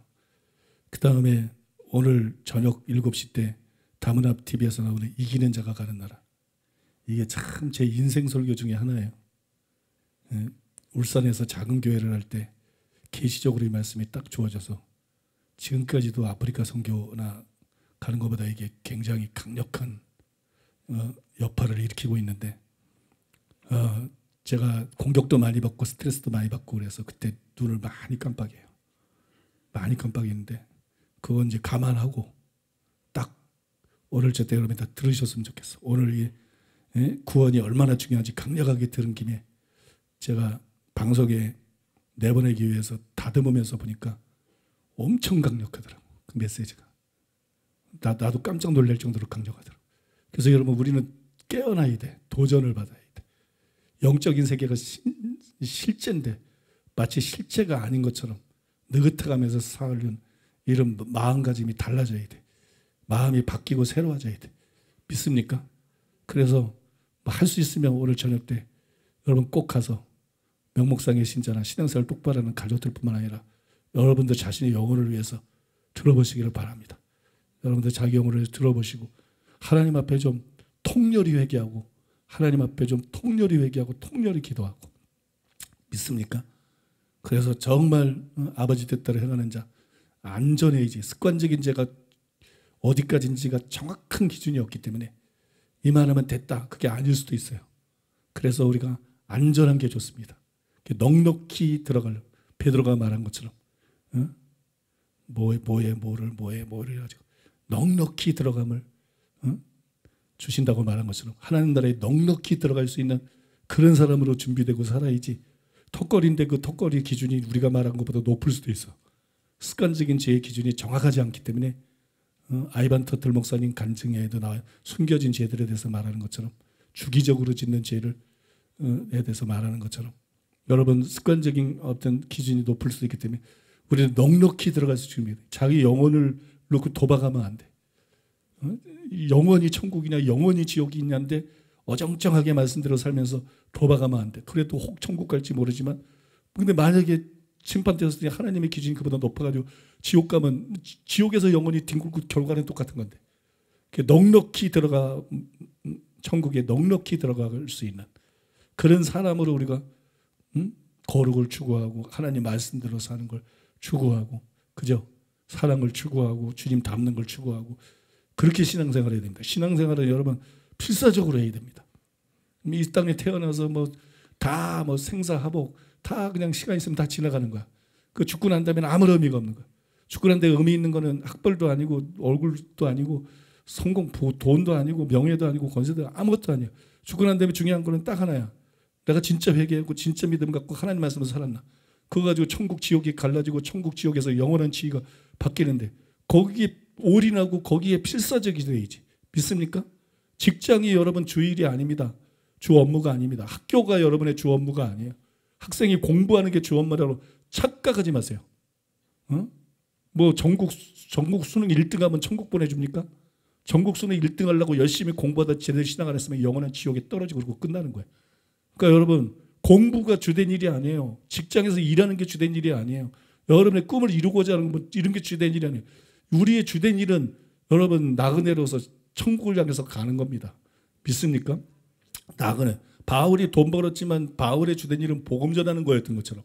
그 다음에 오늘 저녁 7시 때 다문앞 TV에서 나오는 이기는 자가 가는 나라. 이게 참 제 인생 설교 중에 하나예요. 울산에서 작은 교회를 할 때 계시적으로 이 말씀이 딱 주어져서 지금까지도 아프리카 선교나 가는 것보다 이게 굉장히 강력한 여파를 일으키고 있는데 제가 공격도 많이 받고 스트레스도 많이 받고 그래서 그때 눈을 많이 깜빡해요. 많이 깜빡이는데 그건 이제 감안하고 딱 오늘 저때 여러분 다 들으셨으면 좋겠어. 오늘 이 구원이 얼마나 중요한지 강력하게 들은 김에 제가 방송에 내보내기 위해서 다듬으면서 보니까 엄청 강력하더라고. 그 메시지가. 나도 깜짝 놀랄 정도로 강력하더라고. 그래서 여러분 우리는 깨어나야 돼. 도전을 받아야 돼. 영적인 세계가 실제인데 마치 실제가 아닌 것처럼 느긋해가면서 사는 이런 마음가짐이 달라져야 돼. 마음이 바뀌고 새로워져야 돼. 믿습니까? 그래서 할 수 있으면 오늘 저녁 때 여러분 꼭 가서 명목상의 신자나 신앙생활 똑바로 하는 가족들뿐만 아니라 여러분들 자신의 영혼을 위해서 들어보시기를 바랍니다. 여러분들 자기 영혼을 위해서 들어보시고 하나님 앞에 좀 통렬히 회개하고 하나님 앞에 좀 통렬히 회개하고 통렬히 기도하고 믿습니까? 그래서 정말 아버지 뜻대로 행하는 자 안전해야지. 습관적인 죄가 어디까지인지가 정확한 기준이 없기 때문에 이만하면 됐다. 그게 아닐 수도 있어요. 그래서 우리가 안전한 게 좋습니다. 넉넉히 들어가려고 베드로가 말한 것처럼 뭐를 해가지고 넉넉히 들어감을 주신다고 말한 것처럼 하나님 나라에 넉넉히 들어갈 수 있는 그런 사람으로 준비되고 살아야지. 턱걸이인데 그 턱걸이 기준이 우리가 말한 것보다 높을 수도 있어. 습관적인 죄의 기준이 정확하지 않기 때문에 아이반 터틀 목사님 간증에도 나와 숨겨진 죄들에 대해서 말하는 것처럼 주기적으로 짓는 죄를 에 대해서 말하는 것처럼 여러분 습관적인 어떤 기준이 높을 수 있기 때문에 우리는 넉넉히 들어갈 수 있습니다. 자기 영혼을 놓고 도박하면 안 돼. 영원히 천국이냐 영원히 지옥이 있냐인데 어정쩡하게 말씀대로 살면서 도박하면 안 돼. 그래도 혹 천국 갈지 모르지만 근데 만약에 심판되었을 때 하나님의 기준이 그보다 높아가지고 지옥 가면 지옥에서 영원히 뒹굴고 결과는 똑같은 건데 넉넉히 들어가 천국에 넉넉히 들어갈 수 있는 그런 사람으로 우리가 거룩을 추구하고 하나님 말씀대로 사는 걸 추구하고 그죠? 사랑을 추구하고 주님 닮는 걸 추구하고 그렇게 신앙생활을 해야 됩니다. 신앙생활은 여러분 필사적으로 해야 됩니다. 이 땅에 태어나서 다 생사하복 다 그냥 시간 있으면 다 지나가는 거야. 그 죽고 난 다음에는 아무런 의미가 없는 거야. 죽고 난 다음에 의미 있는 거는 학벌도 아니고 얼굴도 아니고 성공, 돈도 아니고 명예도 아니고 권세도 아무것도 아니야. 죽고 난 다음에 중요한 거는 딱 하나야. 내가 진짜 회개하고 진짜 믿음 갖고 하나님 말씀으로 살았나. 그거 가지고 천국 지옥이 갈라지고 천국 지옥에서 영원한 지위가 바뀌는데 거기에 올인하고 거기에 필사적이 돼야지. 믿습니까? 직장이 여러분 주일이 아닙니다. 주 업무가 아닙니다. 학교가 여러분의 주 업무가 아니에요. 학생이 공부하는 게 주 업무라고 착각하지 마세요. 뭐 전국 수능 1등 하면 천국 보내줍니까? 전국 수능 1등 하려고 열심히 공부하다 제대로 신앙 안 했으면 영원한 지옥에 떨어지고 그러고 끝나는 거예요. 그러니까 여러분, 공부가 주된 일이 아니에요. 직장에서 일하는 게 주된 일이 아니에요. 여러분의 꿈을 이루고자 하는 거 이런 게 주된 일이 아니에요. 우리의 주된 일은 여러분 나그네로서 천국을 향해서 가는 겁니다. 믿습니까? 나그네. 바울이 돈 벌었지만 바울의 주된 일은 복음 전하는 거였던 것처럼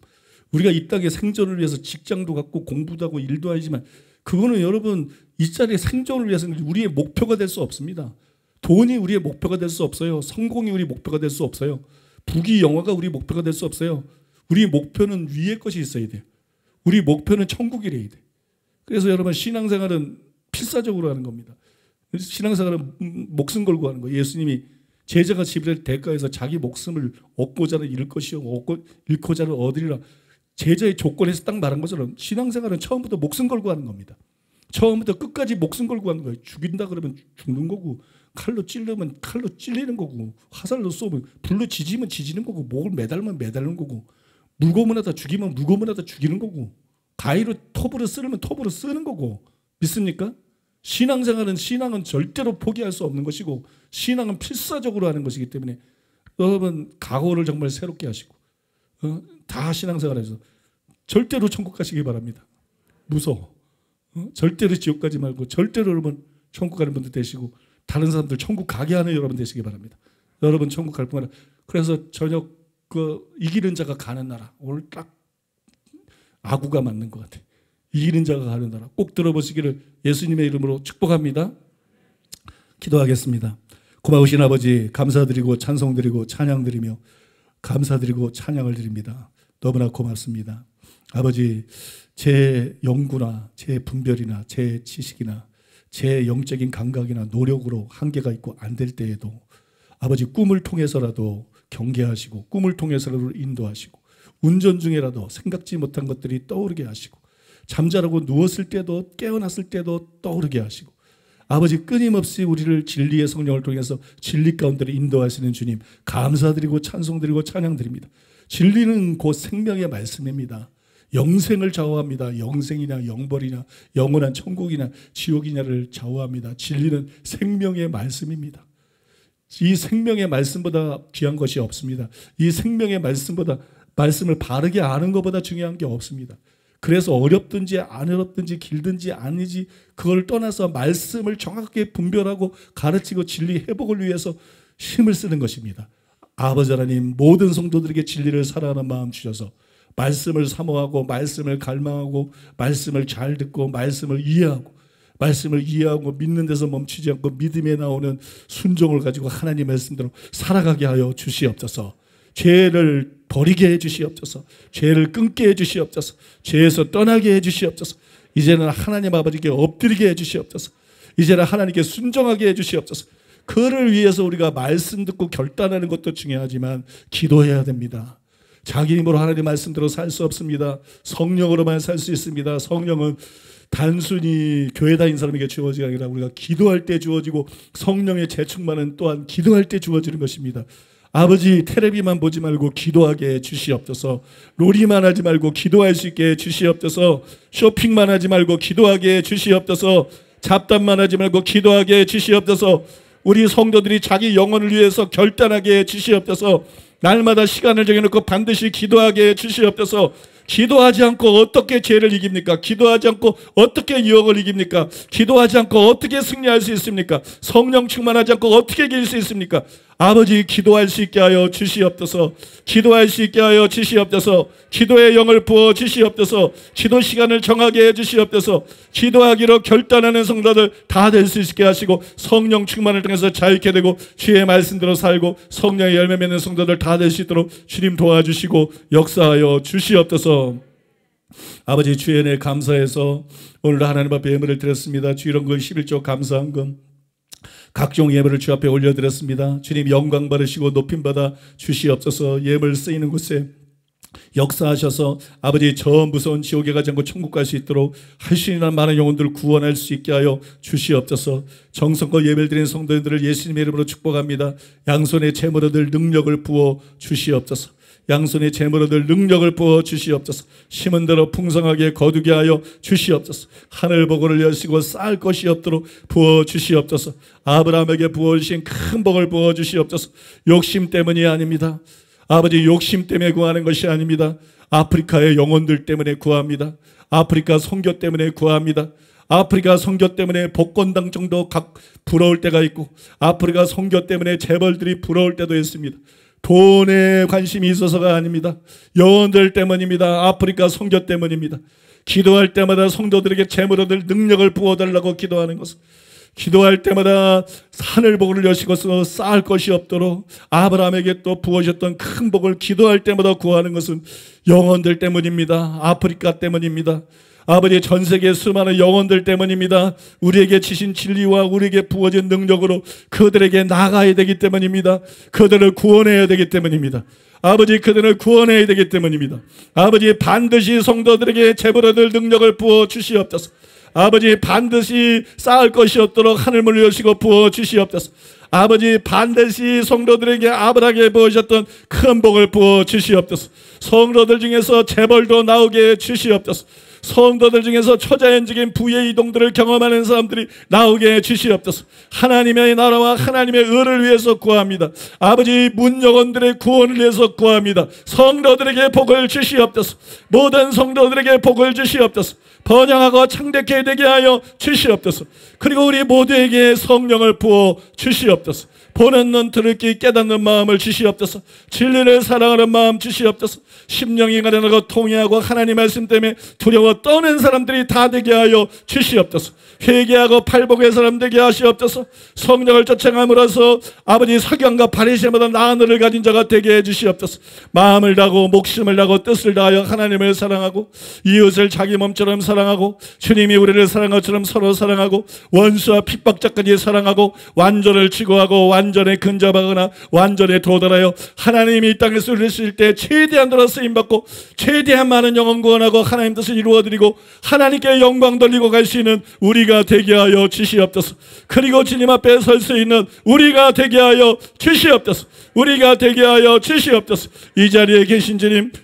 우리가 이 땅에 생존을 위해서 직장도 갖고 공부도 하고 일도 하지만 그거는 여러분 이 자리에 생존을 위해서는 우리의 목표가 될 수 없습니다. 돈이 우리의 목표가 될 수 없어요. 성공이 우리 목표가 될 수 없어요. 부귀 영화가 우리 목표가 될 수 없어요. 우리 목표는 위의 것이 있어야 돼요. 우리 목표는 천국이래야 돼. 그래서 여러분 신앙생활은 필사적으로 하는 겁니다. 신앙생활은 목숨 걸고 하는 거예요. 예수님이 제자가 지불할 대가에서 자기 목숨을 얻고자는 잃을 것이요 잃고자는 얻으리라. 제자의 조건에서 딱 말한 것처럼 신앙생활은 처음부터 목숨 걸고 하는 겁니다. 처음부터 끝까지 목숨 걸고 하는 거예요. 죽인다 그러면 죽는 거고 칼로 찔르면 칼로 찔리는 거고 화살로 쏘면 불로 지지면 지지는 거고 목을 매달면 매달는 거고 물고문 하다 죽이면 물고문 하다 죽이는 거고 가위로 톱으로 쓰려면 톱으로 쓰는 거고 믿습니까? 신앙은 절대로 포기할 수 없는 것이고 신앙은 필사적으로 하는 것이기 때문에 여러분 각오를 정말 새롭게 하시고 다 신앙생활에서 절대로 천국 가시기 바랍니다. 무서워. 절대로 지옥 가지 말고 절대로 여러분 천국 가는 분들 되시고 다른 사람들 천국 가게 하는 여러분 되시기 바랍니다. 여러분 천국 갈 뿐만 아니라 그래서 저녁 이기는 자가 가는 나라 오늘 딱 아구가 맞는 것 같아요. 이기는 자가 가는 나라 꼭 들어보시기를 예수님의 이름으로 축복합니다. 기도하겠습니다. 고마우신 아버지 감사드리고 찬송드리고 찬양드리며 감사드리고 찬양을 드립니다. 너무나 고맙습니다. 아버지 제 연구나 제 분별이나 제 지식이나 제 영적인 감각이나 노력으로 한계가 있고 안 될 때에도 아버지 꿈을 통해서라도 경계하시고 꿈을 통해서라도 인도하시고 운전 중에라도 생각지 못한 것들이 떠오르게 하시고 잠자라고 누웠을 때도 깨어났을 때도 떠오르게 하시고 아버지 끊임없이 우리를 진리의 성령을 통해서 진리 가운데로 인도하시는 주님 감사드리고 찬송드리고 찬양드립니다. 진리는 곧 생명의 말씀입니다. 영생을 좌우합니다. 영생이냐 영벌이냐 영원한 천국이냐 지옥이냐를 좌우합니다. 진리는 생명의 말씀입니다. 이 생명의 말씀보다 귀한 것이 없습니다. 이 생명의 말씀보다 말씀을 바르게 아는 것보다 중요한 게 없습니다. 그래서 어렵든지 안 어렵든지 길든지 아니지 그걸 떠나서 말씀을 정확하게 분별하고 가르치고 진리 회복을 위해서 힘을 쓰는 것입니다. 아버지 하나님 모든 성도들에게 진리를 사랑하는 마음 주셔서 말씀을 사모하고 말씀을 갈망하고 말씀을 잘 듣고 말씀을 이해하고 믿는 데서 멈추지 않고 믿음에 나오는 순종을 가지고 하나님 말씀대로 살아가게 하여 주시옵소서. 죄를 버리게 해주시옵소서. 죄를 끊게 해주시옵소서. 죄에서 떠나게 해주시옵소서. 이제는 하나님 아버지께 엎드리게 해주시옵소서. 이제는 하나님께 순종하게 해주시옵소서. 그를 위해서 우리가 말씀 듣고 결단하는 것도 중요하지만 기도해야 됩니다. 자기 힘으로 하나님 말씀대로 살 수 없습니다. 성령으로만 살 수 있습니다. 성령은 단순히 교회 다닌 사람에게 주어지가 아니라 우리가 기도할 때 주어지고 성령의 재충만은 또한 기도할 때 주어지는 것입니다. 아버지 텔레비만 보지 말고 기도하게 주시옵소서. 놀이만 하지 말고 기도할 수 있게 주시옵소서. 쇼핑만 하지 말고 기도하게 주시옵소서. 잡담만 하지 말고 기도하게 주시옵소서. 우리 성도들이 자기 영혼을 위해서 결단하게 주시옵소서. 날마다 시간을 정해놓고 반드시 기도하게 주시옵소서. 기도하지 않고 어떻게 죄를 이깁니까? 기도하지 않고 어떻게 유혹을 이깁니까? 기도하지 않고 어떻게 승리할 수 있습니까? 성령 충만하지 않고 어떻게 이길 수 있습니까? 아버지 기도할 수 있게 하여 주시옵소서. 기도할 수 있게 하여 주시옵소서. 기도의 영을 부어 주시옵소서. 기도 시간을 정하게 해 주시옵소서. 기도하기로 결단하는 성도들 다 될 수 있게 하시고 성령 충만을 통해서 자유케 되고 주의 말씀대로 살고 성령의 열매 맺는 성도들 다 될 수 있도록 주님 도와주시고 역사하여 주시옵소서. 아버지 주의 은혜 감사해서 오늘도 하나님 앞에 예물을 드렸습니다. 주일원금 11조 감사한금 각종 예물을 주 앞에 올려드렸습니다. 주님 영광 받으시고 높임받아 주시옵소서. 예물 쓰이는 곳에 역사하셔서 아버지 저 무서운 지옥에 가지 않고 천국 갈 수 있도록 할 수 있는 많은 영혼들을 구원할 수 있게 하여 주시옵소서. 정성껏 예배를 드리는 성도들을 예수님의 이름으로 축복합니다. 양손에 재물 얻을 능력을 부어 주시옵소서. 양손에 재물 얻을 능력을 부어 주시옵소서. 심은 대로 풍성하게 거두게 하여 주시옵소서. 하늘 복을 여시고 쌓을 것이 없도록 부어 주시옵소서. 아브라함에게 부어주신 큰 복을 부어 주시옵소서. 욕심 때문이 아닙니다. 아버지 욕심 때문에 구하는 것이 아닙니다. 아프리카의 영혼들 때문에 구합니다. 아프리카 선교 때문에 구합니다. 아프리카 선교 때문에 복권당 정도 부러울 때가 있고 아프리카 선교 때문에 재벌들이 부러울 때도 있습니다. 돈에 관심이 있어서가 아닙니다. 영혼들 때문입니다. 아프리카 선교 때문입니다. 기도할 때마다 성도들에게 재물 얻을 능력을 부어달라고 기도하는 것은 기도할 때마다 하늘 복을 여시고서 쌓을 것이 없도록 아브라함에게 또 부어주셨던 큰 복을 기도할 때마다 구하는 것은 영혼들 때문입니다. 아프리카 때문입니다. 아버지 전 세계 수많은 영혼들 때문입니다. 우리에게 주신 진리와 우리에게 부어진 능력으로 그들에게 나가야 되기 때문입니다. 그들을 구원해야 되기 때문입니다. 아버지 그들을 구원해야 되기 때문입니다. 아버지 반드시 성도들에게 재물 얻을 능력을 부어 주시옵소서. 아버지 반드시 쌓을 것이 없도록 하늘문을 여시고 부어 주시옵소서. 아버지 반드시 성도들에게 아브라함에게 부어주셨던 큰 복을 부어 주시옵소서. 성도들 중에서 재벌도 나오게 주시옵소서. 성도들 중에서 초자연적인 부의 이동들을 경험하는 사람들이 나오게 주시옵소서. 하나님의 나라와 하나님의 의를 위해서 구합니다. 아버지 문역원들의 구원을 위해서 구합니다. 성도들에게 복을 주시옵소서. 모든 성도들에게 복을 주시옵소서. 번영하고 창대케 되게 하여 주시옵소서. 그리고 우리 모두에게 성령을 부어 주시옵소서. 보는 눈 들을기 깨닫는 마음을 주시옵소서. 진리를 사랑하는 마음 주시옵소서. 심령이 가련하고 통회하고 하나님 말씀 때문에 두려워 떠는 사람들이 다 되게 하여 주시옵소서. 회개하고 팔복의 사람 되게 하시옵소서. 성령을 쫓아감으로써 아버지 석양과 바리새보다 나은 의를 가진 자가 되게 해 주시옵소서. 마음을 다하고 목숨을 다하고 뜻을 다하여 하나님을 사랑하고 이웃을 자기 몸처럼 사랑하고 주님이 우리를 사랑한 것처럼 서로 사랑하고 원수와 핍박자까지 사랑하고 완전을 추구하고 완전에 근접하거나 완전에 도달하여 하나님이 이 땅에서 이루실 때 최대한으로 쓰임받고 최대한 많은 영혼 구원하고 하나님 뜻을 이루어드리고 하나님께 영광 돌리고 갈 수 있는 우리가 되게 하여 주시옵소서. 그리고 주님 앞에 설 수 있는 우리가 되게 하여 주시옵소서. 우리가 되게 하여 주시옵소서. 이 자리에 계신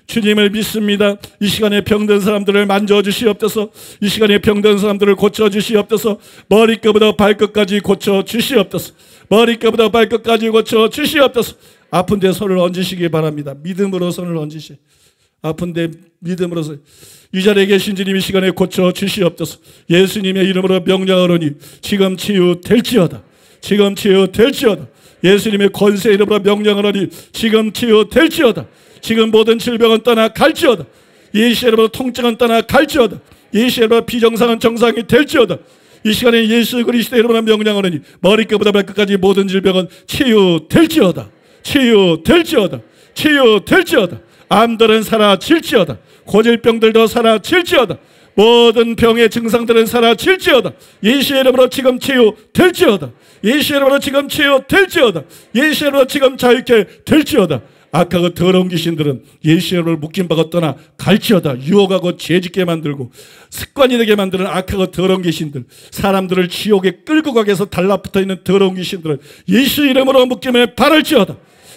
주님을 믿습니다. 이 시간에 병든 사람들을 만져주시옵소서. 이 시간에 병든 사람들을 고쳐주시옵소서. 머리끝부터 발끝까지 고쳐주시옵소서. 머리끝부터 발끝까지 고쳐 주시옵소서. 아픈데 손을 얹으시기 바랍니다. 믿음으로 손을 얹으시. 아픈데 믿음으로 손. 이 자리에 계신 주님 이 시간에 고쳐 주시옵소서. 예수님의 이름으로 명령하노니 지금 치유될지어다. 지금 치유될지어다. 예수님의 권세 이름으로 명령하노니 지금 치유될지어다. 지금 모든 질병은 떠나갈지어다. 예수 이름으로 통증은 떠나갈지어다. 예수 이름으로 비정상은 정상이 될지어다. 이 시간에 예수 그리스도 이름으로 명령하노니 머리끝부터 발끝까지 모든 질병은 치유될지어다. 치유될지어다. 치유될지어다. 암들은 사라질지어다. 고질병들도 사라질지어다. 모든 병의 증상들은 사라질지어다. 예수 이름으로 지금 치유될지어다. 예수 이름으로 지금 치유될지어다. 예수 이름으로 지금 자유케 될지어다. 아까 그 더러운 귀신들은 예수 이름으로 묶임받아 떠나 갈지어다. 유혹하고 죄짓게 만들고 습관이 되게 만드는 악하고 더러운 귀신들, 사람들을 지옥에 끌고 가게 해서 달라붙어 있는 더러운 귀신들은 예수 이름으로 묶임을 바를지어다.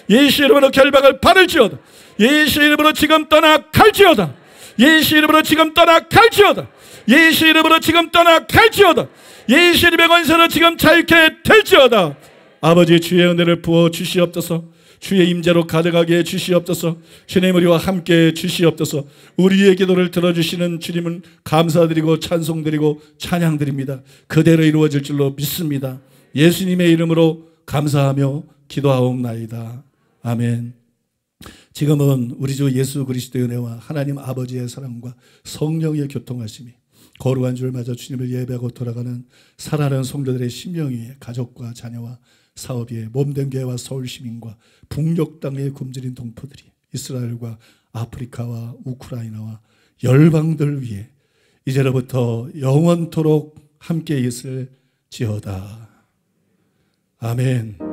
예수 이름으로 결박을 바를지어다. 예수 이름으로 지금 떠나갈지어다. 예수 이름으로 지금 떠나갈지어다. 예수 이름으로 지금 떠나갈지어다. 예수 이름의 권세로 지금 자유케 될지어다. 아버지 주의 은혜를 부어 주시옵소서. 주의 임재로 가득하게 해 주시옵소서. 주님 우리와 함께 해 주시옵소서. 우리의 기도를 들어주시는 주님은 감사드리고 찬송드리고 찬양드립니다. 그대로 이루어질 줄로 믿습니다. 예수님의 이름으로 감사하며 기도하옵나이다. 아멘. 지금은 우리 주 예수 그리스도의 은혜와 하나님 아버지의 사랑과 성령의 교통하심이 거룩한 주를 맞아 주님을 예배하고 돌아가는 살아가는 성도들의 심령 위에 가족과 자녀와 사업 위에 몸된 교회와 서울 시민과 북녘 땅에 굶주린 동포들이 이스라엘과 아프리카와 우크라이나와 열방들 위에 이제로부터 영원토록 함께 있을지어다. 아멘.